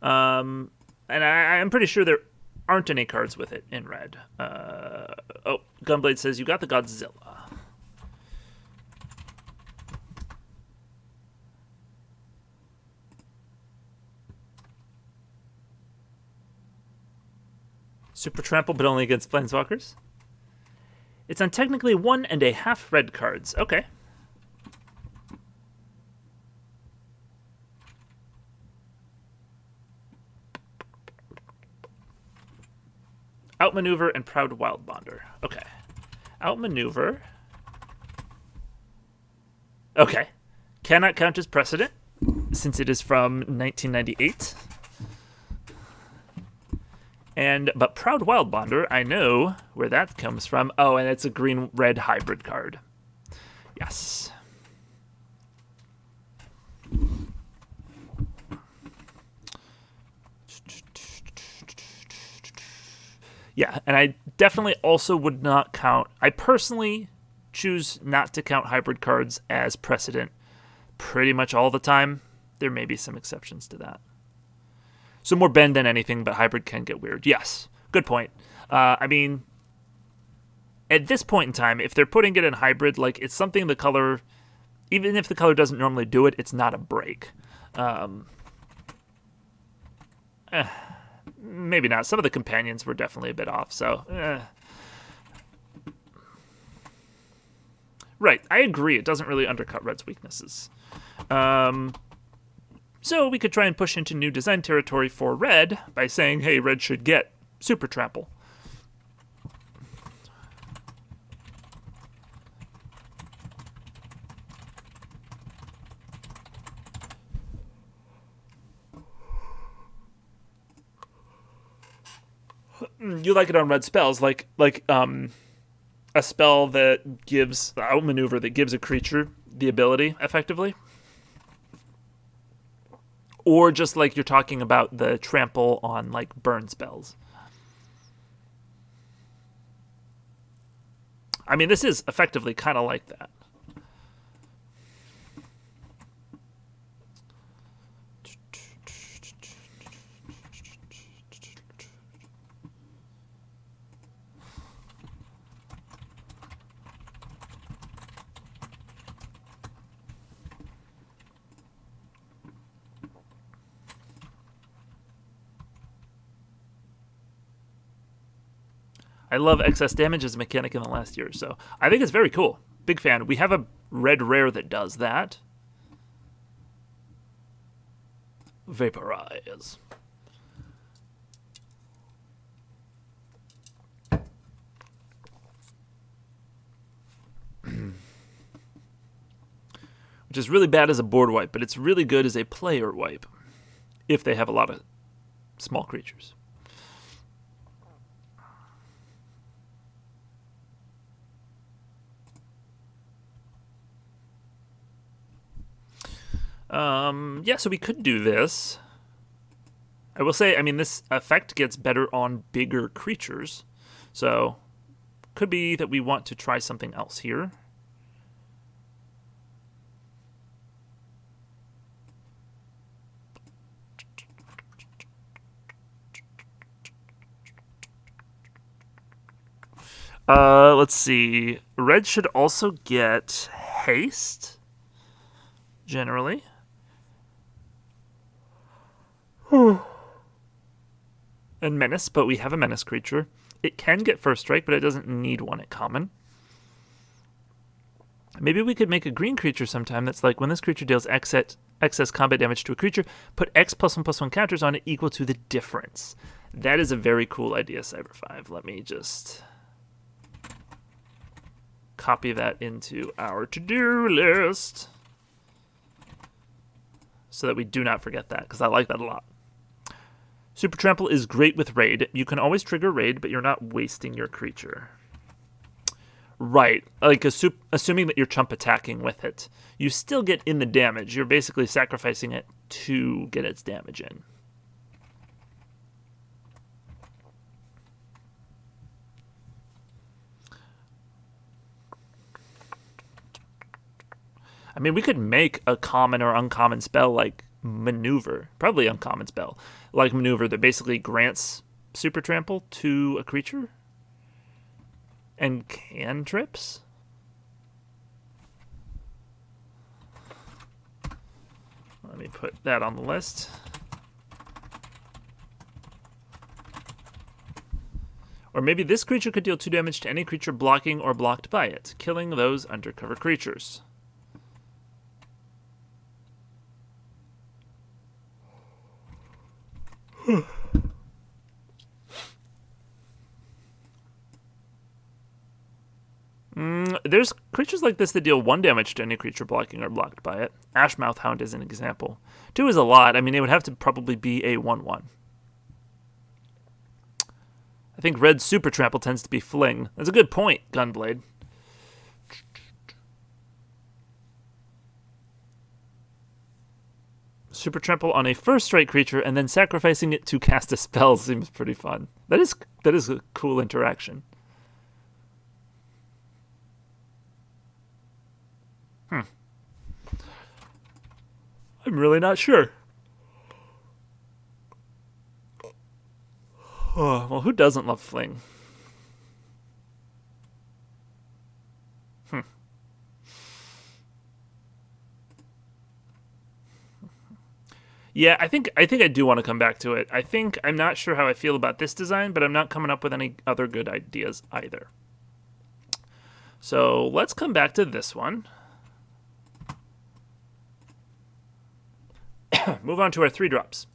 And I'm pretty sure there aren't any cards with it in red. Oh, Gunblade says, you got the Godzilla. Super Trample, but only against Planeswalkers. It's on technically 1.5 red cards. Okay. Outmaneuver and Proud Wildbonder. Okay. Outmaneuver. Okay. Cannot count as precedent, since it is from 1998. But Proud Wildbonder, I know where that comes from. Oh, and it's a green-red hybrid card. Yes. Yeah, and I definitely also would not count... I personally choose not to count hybrid cards as precedent pretty much all the time. There may be some exceptions to that. So more bend than anything, but hybrid can get weird. Yes, good point. I mean, at this point in time, if they're putting it in hybrid, like, it's something the color... Even if the color doesn't normally do it, it's not a break. Maybe not. Some of the companions were definitely a bit off, so... Right, I agree. It doesn't really undercut Red's weaknesses. So we could try and push into new design territory for Red by saying, hey, Red should get Super Trample. You like it on red spells, like a spell that gives outmaneuver, that gives a creature the ability effectively, or just like you're talking about the trample on like burn spells. I mean, this is effectively kind of like that. I love excess damage as a mechanic in the last year or so. I think it's very cool. Big fan. We have a red rare that does that. Vaporize. Which is really bad as a board wipe, but it's really good as a player wipe if they have a lot of small creatures. Yeah, so we could do this. I will say, I mean, this effect gets better on bigger creatures. So, could be that we want to try something else here. Let's see. Red should also get haste, generally. And menace, but we have a menace creature. It can get first strike, but it doesn't need one at common. Maybe we could make a green creature sometime that's like, when this creature deals excess combat damage to a creature, put X +1/+1 counters on it equal to the difference. That is a very cool idea, Cyber5. Let me just copy that into our to-do list so that we do not forget that, because I like that a lot. Super Trample is great with Raid. You can always trigger Raid, but you're not wasting your creature. Right, like assuming that you're chump attacking with it. You still get in the damage. You're basically sacrificing it to get its damage in. I mean, we could make a common or uncommon spell like Maneuver. Probably uncommon spell. Like Maneuver that basically grants Super Trample to a creature. And cantrips? Let me put that on the list. Or maybe this creature could deal 2 damage to any creature blocking or blocked by it, killing those undercover creatures. There's creatures like this that deal 1 damage to any creature blocking or blocked by it. Ashmouth Hound is an example. 2 is a lot. I mean, it would have to probably be a 1/1. I think red Super Trample tends to be Fling. That's a good point, Gunblade. Super Trample on a first strike creature and then sacrificing it to cast a spell seems pretty fun. That is a cool interaction. I'm really not sure. Oh, well, who doesn't love Fling? Yeah, I think I do want to come back to it. I'm not sure how I feel about this design, but I'm not coming up with any other good ideas either. So let's come back to this one. Move on to our 3-drops.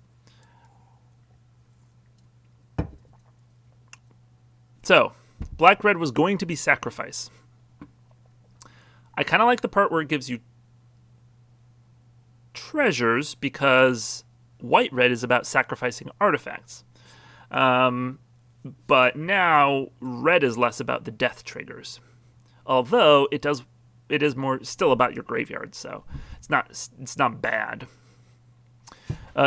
So, black-red was going to be Sacrifice. I kind of like the part where it gives you treasures because white-red is about sacrificing artifacts. But now red is less about the death triggers. Although it is more still about your graveyard, so it's not bad.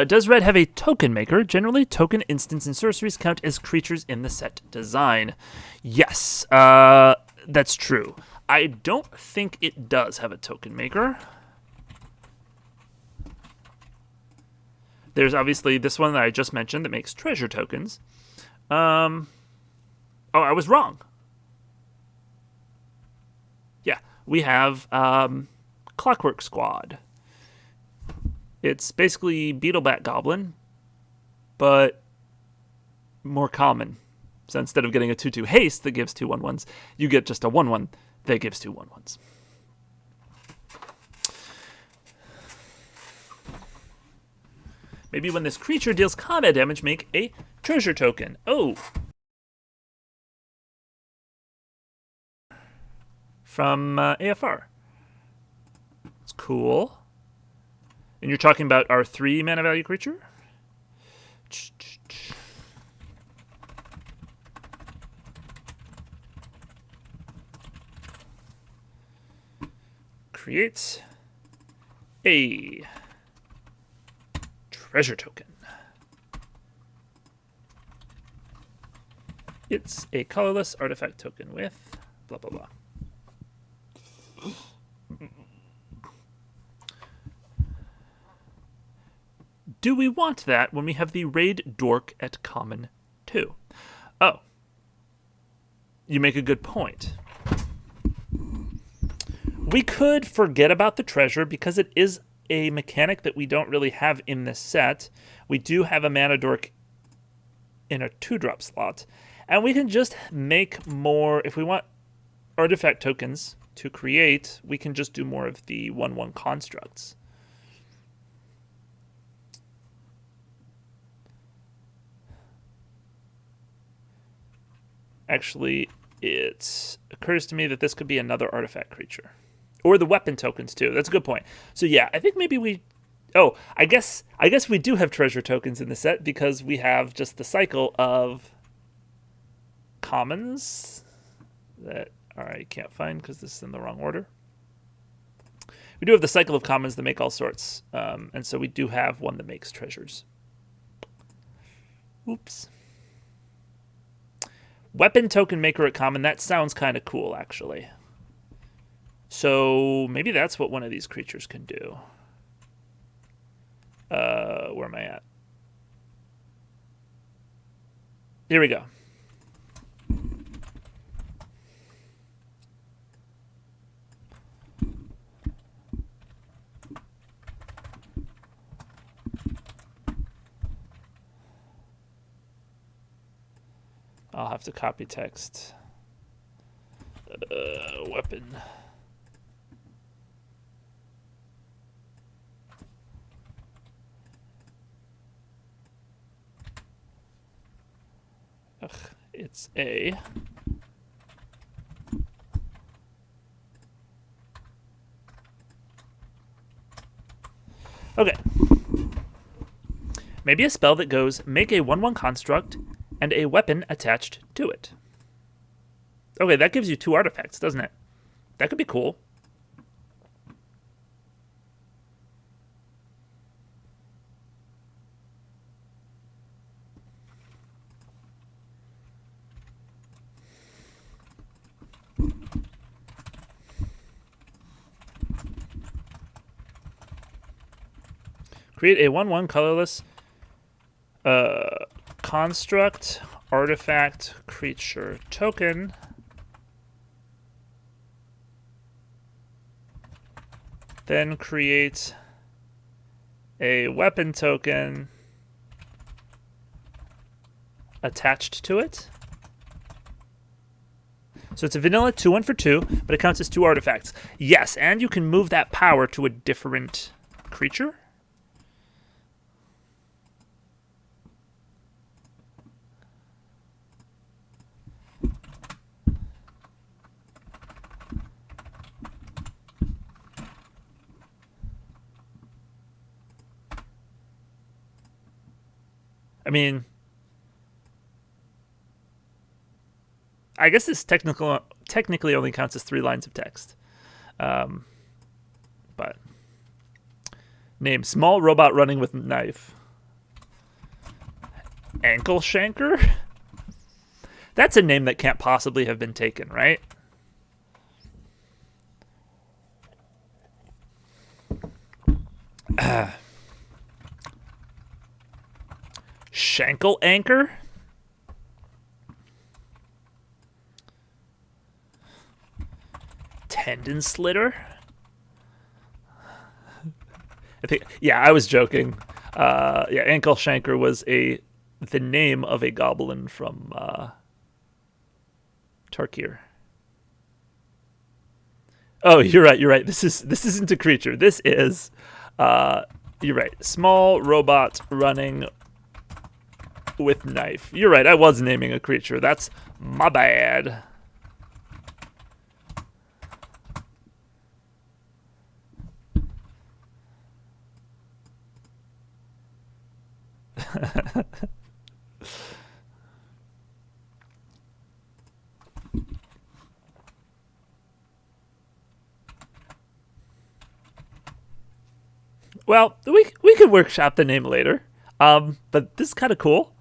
Does red have a token maker? Generally, token instants and sorceries count as creatures in the set design. Yes, that's true. I don't think it does have a token maker. There's obviously this one that I just mentioned that makes treasure tokens. Oh, I was wrong. Yeah, we have Clockwork Squad. It's basically Beetlebat Goblin, but more common. So instead of getting a 2/2 haste that gives 2 1/1s, you get just a 1/1 that gives 2 1/1s. Maybe when this creature deals combat damage, make a treasure token. Oh! From AFR. It's cool. And you're talking about our 3 mana value creature? Create a treasure token. It's a colorless artifact token with blah, blah, blah. Do we want that when we have the Raid Dork at common 2? Oh. You make a good point. We could forget about the treasure because it is a mechanic that we don't really have in this set. We do have a Mana Dork in a 2-drop slot. And we can just make more, if we want artifact tokens to create, we can just do more of the 1/1 constructs. Actually, it occurs to me that this could be another artifact creature. Or the weapon tokens too. That's a good point. So yeah, I think maybe we... Oh, I guess we do have treasure tokens in the set because we have just the cycle of commons that I can't find because this is in the wrong order. We do have the cycle of commons that make all sorts. And so we do have one that makes treasures. Oops. Weapon token maker at common. That sounds kind of cool, actually. So maybe that's what one of these creatures can do. Where am I at? Here we go. I'll have to copy text. Weapon. Ugh, it's a... Okay. Maybe a spell that goes, make a 1/1 construct and a weapon attached to it. Okay, that gives you 2 artifacts, doesn't it? That could be cool. Create a 1/1 colorless construct, artifact, creature, token. Then create a weapon token attached to it. So it's a vanilla 2/1 for 2, but it counts as 2 artifacts. Yes, and you can move that power to a different creature. I mean, I guess this technically only counts as 3 lines of text. But name, small robot running with knife. Ankle Shanker? That's a name that can't possibly have been taken, right? Shankle Anchor? Tendon Slitter? I think, yeah, I was joking. Yeah, Ankle Shanker was the name of a goblin from Tarkir. Oh, you're right. This isn't a creature. This is you're right. Small robot running with knife. You're right. I was naming a creature. That's my bad. Well, we could workshop the name later. But this is kind of cool.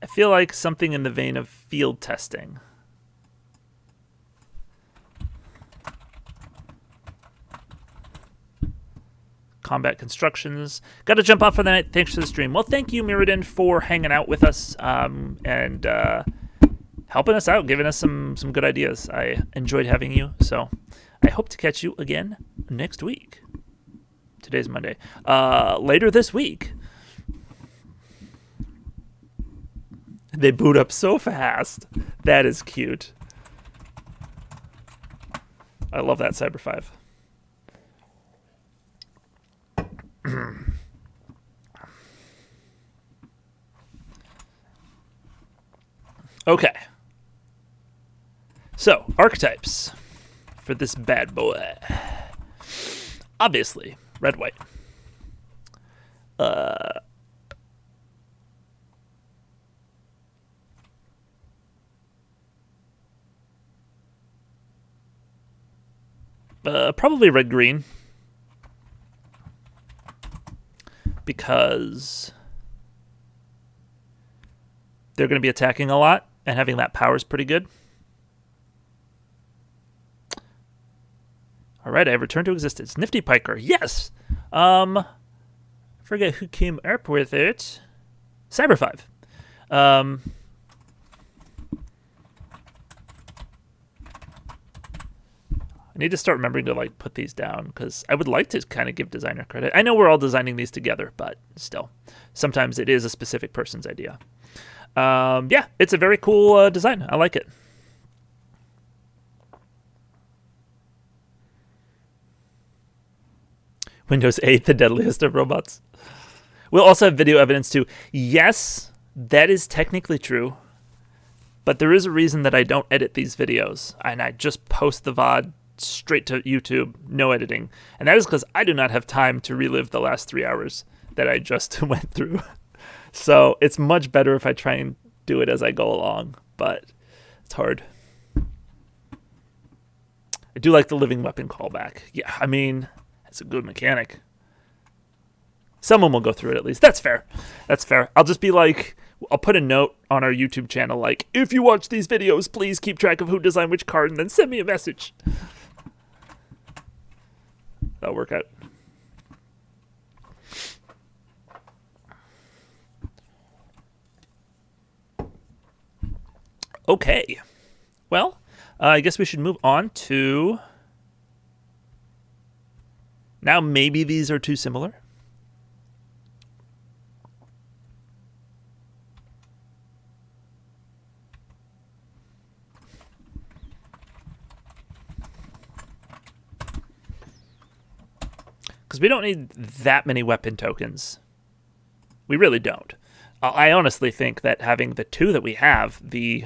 I feel like something in the vein of field testing. Combat constructions. Got to jump off for the night. Thanks for the stream. Well, thank you, Niranjan, for hanging out with us and helping us out, giving us some good ideas. I enjoyed having you, so I hope to catch you again next week. Today's Monday. Later this week. They boot up so fast. That is cute. I love that Cyber 5. Okay. So, archetypes for this bad boy. Obviously, red, white. Probably red, green. Because they're going to be attacking a lot, and having that power is pretty good. All right, I have returned to existence. Nifty Piker, yes. I forget who came up with it. Cyber 5. I need to start remembering to like put these down because I would like to kind of give designer credit. I know we're all designing these together, but still, sometimes it is a specific person's idea. Yeah, it's a very cool design. I like it. Windows 8, the deadliest of robots. We'll also have video evidence too. Yes, that is technically true, but there is a reason that I don't edit these videos and I just post the VOD straight to YouTube, no editing. And that is because I do not have time to relive the last 3 hours that I just went through. So it's much better if I try and do it as I go along, but it's hard. I do like the living weapon callback. Yeah, I mean, it's a good mechanic. Someone will go through it at least. That's fair. That's fair. I'll just be like, I'll put a note on our YouTube channel like, if you watch these videos, please keep track of who designed which card and then send me a message. That'll work out. Okay. Well, I guess we should move on to... Now maybe these are too similar. Because we don't need that many weapon tokens. We really don't. I honestly think that having the two that we have, the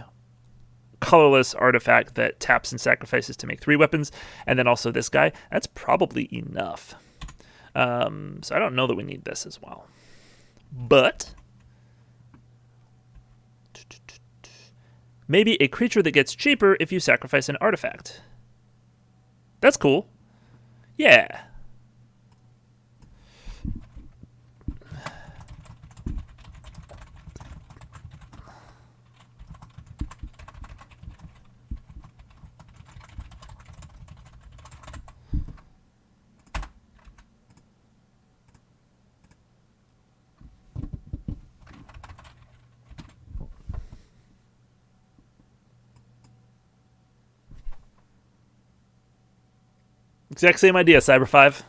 colorless artifact that taps and sacrifices to make 3 weapons, and then also this guy, that's probably enough. So I don't know that we need this as well. But maybe a creature that gets cheaper if you sacrifice an artifact. That's cool. Yeah. Exact same idea, Cyber 5.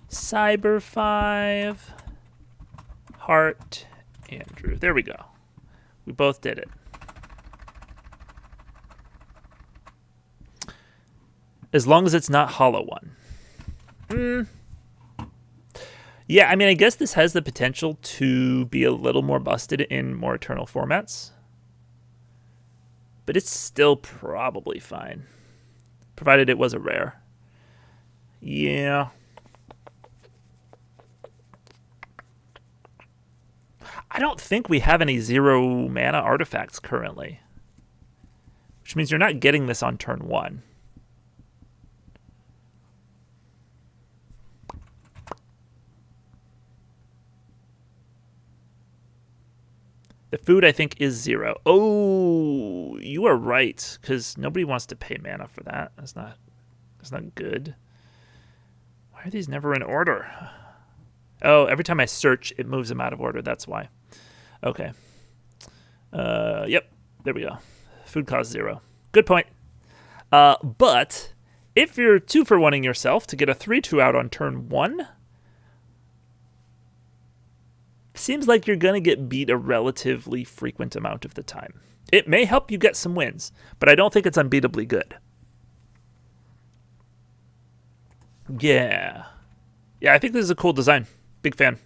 Cyber 5. Heart. Andrew. There we go. We both did it. As long as it's not Hollow One. Yeah, I mean, I guess this has the potential to be a little more busted in more Eternal formats. But it's still probably fine. Provided it was a rare. Yeah. I don't think we have any 0 mana artifacts currently, which means you're not getting this on turn 1. The food, I think, is 0. Oh, you are right, because nobody wants to pay mana for that. That's not good. Why are these never in order? Oh, every time I search, it moves them out of order. That's why. Okay. Yep. There we go. Food cost 0. Good point. But if you're 2-for-1ing yourself to get a 3/2 out on turn 1, seems like you're going to get beat a relatively frequent amount of the time. It may help you get some wins, but I don't think it's unbeatably good. Yeah. Yeah, I think this is a cool design. Big fan.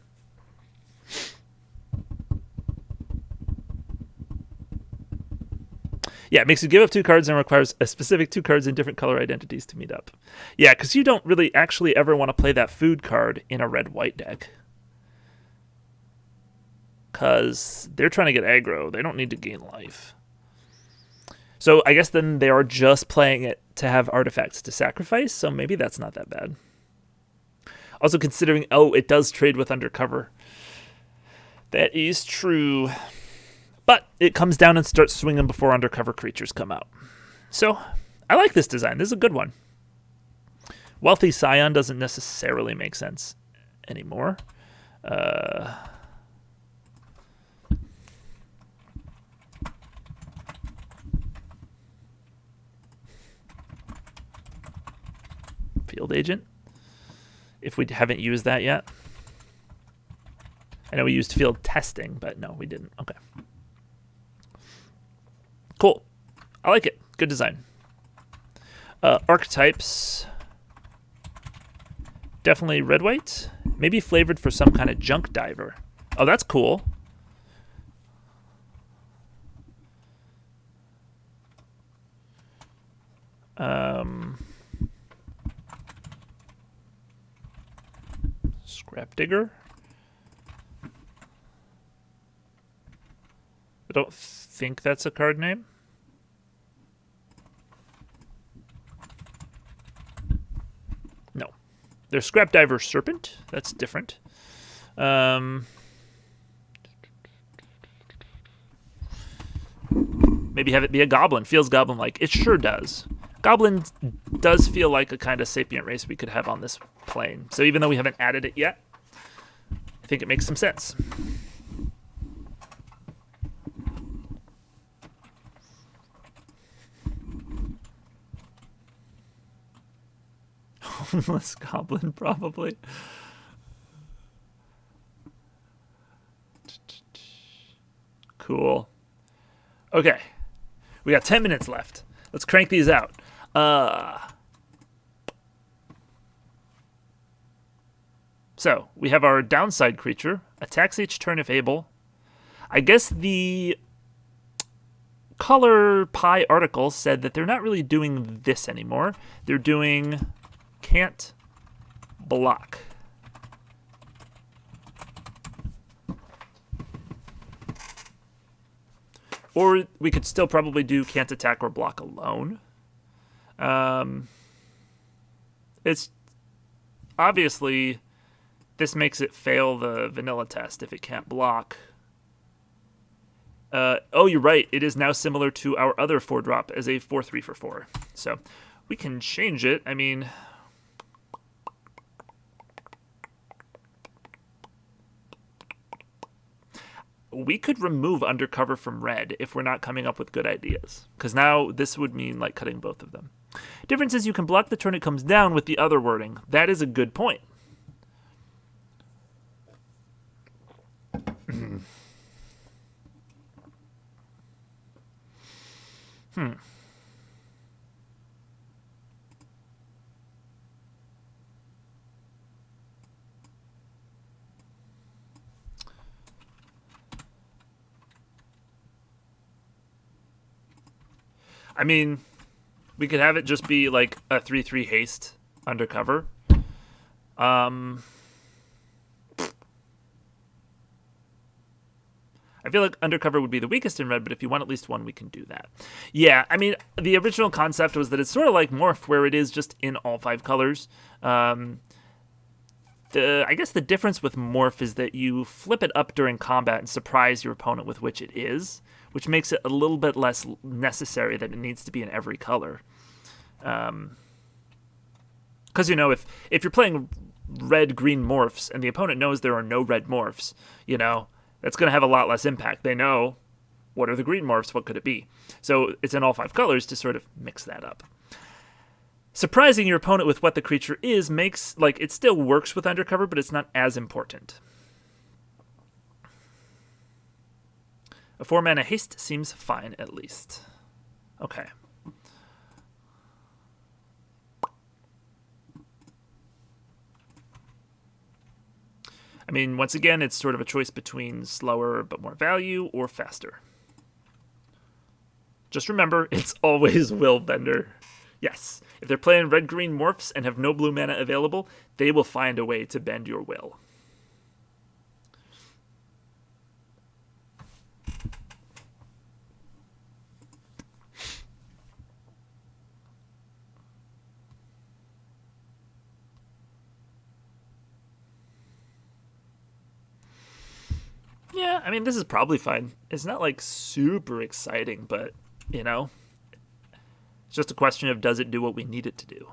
Yeah, it makes you give up 2 cards and requires a specific 2 cards in different color identities to meet up. Yeah, because you don't really actually ever want to play that food card in a red-white deck. Because they're trying to get aggro. They don't need to gain life. So I guess then they are just playing it to have artifacts to sacrifice, so maybe that's not that bad. Also considering, oh, it does trade with Undercover. That is true. But it comes down and starts swinging before Undercover creatures come out. So I like this design. This is a good one. Wealthy Scion doesn't necessarily make sense anymore. Field Agent, if we haven't used that yet. I know we used Field Testing, but no, we didn't. Okay. Cool. I like it. Good design. Archetypes. Definitely red-white. Maybe flavored for some kind of junk diver. Oh, that's cool. Scrap Digger. I don't think that's a card name. No. There's Scrap Diver Serpent. That's different. Maybe have it be a goblin. Feels goblin-like. It sure does. Goblin does feel like a kind of sapient race we could have on this plane. So even though we haven't added it yet, I think it makes some sense. Homeless goblin, probably. Cool. Okay. We got 10 minutes left. Let's crank these out. So, we have our downside creature. Attacks each turn if able. I guess the Color Pie article said that they're not really doing this anymore. They're doing can't block. Or we could still probably do can't attack or block alone. It's obviously this makes it fail the vanilla test if it can't block. Oh, you're right. It is now similar to our other 4-drop as a 4/3 for 4. So we can change it. I mean, we could remove Undercover from red if we're not coming up with good ideas. Because now this would mean like cutting both of them. Difference is you can block the turn it comes down with the other wording. That is a good point. I mean, we could have it just be like a 3/3 haste Undercover. I feel like Undercover would be the weakest in red, but if you want at least one, we can do that. Yeah, I mean, the original concept was that it's sort of like Morph, where it is just in all 5 colors. I guess the difference with Morph is that you flip it up during combat and surprise your opponent with which it is, which makes it a little bit less necessary that it needs to be in every color. Because, if you're playing red-green morphs and the opponent knows there are no red morphs, that's going to have a lot less impact. They know, what are the green morphs? What could it be? So it's in all 5 colors to sort of mix that up. Surprising your opponent with what the creature is makes, it still works with Undercover, but it's not as important. A 4-mana haste seems fine, at least. Okay. I mean, once again, it's sort of a choice between slower but more value or faster. Just remember, it's always Willbender. Yes, if they're playing red-green morphs and have no blue mana available, they will find a way to bend your will. Yeah, I mean, this is probably fine. It's not, super exciting, but, it's just a question of does it do what we need it to do.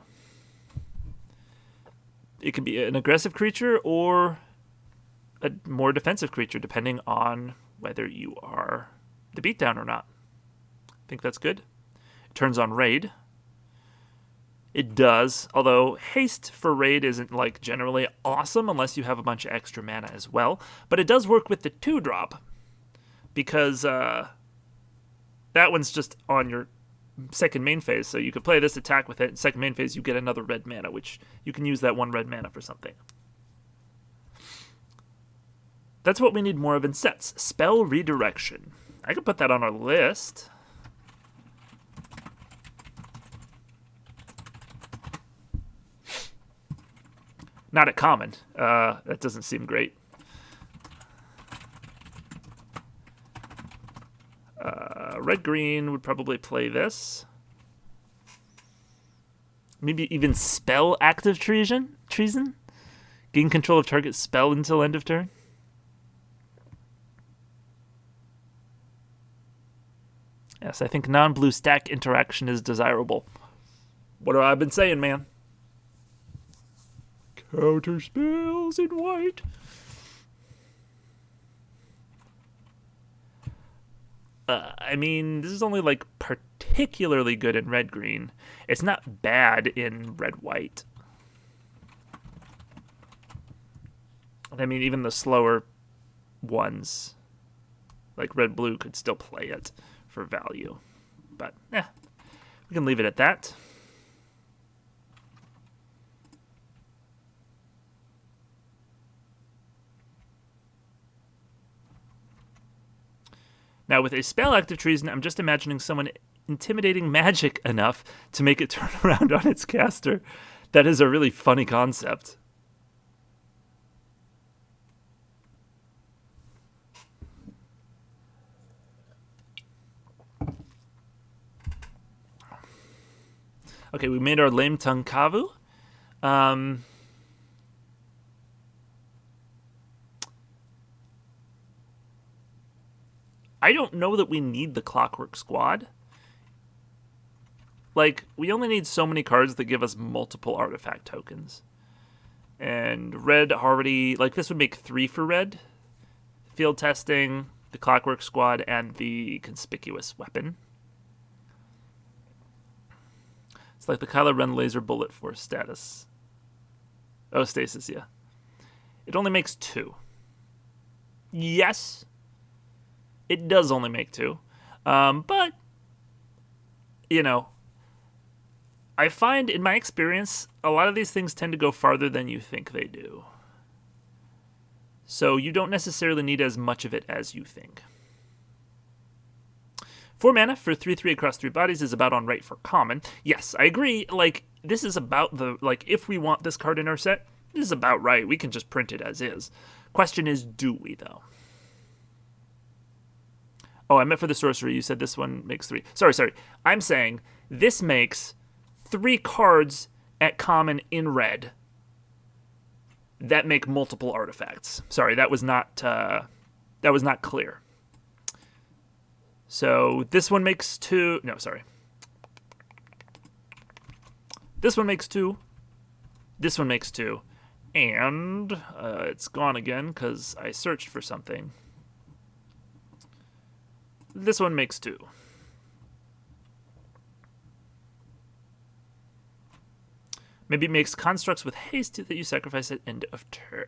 It can be an aggressive creature or a more defensive creature, depending on whether you are the beatdown or not. I think that's good. It turns on Raid. It does, although haste for Raid isn't generally awesome unless you have a bunch of extra mana as well. But it does work with the 2-drop because that one's just on your second main phase. So you could play this attack with it. In second main phase, you get another red mana, which you can use that 1 red mana for something. That's what we need more of in sets. Spell Redirection. I could put that on our list. Not at common. That doesn't seem great. Red-green would probably play this. Maybe even spell Active Treason? Gain control of target spell until end of turn? Yes, I think non-blue stack interaction is desirable. What have I been saying, man? Counter spells in white. I mean, this is only particularly good in red-green. It's not bad in red-white. I mean, even the slower ones, like red-blue, could still play it for value. But, we can leave it at that. Now, with a spell Active Treason, I'm just imagining someone intimidating magic enough to make it turn around on its caster. That is a really funny concept. Okay, we made our Lame Tongue Kavu. I don't know that we need the Clockwork Squad. We only need so many cards that give us multiple artifact tokens. And red already, this would make 3 for red. Field Testing, the Clockwork Squad, and the Conspicuous Weapon. It's like the Kylo Ren Laser Bullet Force status. Oh, stasis, yeah. It only makes 2. Yes. It does only make 2. But, I find in my experience, a lot of these things tend to go farther than you think they do. So you don't necessarily need as much of it as you think. 4 mana for 3/3 across 3 bodies is about on right for common. Yes, I agree. This is about if we want this card in our set, this is about right. We can just print it as is. Question is, do we, though? Oh, I meant for the sorcery. You said this one makes 3. Sorry. I'm saying this makes 3 cards at common in red that make multiple artifacts. Sorry, that was not clear. So this one makes 2. No, sorry. This one makes 2. This one makes 2. And it's gone again because I searched for something. This one makes 2. Maybe it makes constructs with haste that you sacrifice at end of turn.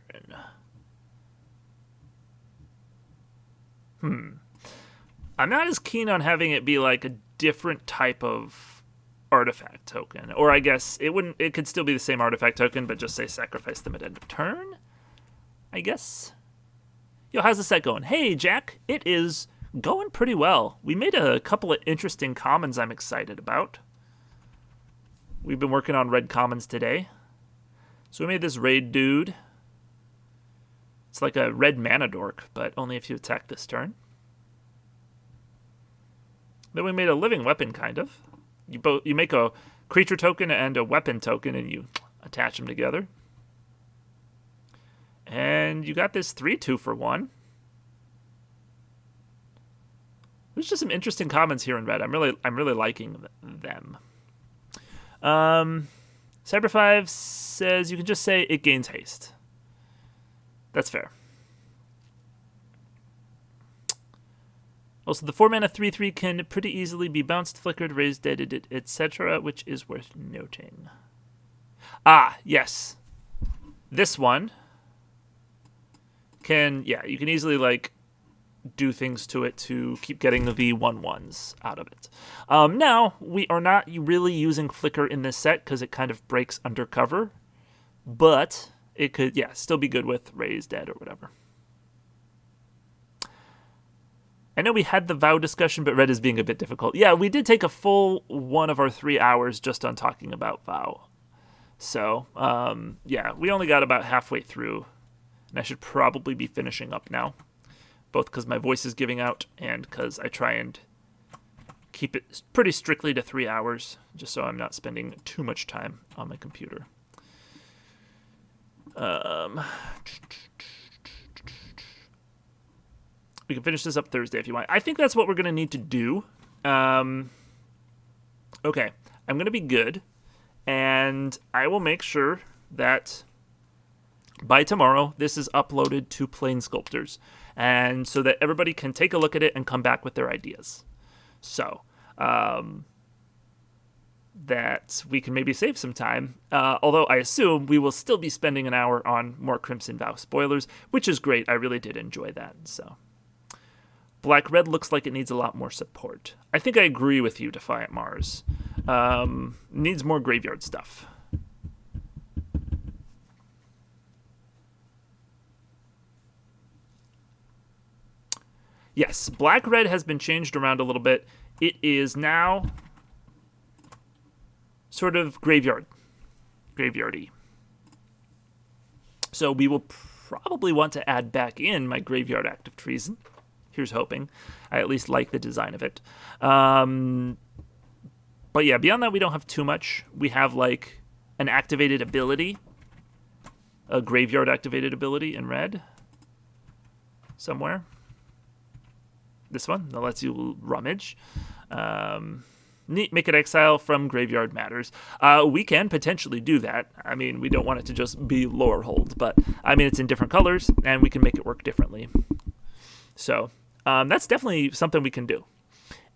I'm not as keen on having it be like a different type of artifact token. Or I guess it could still be the same artifact token, but just say sacrifice them at end of turn, I guess. Yo, how's the set going? Hey, Jack, it is going pretty well. We made a couple of interesting commons I'm excited about. We've been working on red commons today. So we made this raid dude. It's like a red mana dork, but only if you attack this turn. Then we made a living weapon, kind of. You make a creature token and a weapon token, and you attach them together. And you got this 3/2 for 1. There's just some interesting commons here in red. I'm really liking them. Cyber5 says you can just say it gains haste. That's fair. Also, the 4-mana 3/3 can pretty easily be bounced, flickered, raised, deaded, etc., which is worth noting. Ah, yes. This one can, you can easily, like, do things to it to keep getting the 1/1s out of it. Now, we are not really using flicker in this set because it kind of breaks undercover, but it could, still be good with raise, dead, or whatever. I know we had the Vow discussion, but red is being a bit difficult. Yeah, we did take a full 1 of our 3 hours just on talking about Vow. So, we only got about halfway through, and I should probably be finishing up now. Both because my voice is giving out and because I try and keep it pretty strictly to 3 hours, just so I'm not spending too much time on my computer. We can finish this up Thursday if you want. I think that's what we're going to need to do. Okay, I'm going to be good, and I will make sure that by tomorrow this is uploaded to Plane Sculptors, and so that everybody can take a look at it and come back with their ideas. So that we can maybe save some time, although I assume we will still be spending an hour on more Crimson Vow spoilers, which is great. I really did enjoy that. So Black-Red looks like it needs a lot more support. I think I agree with you, Defiant Mars. Needs more graveyard stuff. Yes, Black-Red has been changed around a little bit. It is now sort of graveyardy. So we will probably want to add back in my Graveyard Act of Treason. Here's hoping. I at least like the design of it. But yeah, beyond that, we don't have too much. We have like an activated ability, a graveyard activated ability in red somewhere. This one that lets you rummage. Neat, make it exile from graveyard matters. We can potentially do that. I mean, we don't want it to just be lore hold, but I mean, it's in different colors and we can make it work differently. So that's definitely something we can do.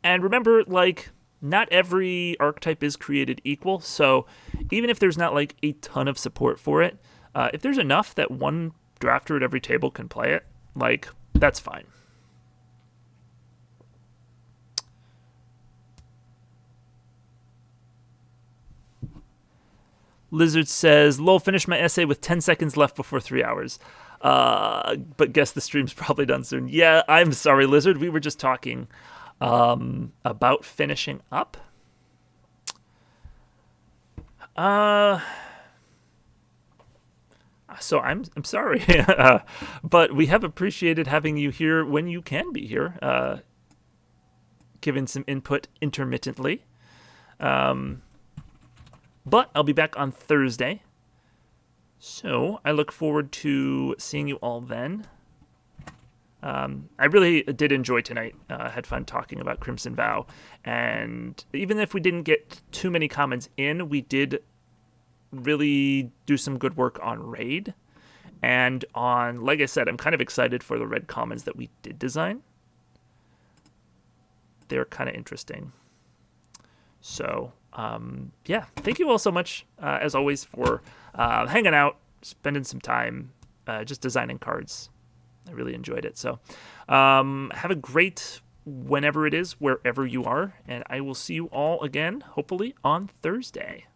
And remember, like, not every archetype is created equal. So even if there's not like a ton of support for it, if there's enough that one drafter at every table can play it, like, that's fine. Lizard says, lol, finished my essay with 10 seconds left before 3 hours. But guess the stream's probably done soon. Yeah, I'm sorry, Lizard. We were just talking about finishing up. So I'm sorry. But we have appreciated having you here when you can be here. giving some input intermittently. But I'll be back on Thursday. So I look forward to seeing you all then. I really did enjoy tonight. Had fun talking about Crimson Vow. And even if we didn't get too many comments in, we did really do some good work on Raid. And on, like I said, I'm kind of excited for the red commons that we did design. They're kind of interesting. So, yeah, thank you all so much, as always, for hanging out, spending some time just designing cards. I really enjoyed it. So have a great whenever it is, wherever you are, and I will see you all again, hopefully, on Thursday.